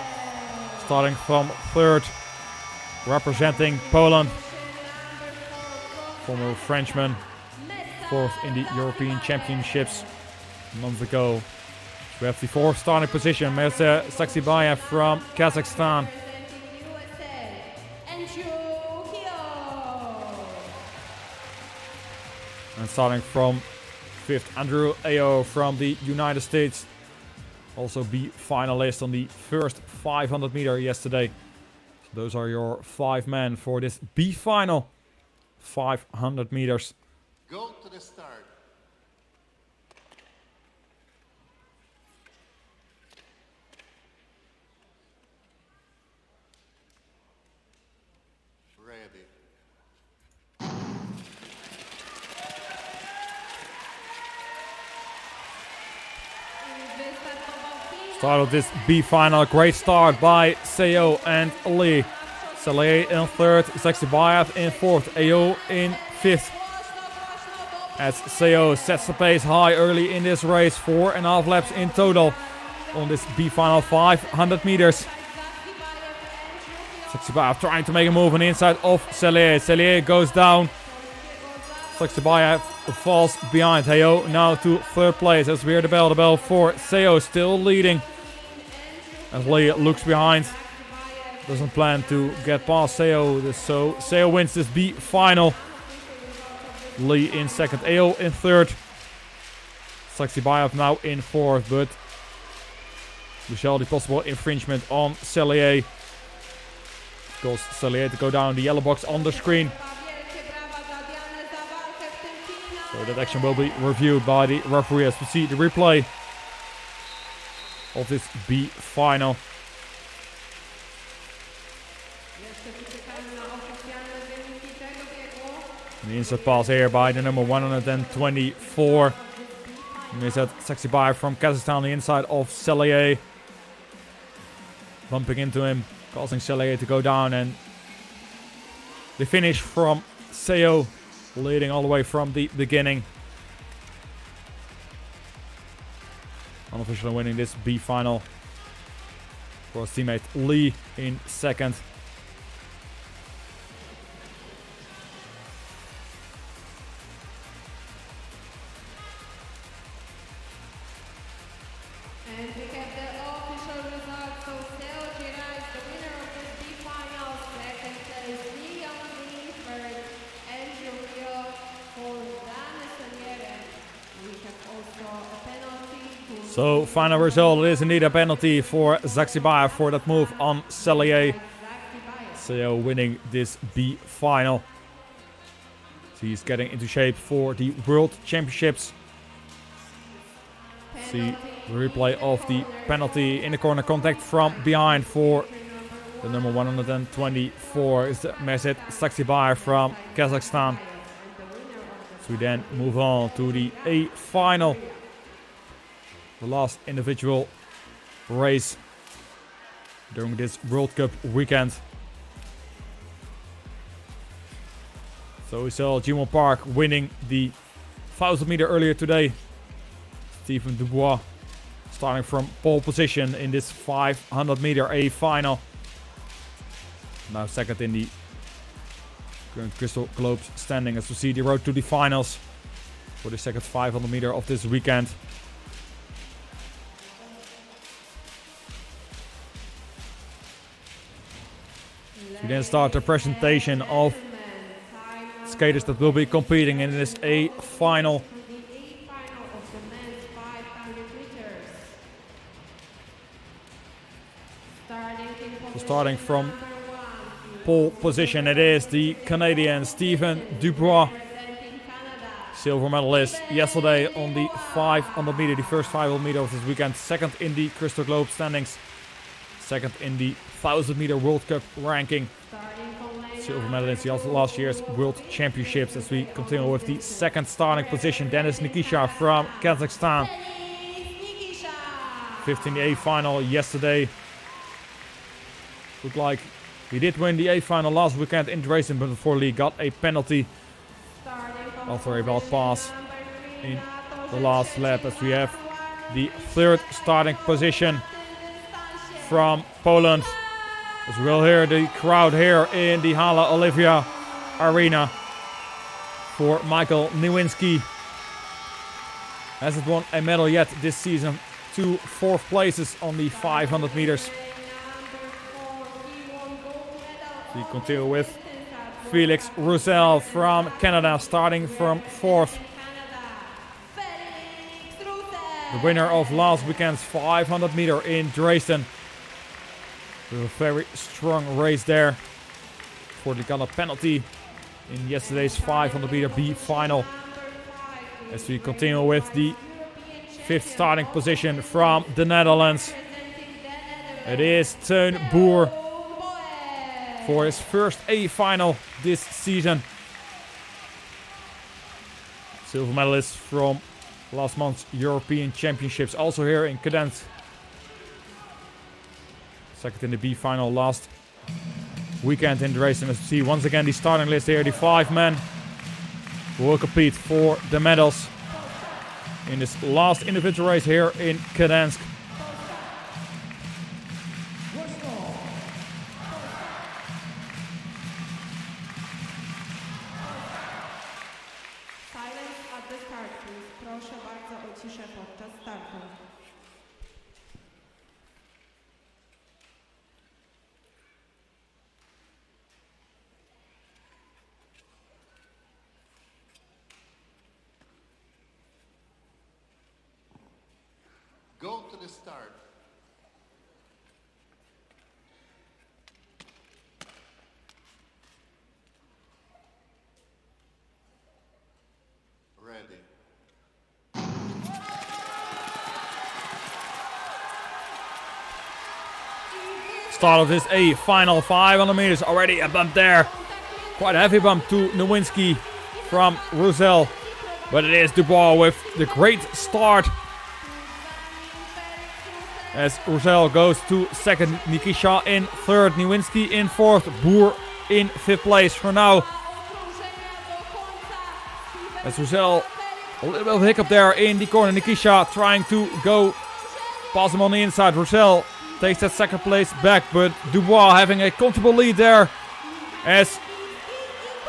starting from third, representing Poland. Former Frenchman, fourth in the European Championships a month ago. We have the fourth starting position, Mirza Saxibayev from Kazakhstan. And starting from fifth, Andrew Ao from the United States. Also be finalist on the first 500 meter yesterday. So those are your 5 men for this B final. 500 meters. Go to the start. Ready. Start of this B final. Great start by Seo and Lee. Saleh in third, Saxibayev in fourth, Ao in fifth. As Seo sets the pace high early in this race, 4.5 laps in total on this B final 500 meters. Saxibayev trying to make a move on the inside of Saleh. Saleh goes down. Saxibayev falls behind. Ao now to third place as we hear the bell for Seo still leading. As Lee looks behind. Doesn't plan to get past Seo, so Seo wins this B final. Lee in second, Ao in third. Saxibayev now in fourth, but we shall the possible infringement on Cellier. Goes Cellier to go down the yellow box on the screen. So that action will be reviewed by the referee as we see the replay of this B final. The inside pass here by the number 124. Mirza Saxibayev from Kazakhstan on the inside of Cellier. Bumping into him, causing Cellier to go down, and the finish from Seo leading all the way from the beginning. Unofficially winning this B final for his teammate Lee in second. And we have the official results. So Seo Gira is the winner of this B final. Second place, Leon Lee. Third, Andrew Rio. For Gdansk. We have also a penalty. So final result, it is indeed a penalty for Saxibayev for that move on Cellier. Seo winning this B final. So he's getting into shape for the World Championships. See the replay of the penalty in the corner, contact from behind for the number 124 is Mirza Saxibayev from Kazakhstan. So we then move on to the A final, the last individual race during this World Cup weekend. So we saw Jimon Park winning the 1000 meter earlier today. Stephen Dubois starting from pole position in this 500 meter A final. Now second in the current Crystal Globes standing as we see the road to the finals for the second 500 meter of this weekend. We then start the presentation of skaters that will be competing in this A final. So starting from pole position, it is the Canadian Stephen Dubois, silver medalist yesterday on the 500 meter, the first 500 meter of this weekend. Second in the Crystal Globe standings, second in the 1000 meter World Cup ranking. Silver medalist last year's World Championships. As we continue with the second starting position, Denis Nikisha from Kazakhstan. 15 A final yesterday. Looked like He did win the A final last weekend in Dresden, but unfortunately got a penalty after a bad pass in the last lap, as we have the third starting position from Poland. As we will hear the crowd here in the Hala Olivia Arena for Michael Nowinski. Hasn't won a medal yet this season. 2 fourth places on the 500 meters. We continue with Felix Roussel from Canada, starting from 4th. The winner of last weekend's 500 meter in Dresden. With a very strong race there. Unfortunately got a penalty in yesterday's 500 meter B final. As we continue with the 5th starting position from the Netherlands. It is Teun Boer for his first A final this season. Silver medalist from last month's European Championships, also here in Gdansk. Second in the B final last weekend in Dresden. As we see once again the starting list here, the 5 men who will compete for the medals in this last individual race here in Gdansk. Silence at the start, please. Proszę bardzo o ciszę podczas startu. Go to the start. Ready. Start of this A final 500 meters. Already a bump there. Quite a heavy bump to Nowinski from Roussel. But it is Dubois with the great start. As Roussel goes to 2nd, Nikisha in 3rd, Nowinski in 4th, Boer in 5th place for now. As Roussel, a little bit of a hiccup there in the corner. Nikisha trying to go pass him on the inside. Roussel takes that 2nd place back, but Dubois having a comfortable lead there as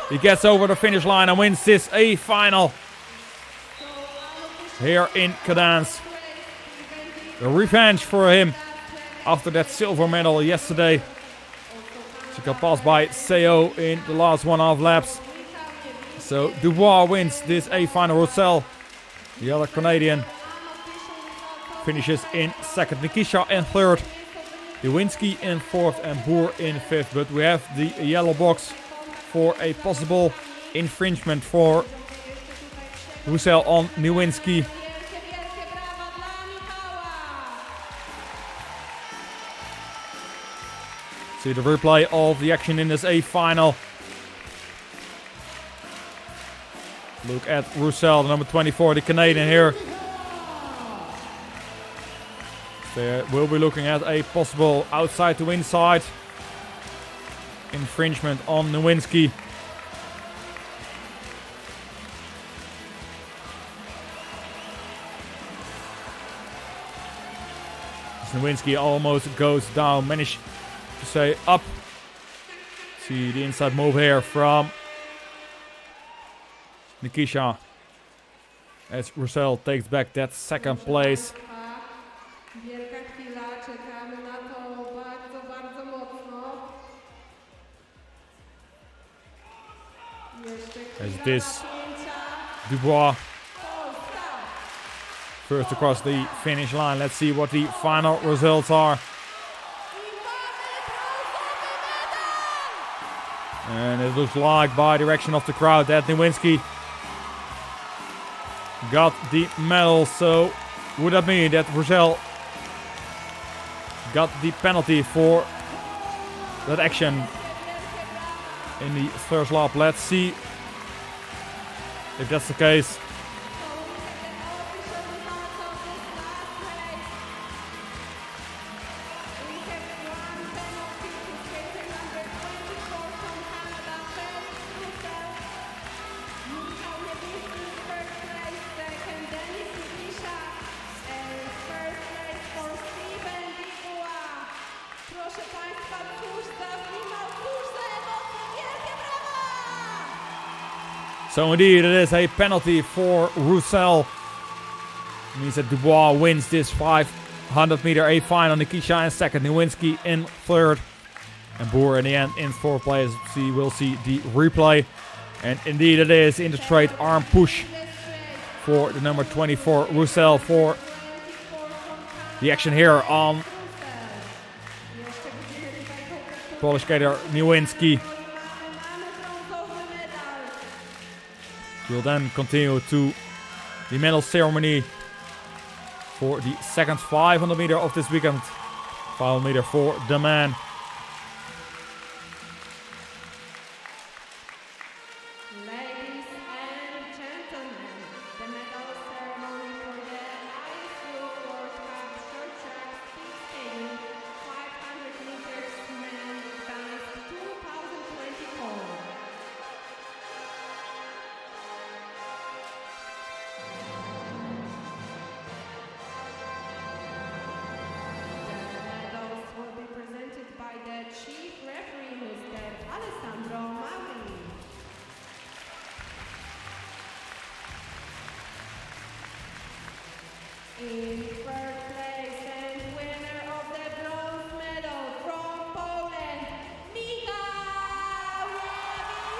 he gets over the finish line and wins this A final here in Gdansk. A revenge for him after that silver medal yesterday. She got passed by Seo in the last 1.5 laps. So Dubois wins this A final. Roussel, the other Canadian, finishes in 2nd. Nikisha in 3rd. Nowinski in 4th and Boer in 5th. But we have the yellow box for a possible infringement for Roussel on Nowinski. See the replay of the action in this A final. Look at Roussel, the number 24, the Canadian here. So we'll be looking at a possible outside to inside infringement on Nowinski. Nowinski almost goes down, managed to stay up. See the inside move here from Nikisha as Roussel takes back that 2nd place. Wielka chwila, czekamy na to bardzo, bardzo mocno. Jeszcze As chwila this napięcia. Dubois Polska! first across the finish line. Let's see what the final results are. And it looks like by direction of the crowd that Nowinski got the medal. So would that mean that Roussel got the penalty for that action in the first lap? Let's see if that's the case. So indeed, it is a penalty for Roussel. Means that Dubois wins this 500 meter A final. Nikisha in second, Nowinski in third. And Boer in the end in fourth place. We'll see the replay. And indeed it is in the straight arm push for the number 24 Roussel for the action here on Polish skater Nowinski. We'll then continue to the medal ceremony for the second 500 meter of this weekend. 500 meter for the man. Ladies and gentlemen, the medal ceremony for the ISU World Cup short track speed skating 500 meters men Gdansk 2024. The medals will be presented by the chief referee, Mr. Alessandro Mauri. In third place and winner of the bronze medal from Poland, Michał Lewiński.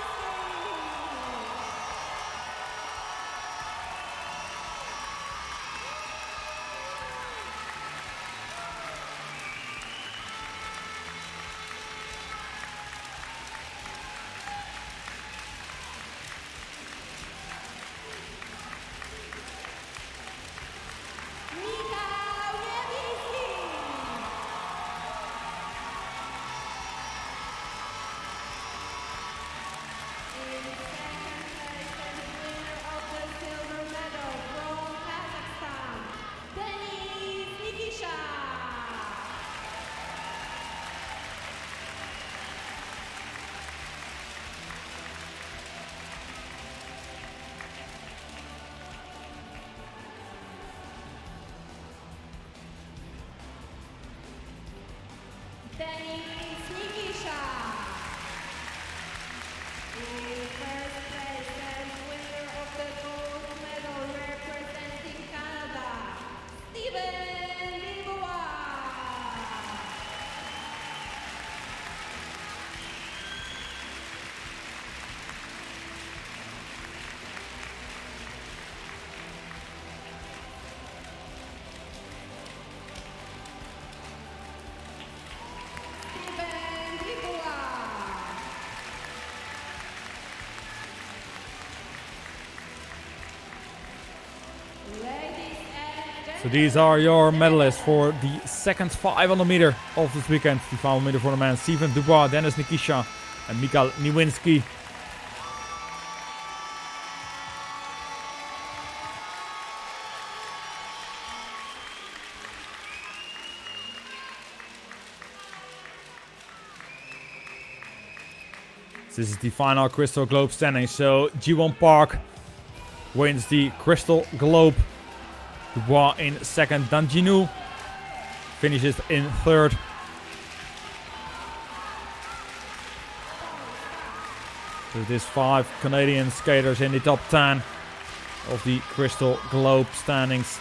Michał Lewiński. In second place and winner of the silver medal from Kazakhstan, Denis Nikisha. Denis Nikisha. In first place and winner of the gold medal representing Canada, Steven Dubois. Steven Dubois. Ladies and So gentlemen, these are your medalists for the second 500 meter of this weekend. The 500 meter for the man, Steven Dubois, Denis Nikisha and Michał Nowinski. This is the final Crystal Globe standing. So Ji-won Park wins the Crystal Globe. Dubois in second. Dan Ginu finishes in third. So there's 5 Canadian skaters in the top 10 of the Crystal Globe standings.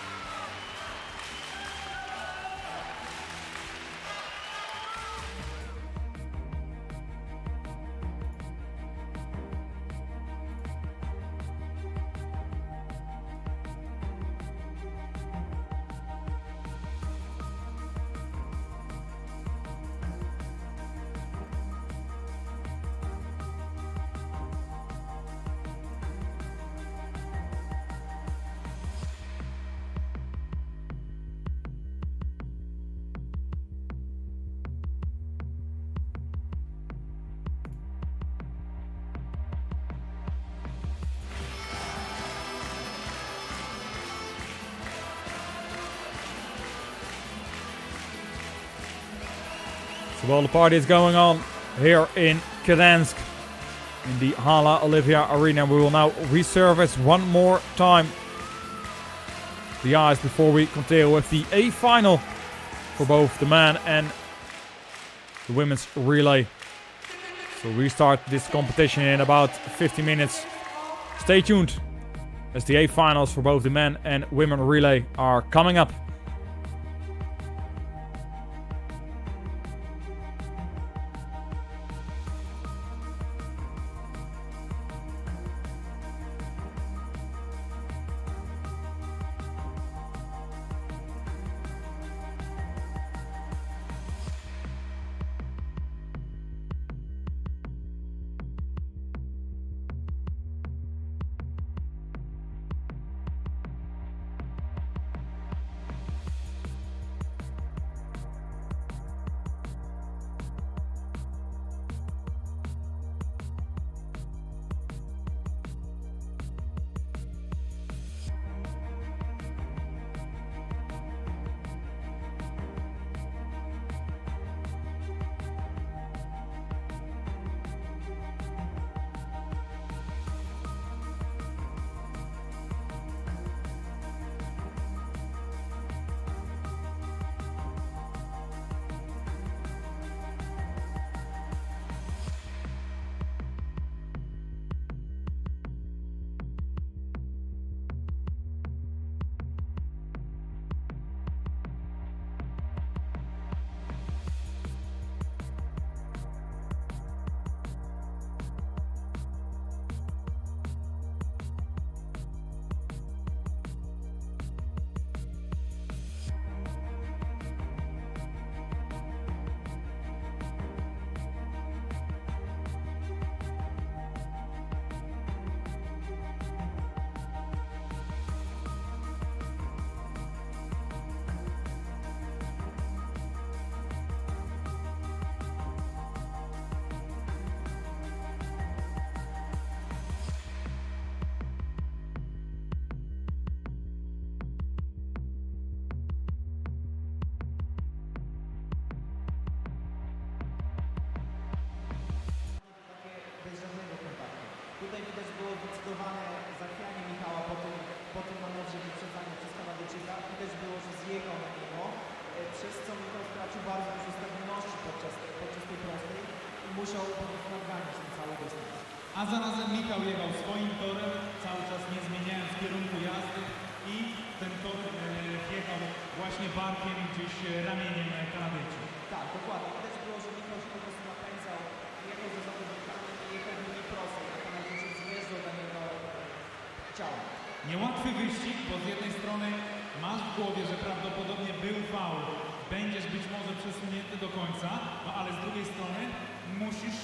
So while the party is going on here in Gdansk, in the Hala Olivia Arena, we will now resurface one more time the ice before we continue with the A final for both the man and the women's relay. So we start this competition in about 50 minutes. Stay tuned as the A finals for both the men and women relay are coming up. Bez żadnego kontaktu. Tutaj widać było zdecydowane zachwianie Michała po tym manewrze wyprzedzania przez Kanadyjczyka. Widać było, że zjechał na niego, przez co Michał stracił bardzo dużo stabilności podczas tej prostej i musiał po prostu nadganiać ten cały dystans. A zarazem Michał jechał swoim torem, cały czas nie zmieniając kierunku jazdy i ten tor jechał właśnie barkiem, gdzieś ramieniem Kanadyjczyk. Tak, dokładnie. Widać było, że Michał się po prostu napędzał, jechał za zawodnikami i jechał w linii prostej, a Kanadyjczyk zjeżdżał na niego ciałem. Niełatwy wyścig, bo z jednej strony masz w głowie, że prawdopodobnie był faul, będziesz być może przesunięty do końca, no ale z drugiej strony musisz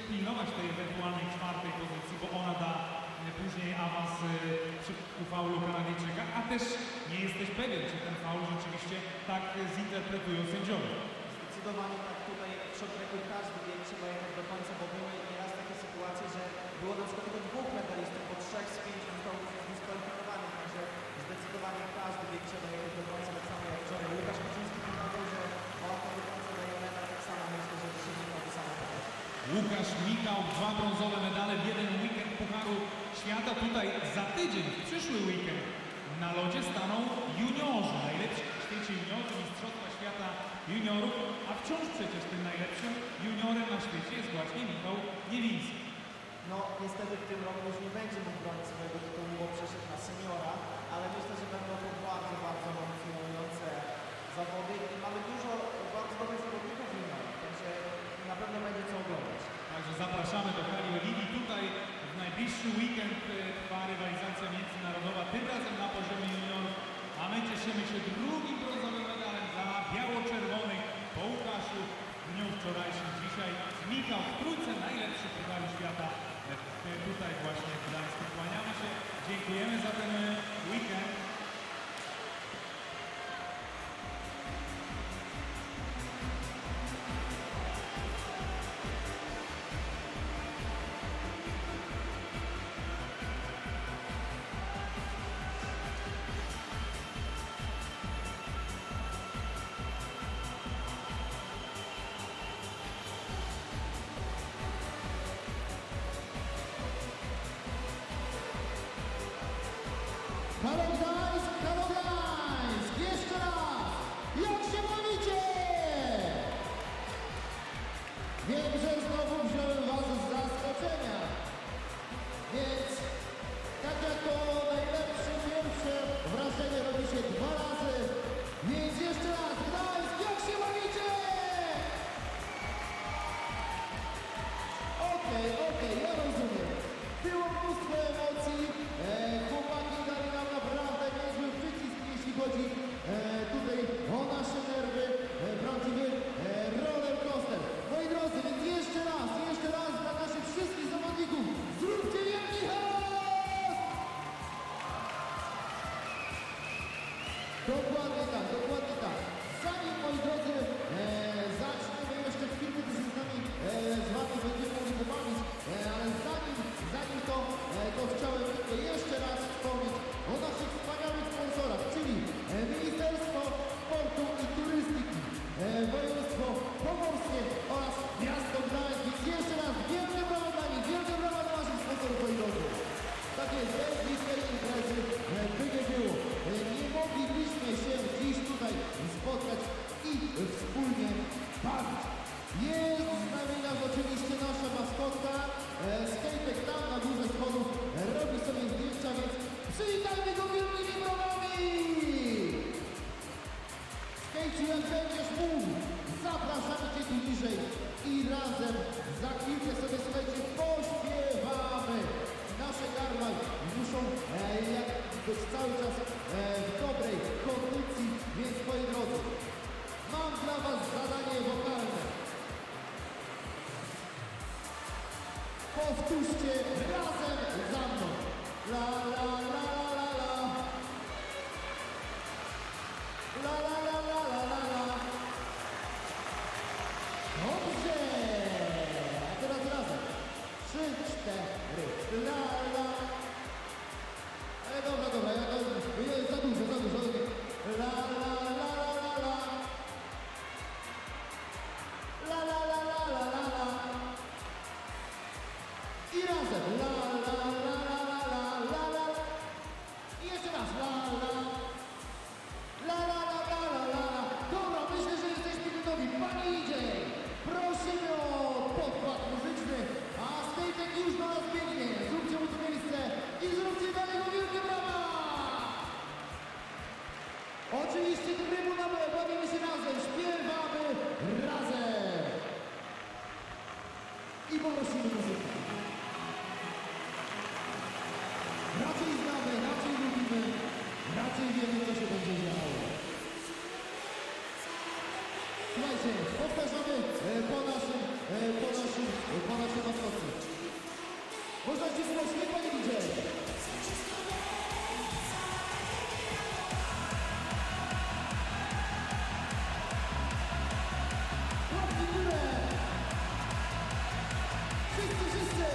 pilnować tej ewentualnej czwartej pozycji, bo ona da później awans przy faulu Kanadyjczyka, a też nie jesteś pewien, czy ten faul rzeczywiście tak zinterpretują sędziowie. Zdecydowanie tak, tutaj przed reguł każdy bieg trzeba jechać do końca, bo były nieraz takie sytuacje, że było na przykład tylko 2 medalistów, bo 3 z 5 zostało dyskwalifikowanych, także zdecydowanie każdy bieg trzeba jechać do końca, tak samo jak wczoraj. Łukasz Kaczyński pokazał, że walka do końca daje medal, tak samo myślę, że dzisiaj Michał to samo pokaże. Łukasz, Michał, 2 brązowe medale w jeden weekend Pucharu Świata. Tutaj za tydzień, w przyszły weekend na lodzie staną juniorzy, najlepsi w świecie juniorzy, Mistrzostwa Świata Juniorów, a wciąż przecież tym najlepszym juniorem na świecie jest właśnie Michał Niewiński. No niestety w tym roku już nie będzie mógł bronić swojego tytułu, bo przeszedł na seniora, ale myślę, że będą to bardzo, bardzo emocjonujące zawody i mamy dużo bardzo dobrych zawodników juniorów, także na pewno będzie co oglądać. Także zapraszamy do hali Oliwii. Tutaj w najbliższy weekend trwa rywalizacja międzynarodowa, tym razem na poziomie juniorów, a my cieszymy się drugim brązowym medalem dla biało-czerwonych po Łukaszu w dniu wczorajszym. Dzisiaj Michał w trójce najlepszych Pucharu Świata tutaj właśnie w Gdańsku. Kłaniamy się, dziękujemy za ten weekend. wspólnie bawić. Jest z nami nas oczywiście nasza maskotka. Skejtek tam na górze schodów robi sobie zdjęcia, więc przywitajmy go wielkimi brawami! Skejciu, jak będziesz mógł, zapraszamy Cię tu niżej i razem za chwilkę sobie, słuchajcie, pośpiewamy. Nasze gardła muszą być cały czas w dobrej kondycji, więc moi drodzy, mam dla Was zadanie wokalne. Powtórzcie razem za mną. La la la la la la. La la la la la la la. Dobrze. A teraz razem. 3, 4. La la. Dobra, za dużo. La la la la la la. La la la la la la la. I razem. La la la la la la la la. I jeszcze raz. La la. La la la la la la la. Dobra, myślę, że jesteśmy gotowi. Pani idzie. Prosimy o podkład muzyczny, a Skejtek już do nas biegnie. Zróbcie mu to miejsce i zróbcie dla niego wielkie brawa! Oczywiście trybuna, bawimy się razem, śpiewamy razem. I poprosimy muzykę. Raczej znamy, raczej lubimy, raczej wiemy, co się będzie działo. Słuchajcie, powtarzamy po naszym maskotce. Można ci głośniej, panie DJ. Łapki w górę. Wszyscy.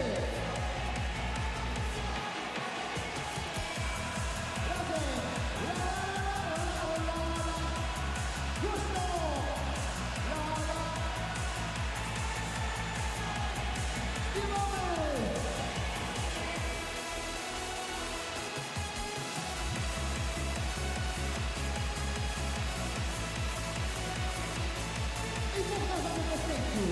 Razem. La la la la la. Głośno. La la. Śpiewamy. I powtarzamy po Skejciu.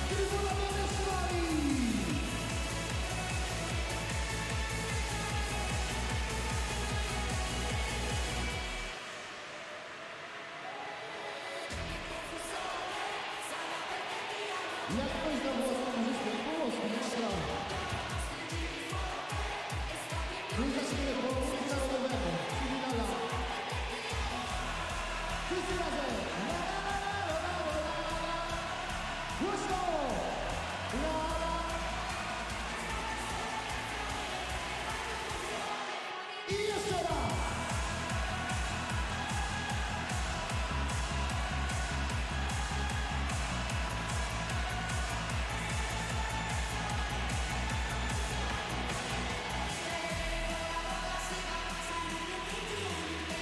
Trybuna Władysławi! Jak ktoś da włoską muzykę, włoską, nie ma sprawy. My zaczniemy po narodowego, Signala. Wszyscy razem! La la la la la la la la. Głośno! La la. I jeszcze raz!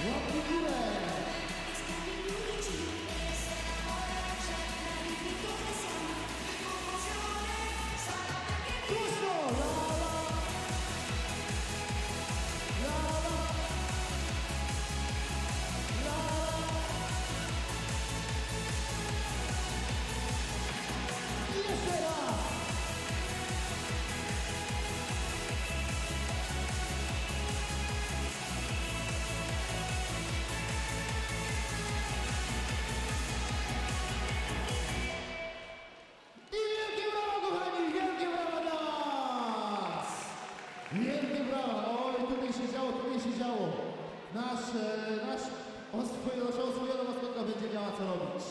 Łapki w górę! Głośno! La la! La la! La la! I jeszcze raz! I wielkie brawa, kochani! Wielkie brawa dla was! Wielkie brawa! Oj, tutaj się działo. Nasza oswojona maskotka będzie miała co robić.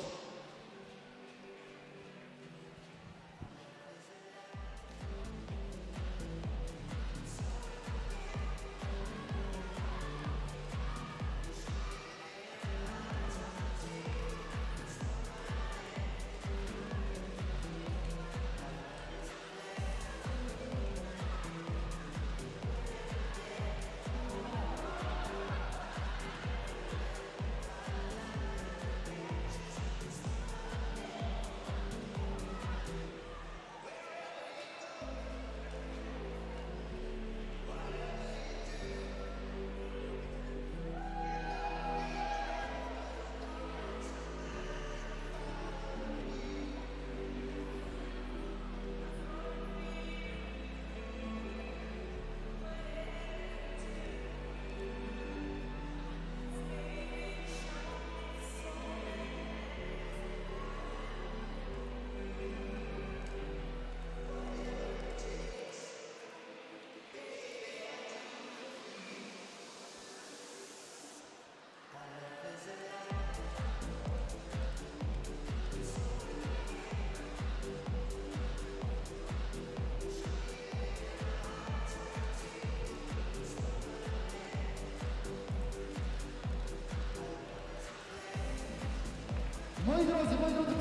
drodzy,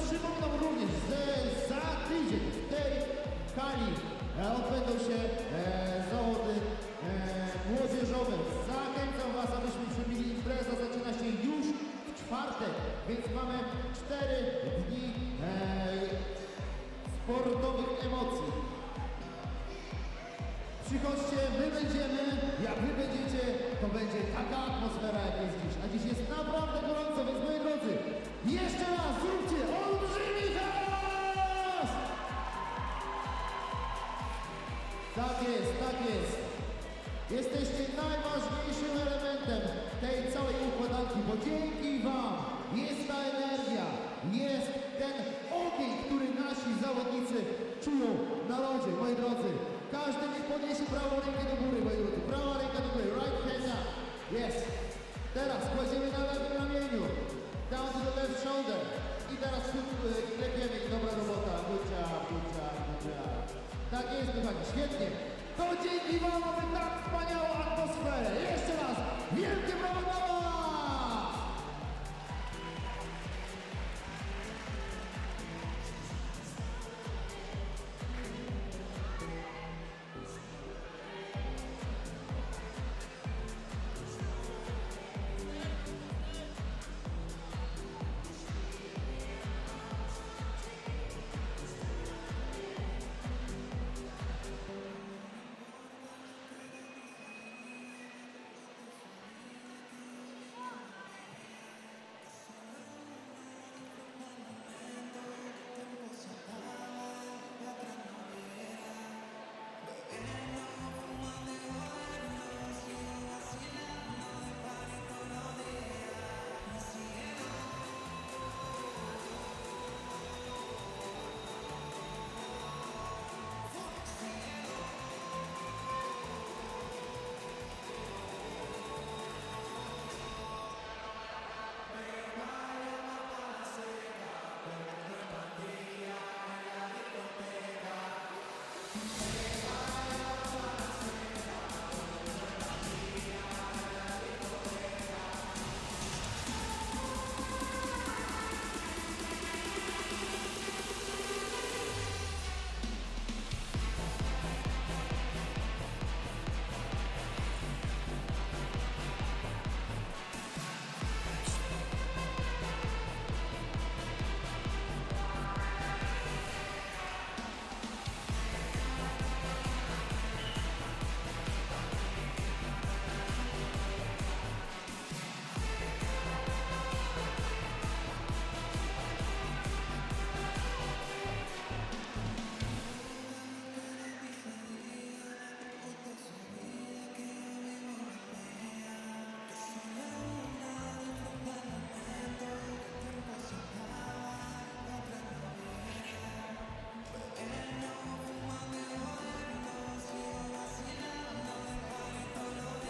przypominam również, że za tydzień w tej hali odbędą się zawody młodzieżowe. Zachęcam Was, abyśmy przybili. Impreza zaczyna się już w czwartek, więc mamy 4 dni sportowych emocji. Przychodźcie, my będziemy, jak wy będziecie, to będzie taka atmosfera, jak jest dziś. A dziś jest naprawdę gorąco, więc moi drodzy, jeszcze raz zróbcie olbrzymi hałas! Tak jest, tak jest. Jesteście najważniejszym elementem tej całej układanki, bo dzięki Wam jest ta energia, jest ten ogień, który nasi zawodnicy czują na lodzie, moi drodzy. Każdy niech podniesie prawą rękę do góry, moi drodzy. Prawa ręka do góry, right hand up. Yes. Teraz kładziemy na lewym ramieniu. Down to the left shoulder. I teraz klepiemy i dobra robota. Good job, good job, good job. Tak jest, kochani, świetnie. To dzięki Wam mamy tak wspaniałą atmosferę. Jeszcze raz, wielkie brawa dla Was!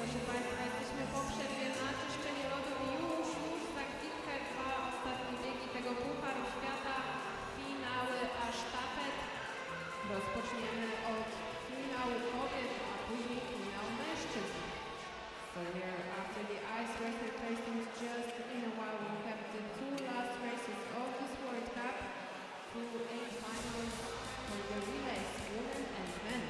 Proszę Państwa, jesteśmy po przerwie na czyszczenie lodów i już za chwilkę trwa ostatnie biegi tego Pucharu Świata, finały a sztafet. Rozpoczniemy od finału kobiet, a później finał mężczyzn. So here after the ice wrestling tastings, just in a while we have the 2 last races of this World Cup, 2 finals for the relays, women and men.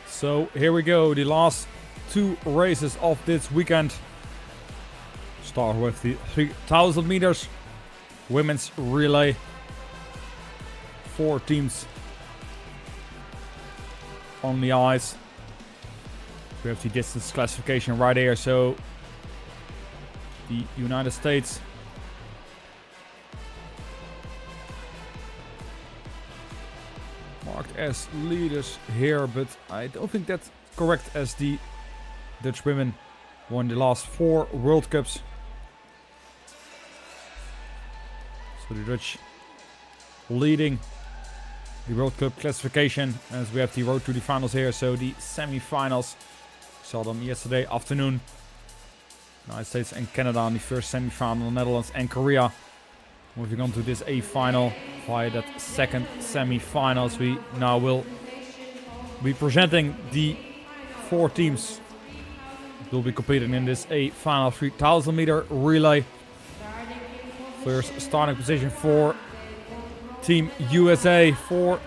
So here we go, the last 2 races of this weekend. Start with the 3000 meters women's relay. 4 teams on the ice. We have the distance classification right here. So the United States marked as leaders here, but I don't think that's correct, as the Dutch women won the last 4 World Cups. So the Dutch leading the World Cup classification, as we have the road to the finals here. So the semi-finals, saw them yesterday afternoon. United States and Canada in the first semi-final, Netherlands and Korea. Moving on to this A final via that second semi-finals, we now will be presenting the 4 teams that will be competing in this A final 3000 meter relay. First starting position for Team USA, 4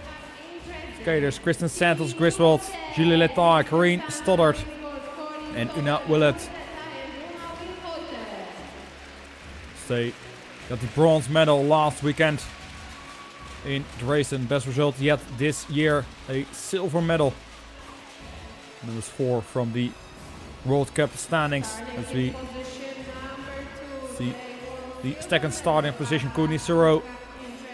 skaters: Kristen Santos, Griswold, Julie Letar, Corrine Stoddard and Una Willett. They got the bronze medal last weekend in Dresden. Best result yet this year, a silver medal. And that was 4 from the World Cup standings. As we see the second starting position: Courtney Suro,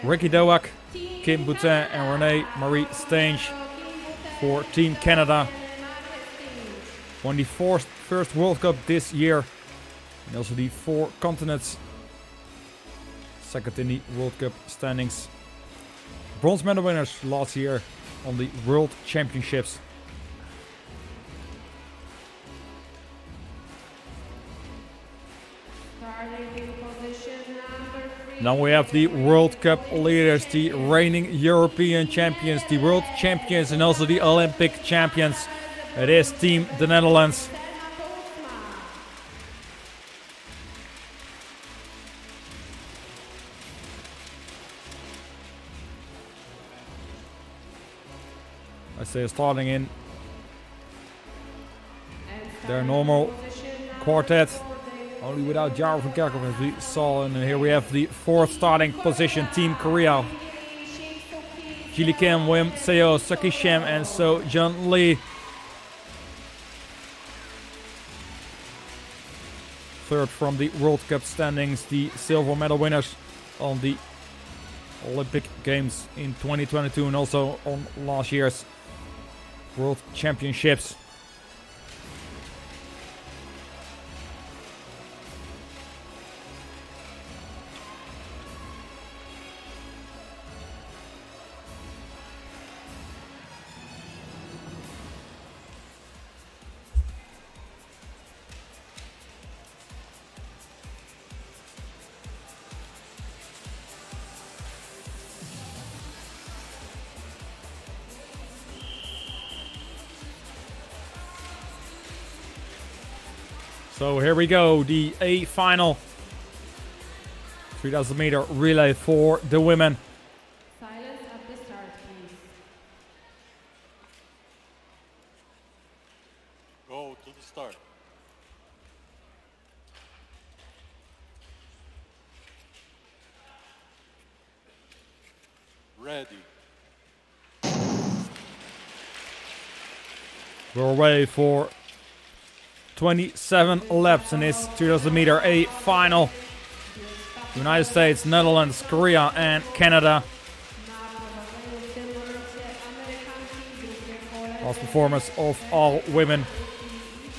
Ricky Doak, Kim Boutin and Renee Marie Stange for Team Canada. Won the first World Cup this year, and also the 4 continents. Second in the World Cup standings. Bronze medal winners last year on the World Championships. Now we have the World Cup leaders, the reigning European champions, the world champions and also the Olympic champions. It is Team the Netherlands. As they are starting in their normal quartet, only without Jaro van Kerkhoff, as we saw. And here we have the 4th starting position, Team Korea. Jili Kim, Wim Seo, Saki Shem and So Jun Lee. 3rd from the World Cup standings, the silver medal winners on the Olympic Games in 2022 and also on last year's World Championships. So here we go, the A final 3000 meter relay for the women. Silence at the start, please. Go to the start. Ready. We're away for 27 laps in this 3000 meter A final. United States, Netherlands, Korea and Canada. Last performance of all women.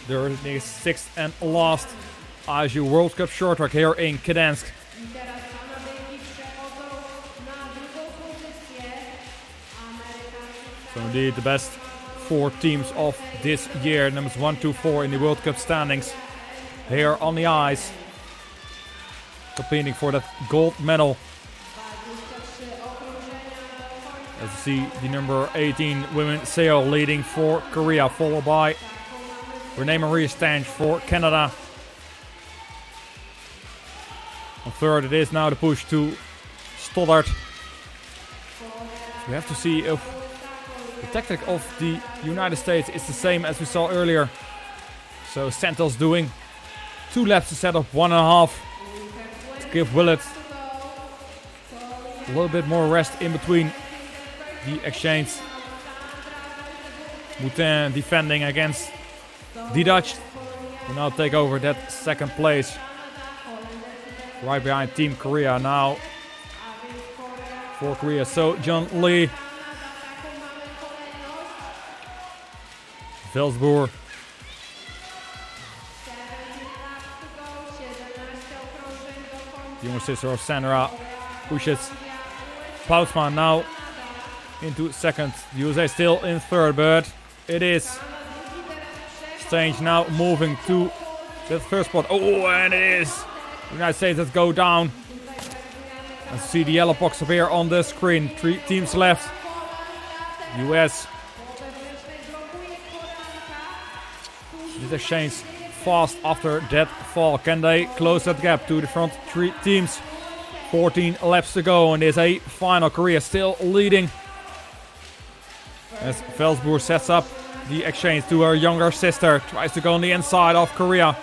They're the 6th and last ISU World Cup short track here in Gdansk. So indeed the best 4 teams of this year, numbers 1, 2, 4 in the World Cup standings, here on the ice, competing for that gold medal. As you see, the number 18 women Seo leading for Korea, followed by Renee Marie Stange for Canada. On 3rd it is now the push to Stoddard. So we have to see if the tactic of the United States is the same as we saw earlier. So Santos doing 2 laps instead of 1.5 to give Willett a little bit more rest in between the exchange. Boutin defending against the Dutch, will now take over that 2nd place. Right behind Team Korea now for Korea. So John Lee, Velsboer, younger sister of Sandra, pushes Poutsman now into second. USA still in third, but it is Strange now moving to the third spot. Oh, and it is the United States that go down. And see the yellow box appear on the screen. 3 teams left. US. This exchange fast after that fall. Can they close that gap to the front 3 teams? 14 laps to go, and there's a final. Korea still leading. As Velsboer sets up the exchange to her younger sister. Tries to go on the inside of Korea.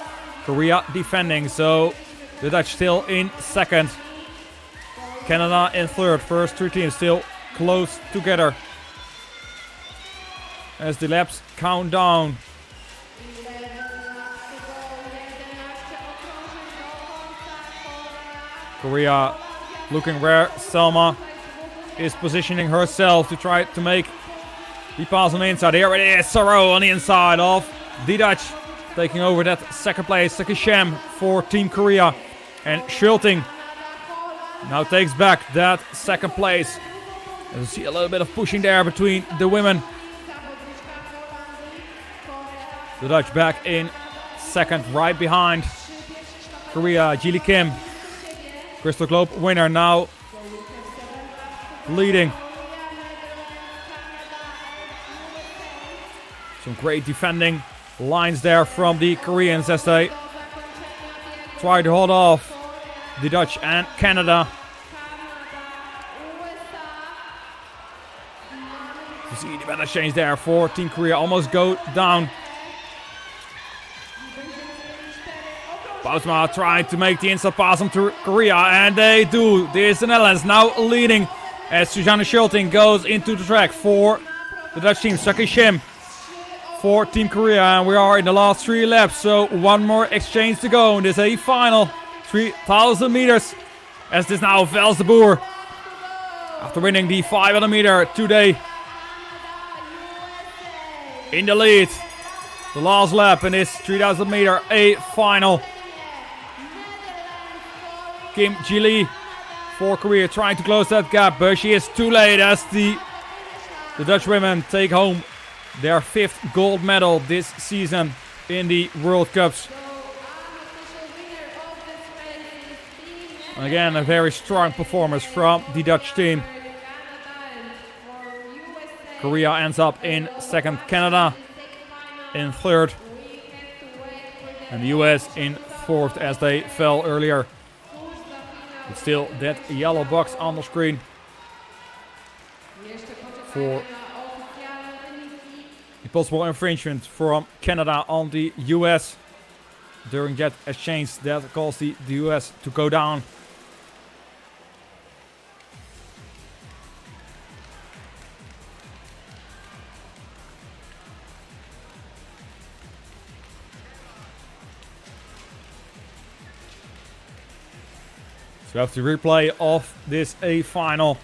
Korea defending, so the Dutch still in second. Canada in third. First 3 teams still close together. As the laps count down. Korea looking where Selma is positioning herself to try to make the pass on the inside. Here it is, Saro on the inside of the Dutch. Taking over that second place. Sakishem for Team Korea. And Schulting now takes back that second place. As you see a little bit of pushing there between the women. The Dutch back in second, right behind Korea. Jili Kim, Crystal Globe winner, now leading. Some great defending lines there from the Koreans as they try to hold off the Dutch and Canada. You see the banner change there for Team Korea, almost go down. Boutma trying to make the inside pass onto Korea, and they do. There's the Netherlands now leading as Suzanne Schulting goes into the track for the Dutch team. Saki Shim for Team Korea, and we are in the last 3 laps, so 1 more exchange to go. And there's a final 3,000 meters as this now Vels de Boer, after winning the 500 meter today, in the lead. The last lap in this 3,000 meter A final. Kim Ji-lee for Korea trying to close that gap, but she is too late as the Dutch women take home their 5th gold medal this season in the World Cups. And again, a very strong performance from the Dutch team. Korea ends up in second, Canada in third, and the US in fourth as they fell earlier. But still, that yellow box on the screen for a possible infringement from Canada on the US during that exchange that caused the US to go down. We have the replay of this A final.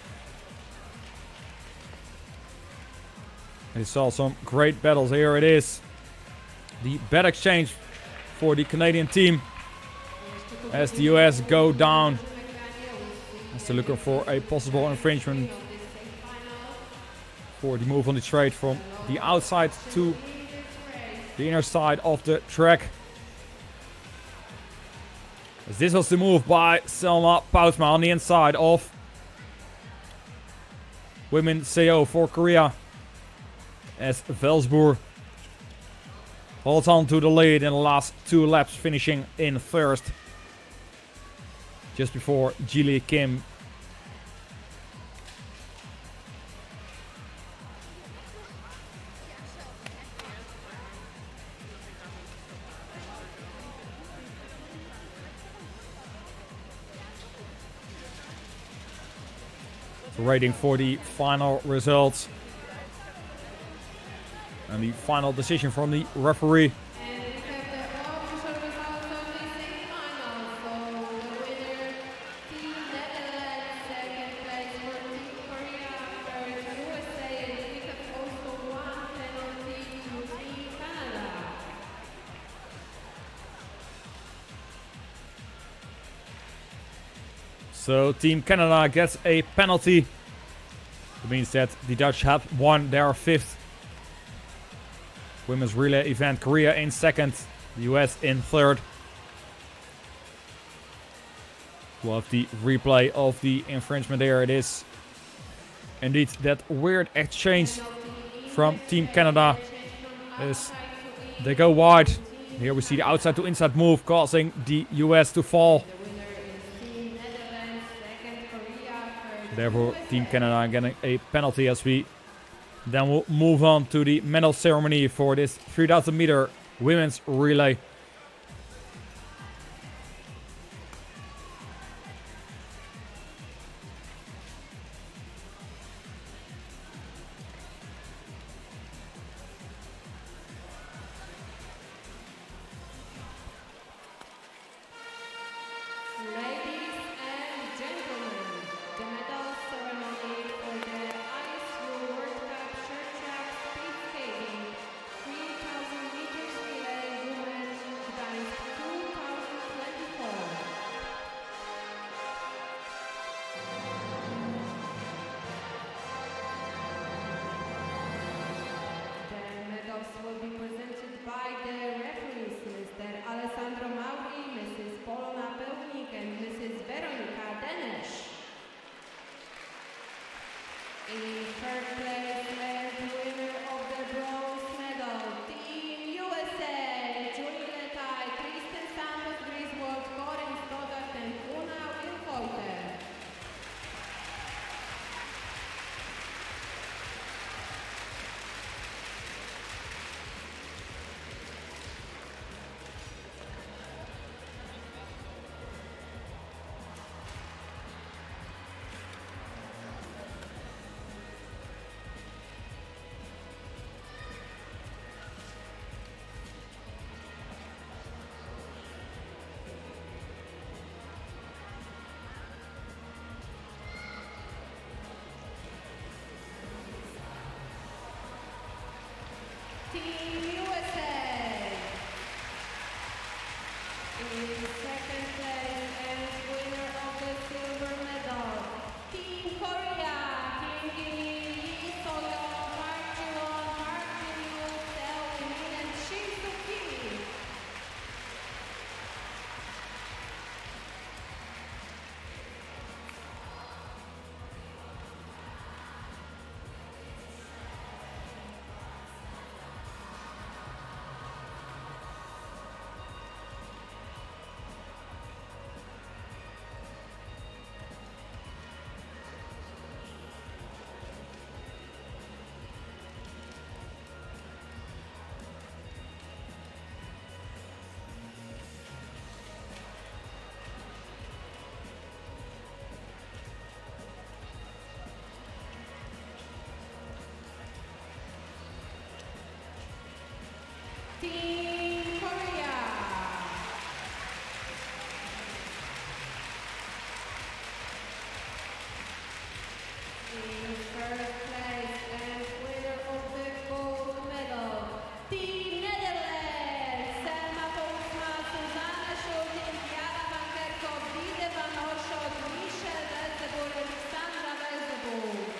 We saw some great battles. Here it is. The bet exchange for the Canadian team as the US go down. Still looking for a possible infringement for the move on the straight from the outside to the inner side of the track. As this was the move by Selma Poutsma on the inside of women CO for Korea. As Velsboer holds on to the lead in the last 2 laps, finishing in first. Just before Ji-lee Kim. So waiting for the final results. And the final decision from the referee. And we have the official results of the semi-final. So the winner, Team Netherlands, second place for Team Korea, third USA, and we have also 1 penalty to Team Canada. So Team Canada gets a penalty It means that the Dutch have won their 5th women's relay event. Korea in 2nd, the US in 3rd. We'll have the replay of the infringement. There it is. Indeed, that weird exchange from Team Canada is they go wide. Here we see the outside to inside move causing the US to fall. Therefore, Team Canada getting a penalty as we then will move on to the medal ceremony for this 3000 meter women's relay. Team USA in 2nd place and winner of the silver medal. Team Korea, Kim Ki-hee, Soyeon, Park Ji-won, Park Ji-woo, Seo Min, and Shin Soo-ki. Team Korea. In 1st place and winner of the gold medal. Team Netherlands. Selma Poulsma, Susanne Schulting, Chiara van Kerkhoff, Lide van Horschot, Michelle Welzeboer, Alexandra Welzeboer.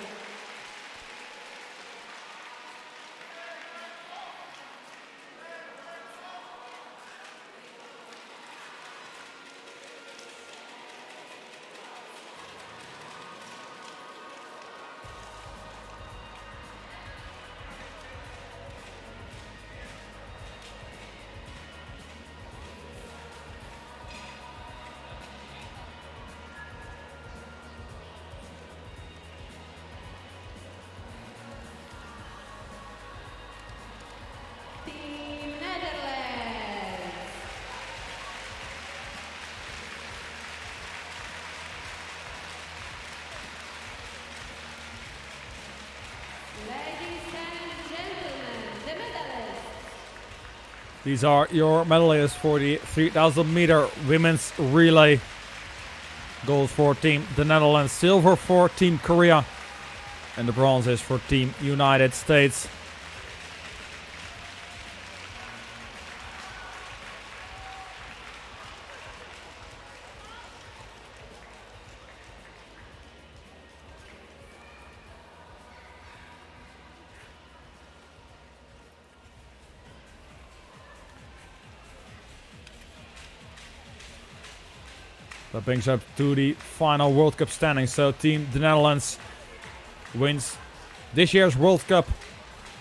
Team Netherlands. Ladies and gentlemen, the medalists. These are your medalists for the 3000 meter women's relay. Gold for Team the Netherlands, silver for Team Korea, and the bronze is for Team United States. That brings up to the final World Cup standings. So Team the Netherlands wins this year's World Cup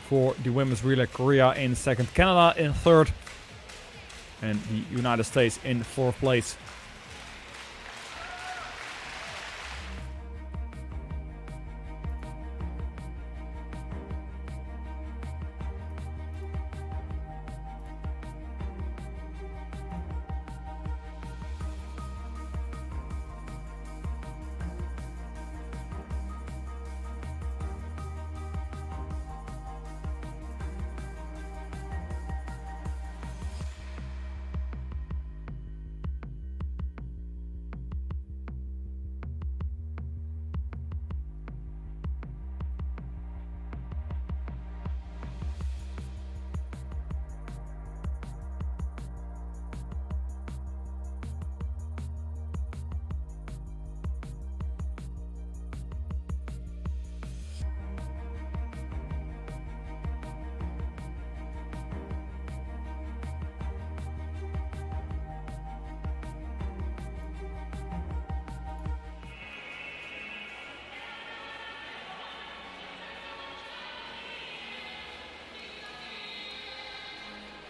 for the women's relay. Korea in second, Canada in third, and the United States in fourth place.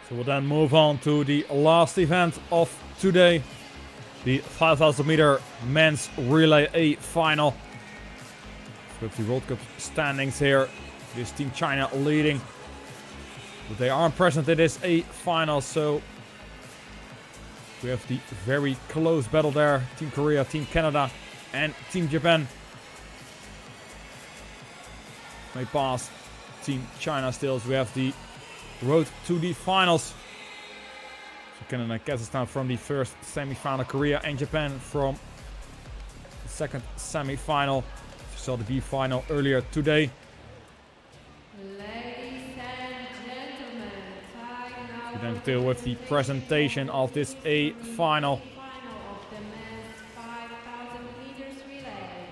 So we'll then move on to the last event of today, the 5,000 meter men's relay A final. So we have the World Cup standings here. This Team China leading, but they aren't present in this A final, so we have the very close battle there. Team Korea, Team Canada, and Team Japan may pass Team China still. So we have the road to the finals. So Canada and Kazakhstan from the first semi-final, Korea and Japan from the second semi-final. We saw the B final earlier today. Ladies and gentlemen, time now We then deal with the presentation of this A final. final of the men's 5,000 meters relay.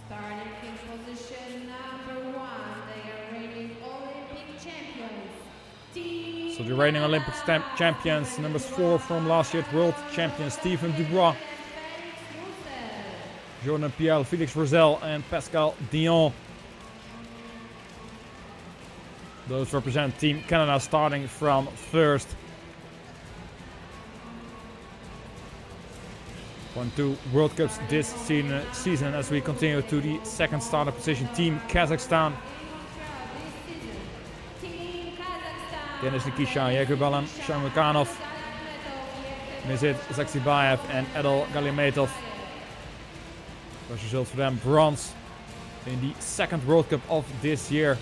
Starting in position number 1, they are reigning Olympic champions. Team So the reigning Olympic champions, numbers 4 from last year's world champion Stephen Dubois, Jordan Pierre, Felix Rosel and Pascal Dion. Those represent Team Canada starting from first. 1-2 World Cups this season as we continue to the second starter position. Team Kazakhstan, Denis Nikisha, Jakub Alan, Shamukanov, Mizid Zaksibayev and Edel Galimetov. Best result for them, bronze in the second World Cup of this year.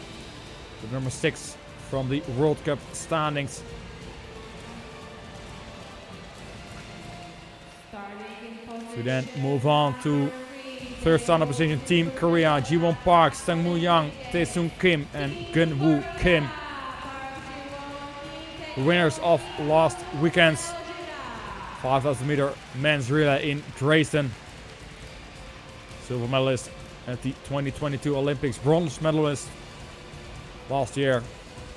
The number 6 from the World Cup standings. We then move on to third starter position. Team Korea, Jiwon Park, Sang-Moo Yang, Tae-Sung Kim and Gun-Woo Kim. The winners of last weekend's 5,000 meter men's relay in Dresden. Silver medalist at the 2022 Olympics, bronze medalist last year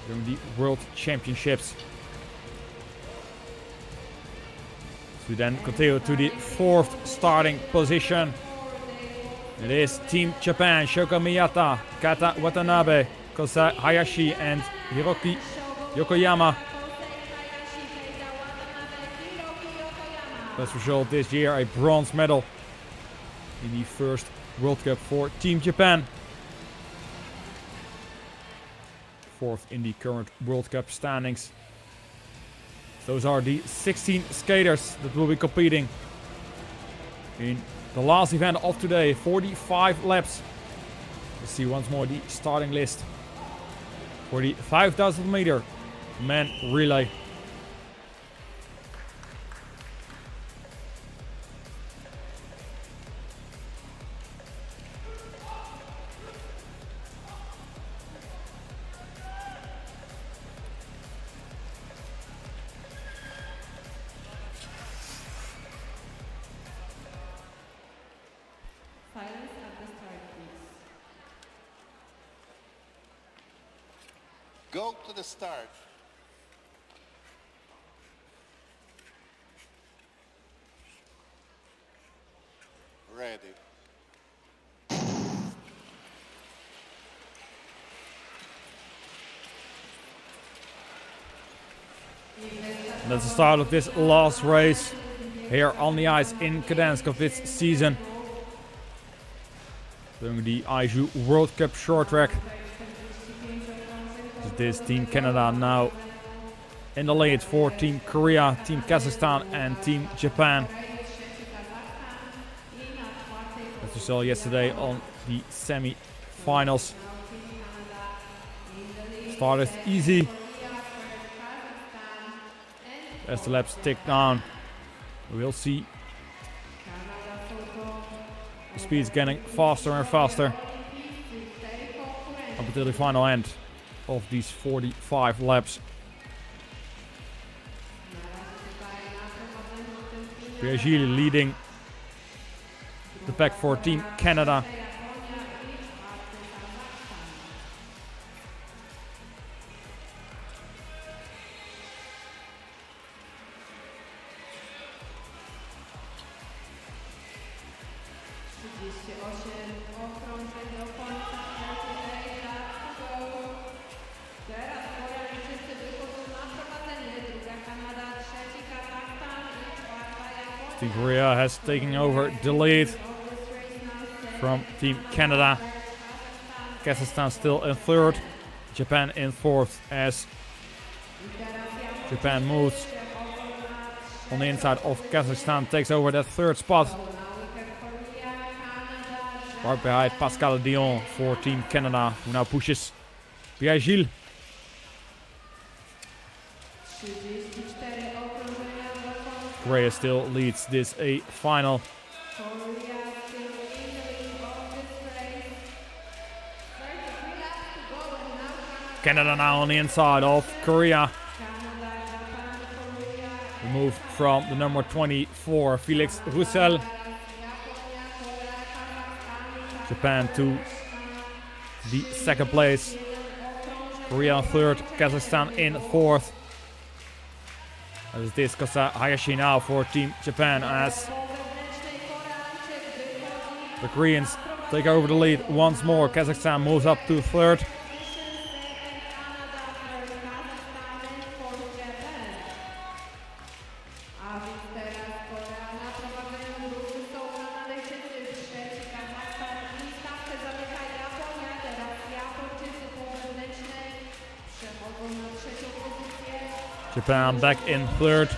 during the World Championships. So we then continue to the fourth starting position. It is Team Japan, Shoko Miyata, Kata Watanabe, Kosa Hayashi and Hiroki Yokoyama. Best result this year, a bronze medal in the first World Cup for Team Japan. Fourth in the current World Cup standings. Those are the 16 skaters that will be competing in the last event of today. 45 laps. Let's see once more the starting list for the 5,000 meter men relay. Silence at the start, please. Go to the start. ready. And that's the start of this last race here on the ice in Gdansk of this season. During the IJU World Cup short track. This Team Canada now in the lead for Team Korea, Team Kazakhstan and Team Japan. As we saw yesterday on the semi-finals. Started easy. As the laps tick down, we'll see the speed's getting faster and faster up until the final end of these 45 laps. Gdansk leading the pack for Team Canada. Team Korea has taken over the lead from Team Canada. Kazakhstan still in third, Japan in fourth as Japan moves on the inside of Kazakhstan, takes over that third spot. Right behind Pascal Dion for Team Canada, who now pushes Gdansk. Korea still leads this A final. Canada now on the inside of Korea. We move from the number 24, Felix Roussel. Japan to the second place. Korea third, Kazakhstan in fourth. As this Kasa Hayashi now for Team Japan as the Koreans take over the lead once more. Kazakhstan moves up to third. Japan back in third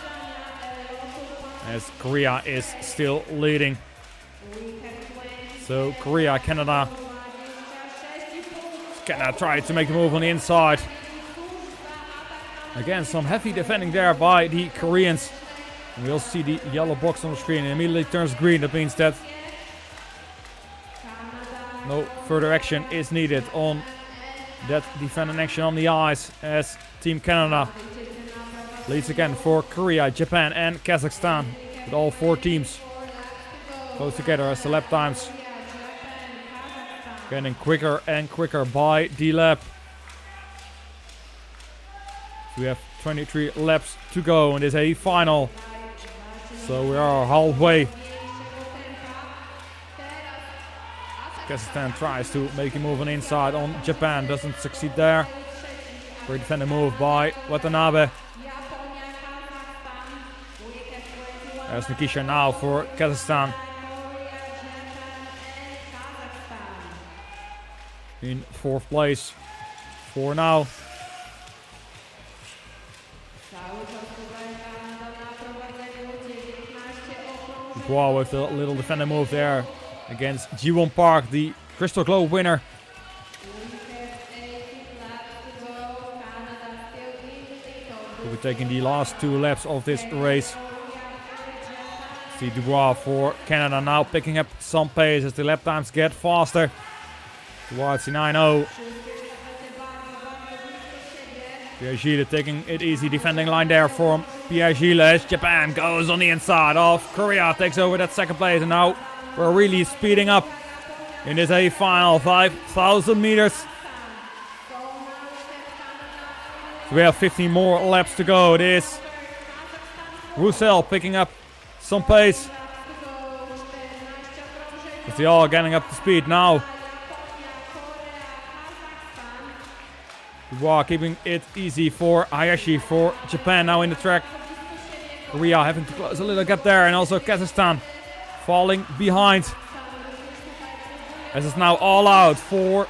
as Korea is still leading. So Korea, Canada tried to make a move on the inside. Again, some heavy defending there by the Koreans. We'll see the yellow box on the screen. It immediately turns green. That means that no further action is needed on that defending action on the ice as Team Canada leads again for Korea, Japan and Kazakhstan, with all four teams close together as the lap times getting quicker and quicker by the lap. We have 23 laps to go in this A final, so we are halfway. Kazakhstan tries to make a move on the inside on Japan, doesn't succeed there. Great defending move by Watanabe. There's Nikisha now for Kazakhstan. In fourth place for now. Wow, with a little defender move there against Jiwon Park, the Crystal Globe winner. We'll be taking the last two laps of this race. See Dubois for Canada now picking up some pace as the lap times get faster. Towards the 9-0. Gdansk taking it easy, defending line there for Gdansk as Japan goes on the inside of Korea, takes over that second place, and now we're really speeding up in this A final, 5,000 meters. So we have 15 more laps to go. It is Roussel picking up some pace. As they all getting up to speed now. Dubois keeping it easy for Hayashi, for Japan now in the track. Korea having to close a little gap there, and also Kazakhstan falling behind. As it's now all out for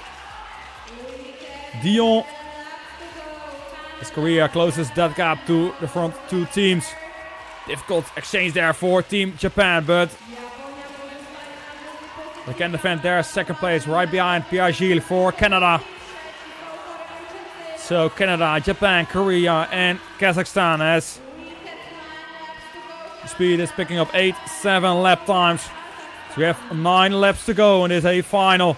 Dion. As Korea closes that gap to the front two teams. Difficult exchange there for Team Japan, but they can defend their second place right behind Pierre Gilles for Canada. So Canada, Japan, Korea and Kazakhstan as the speed is picking up 8-7 lap times. So we have 9 laps to go and it's a final.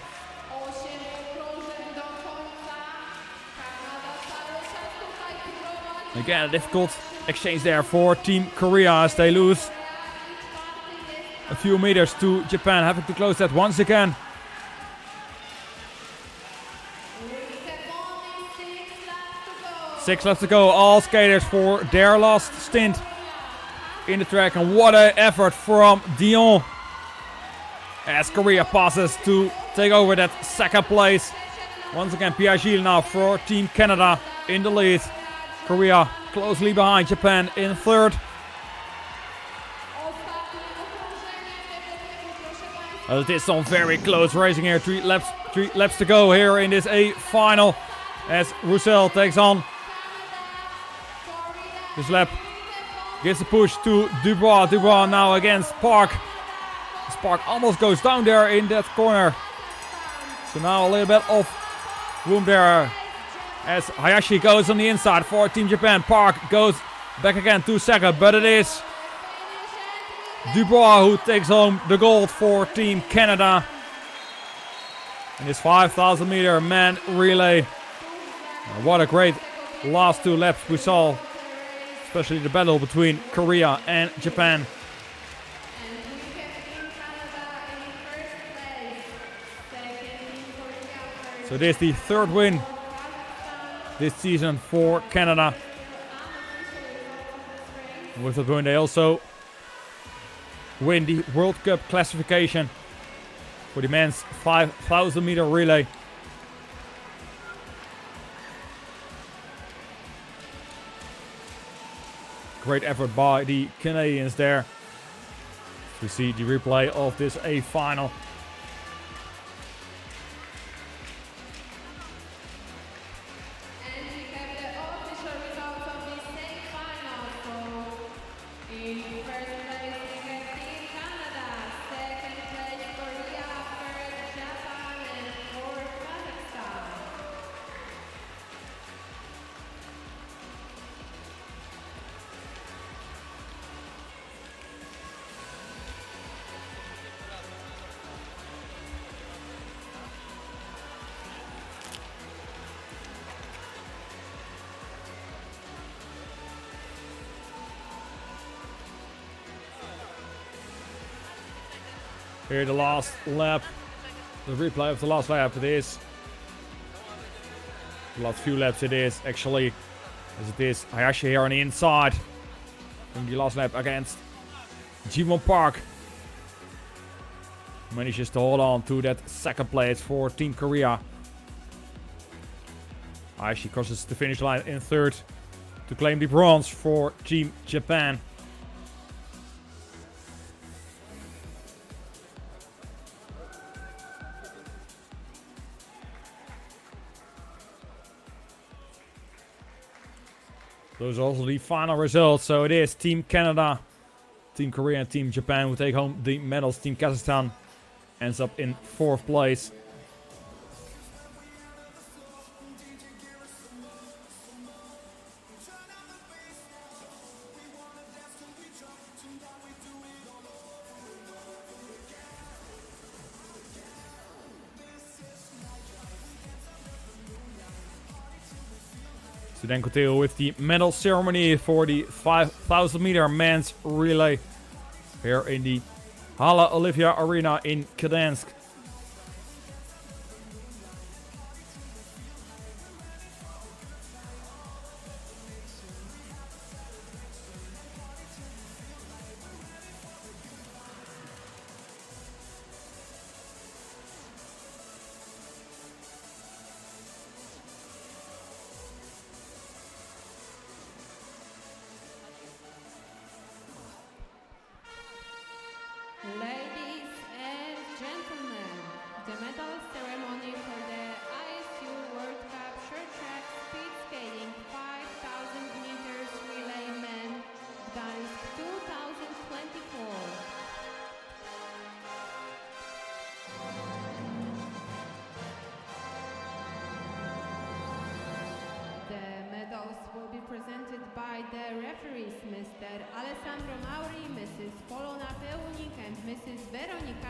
Again, a difficult exchange there for Team Korea as they lose a few meters to Japan, having to close that once again. 6 laps to go, all skaters for their last stint in the track, and what an effort from Dion as Korea passes to take over that second place. Once again, Pierre Gilles now for Team Canada in the lead. Korea closely behind Japan in third. It is some very close racing here. 3 laps to go here in this A final as Roussel takes on this lap. Gives a push to Dubois. Dubois now against Park. Park almost goes down there in that corner. So now a little bit of room there as Hayashi goes on the inside for Team Japan. Park goes back again to second, but it is Dubois who takes home the gold for Team Canada in this 5,000 meter man relay. What a great last 2 laps we saw, especially the battle between Korea and Japan. So this is the 3rd win this season for Canada. And with that win they also win the World Cup classification for the men's 5,000 meter relay. Great effort by the Canadians there. We see the replay of this A final. Here the last lap, the replay of the last lap. It is the last few laps. It is actually as it is Hayashi here on the inside in the last lap against Jimon Park. Manages to hold on to that second place for Team Korea. Hayashi crosses the finish line in third to claim the bronze for Team Japan. Those are also the final results. So it is Team Canada, Team Korea and Team Japan who take home the medals. Team Kazakhstan ends up in 4th place. So then continue with the medal ceremony for the 5,000 meter men's relay here in the Hala Olivia Arena in Gdansk.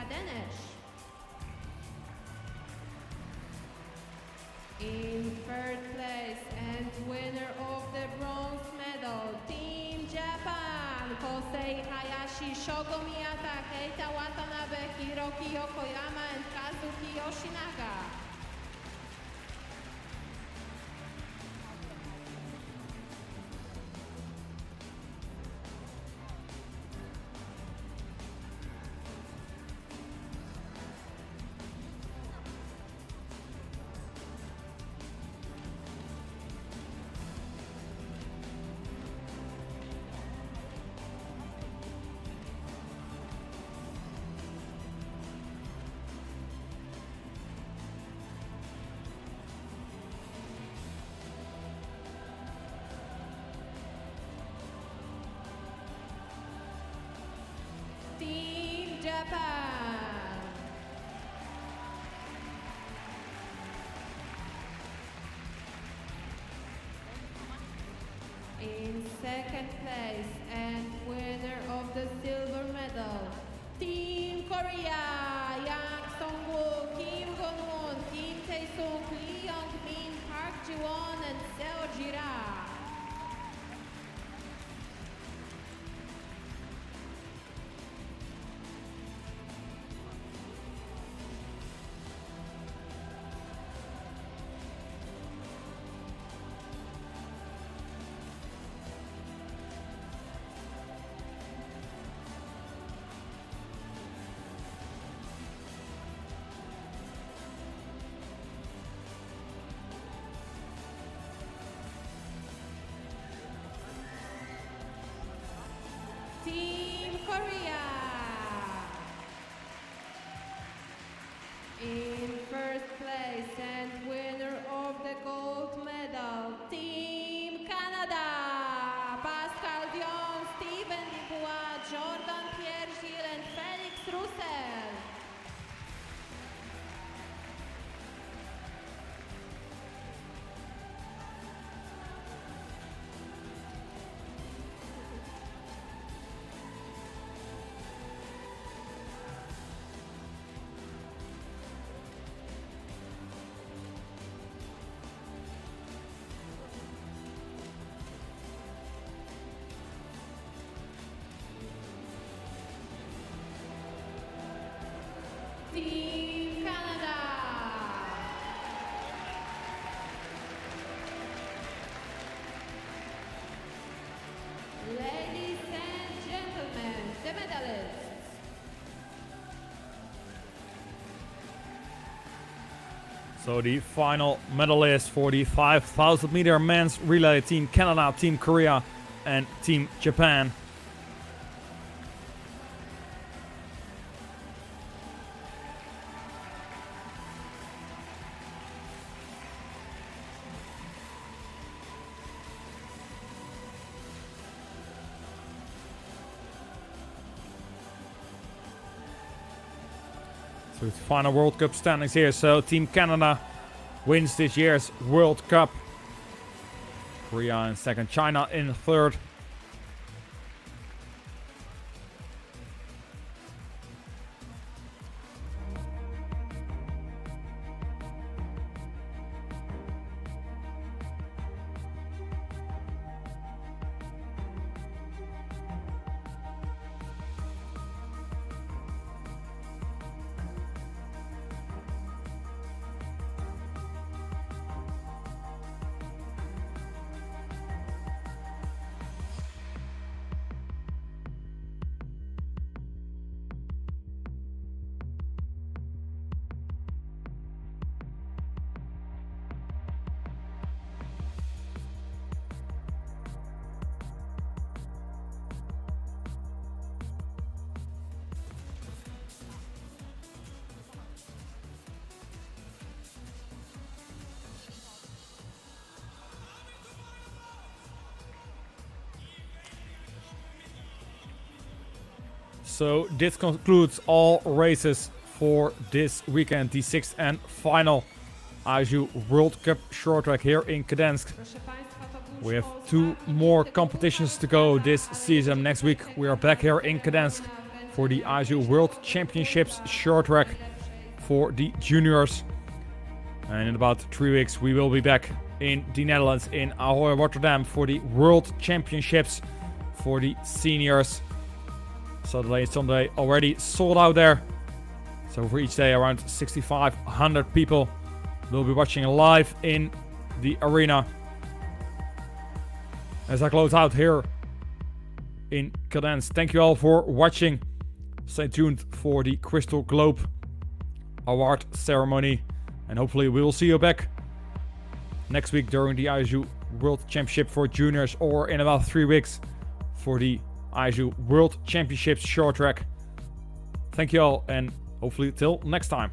Gdansk. In third place and winner of the bronze medal, Team Japan, Kosei Hayashi, Shogo Miyata, Keita Watanabe, Hiroki Yokoyama, and Kazuki Yoshinaga. Team Japan. In second place and winner of the silver medal, Team Korea, Yang Song-woo, Kim Gon-won, Kim Tae-sung, Lee Young-min, Park Ji-won, and Seo Ji-ra. Team Korea. In first place and winner of the gold medal, Team Canada. Pascal Dion, Steven Dubois, Jordan Pierre-Gilles, and Felix Russell. Team Canada. Ladies and gentlemen, the medalists. So the final medalist for the 5,000 meter men's relay, Team Canada, Team Korea, and Team Japan. So it's final World Cup standings here. So Team Canada wins this year's World Cup. Korea in second, China in third. So this concludes all races for this weekend, the sixth and final ISU World Cup short track here in Gdansk. We have two more competitions to go this season. Next week we are back here in Gdansk for the ISU World Championships short track for the juniors. And in about 3 weeks we will be back in the Netherlands in Ahoy, Rotterdam for the World Championships for the seniors. Saturday and Sunday already sold out there. So for each day around 6,500 people will be watching live in the arena. As I close out here in Gdansk, thank you all for watching. Stay tuned for the Crystal Globe award ceremony, and hopefully we will see you back next week during the ISU World Championship for juniors, or in about 3 weeks for the ISU World Championships short track. Thank you all, and hopefully till next time.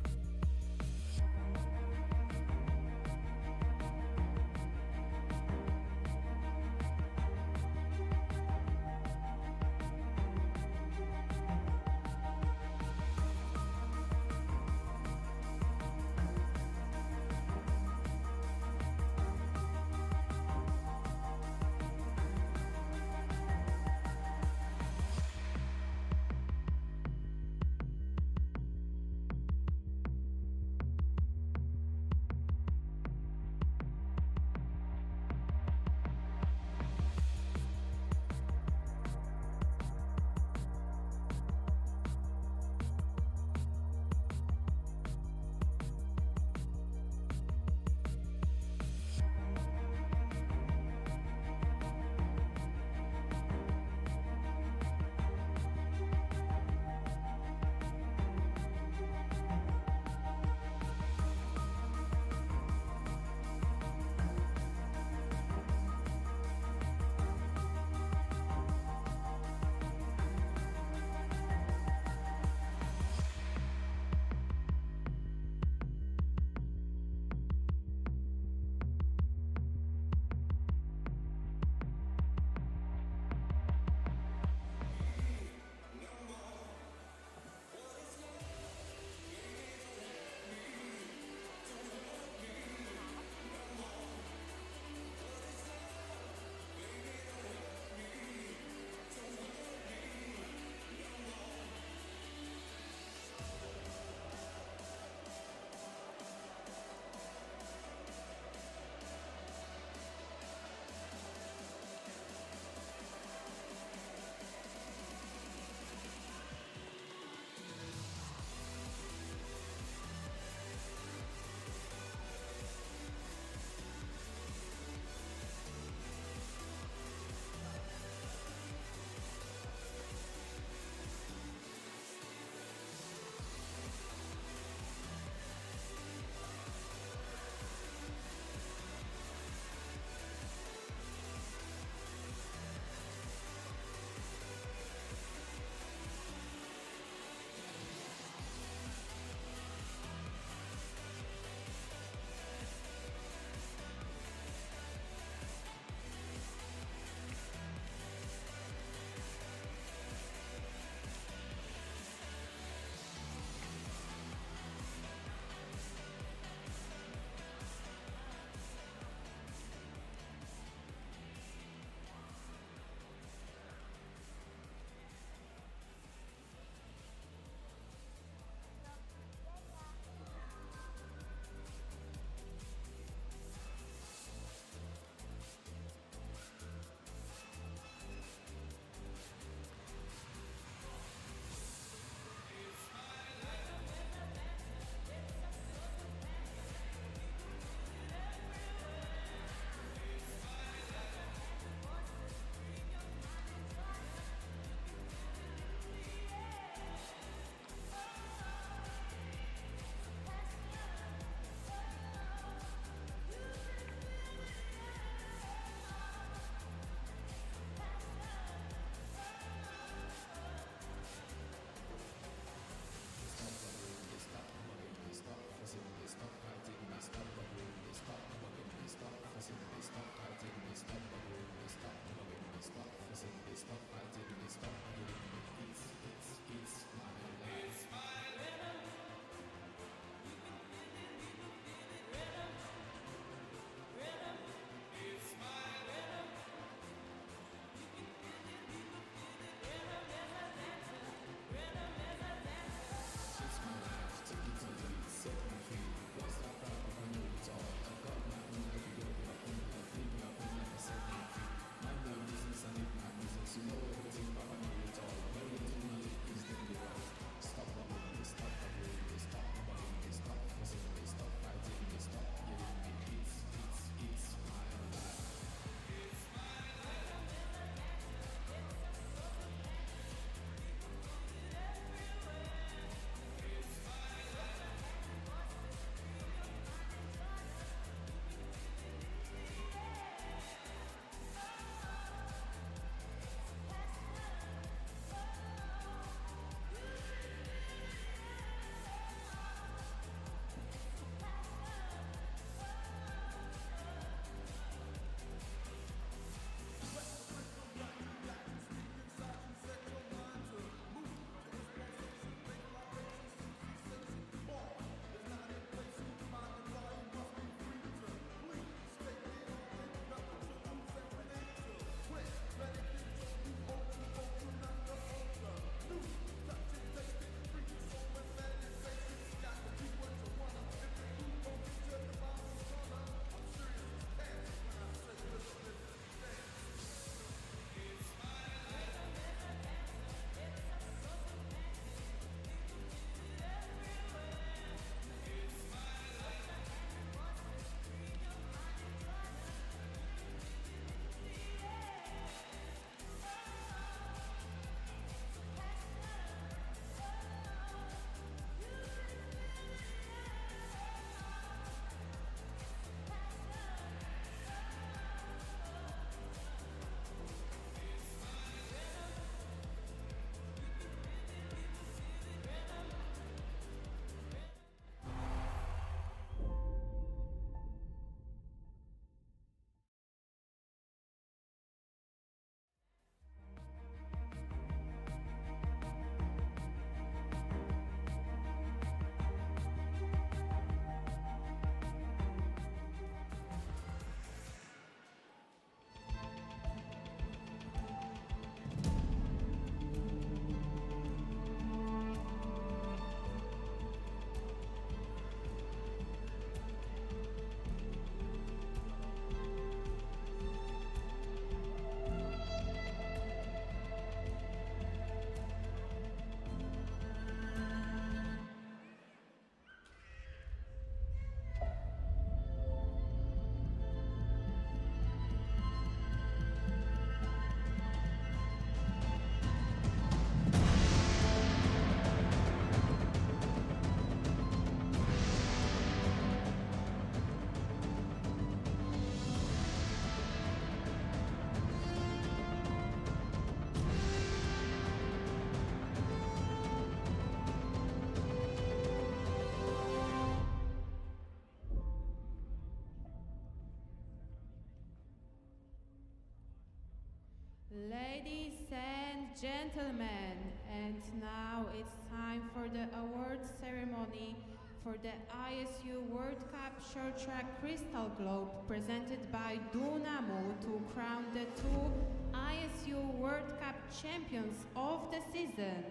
time for the award ceremony for the ISU World Cup Short Track Crystal Globe presented by Dynamo to crown the two ISU World Cup champions of the season.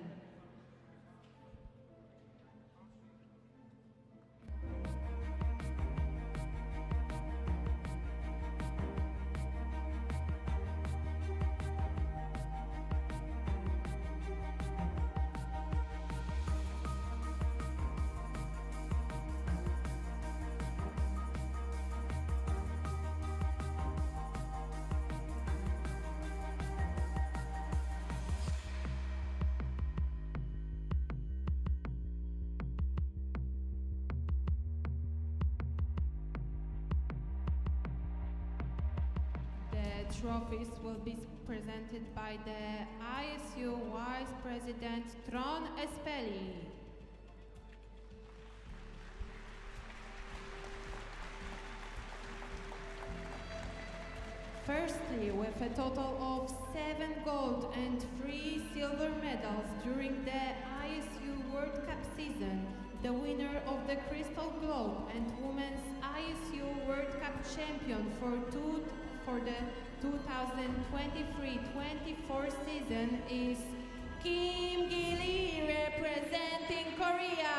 The trophies will be presented by the ISU Vice President Tron Espeli. Firstly, with a total of 7 gold and 3 silver medals during the ISU World Cup season, the winner of the Crystal Globe and Women's ISU World Cup champion for the 2023-24 season is Kim Gili, representing Korea.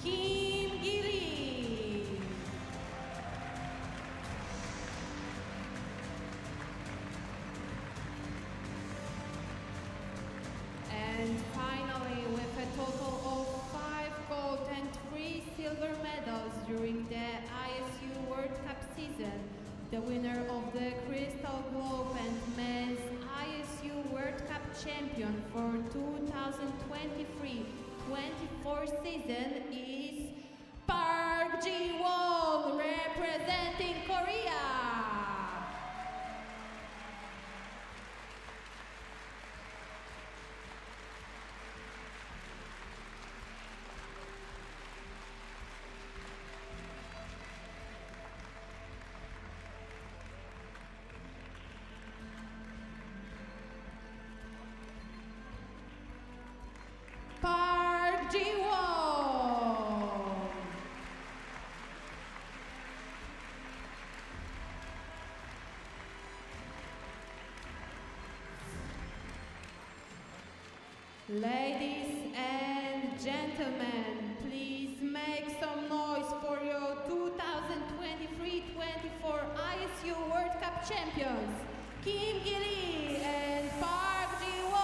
Kim Gili. And finally, with a total of 5 gold and 3 silver medals during the ISU World Cup season, the winner of the Crystal Globe and Men's ISU World Cup champion for 2023-24 season is Park Ji-won, representing Korea. Park Ji-won. Ladies and gentlemen, please make some noise for your 2023-24 ISU World Cup champions, Kim Gili and Park Ji-won.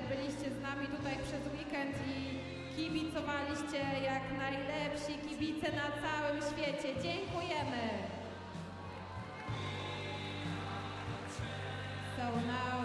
byliście z nami tutaj przez weekend i kibicowaliście jak najlepsi kibice na całym świecie. Dziękujemy! So now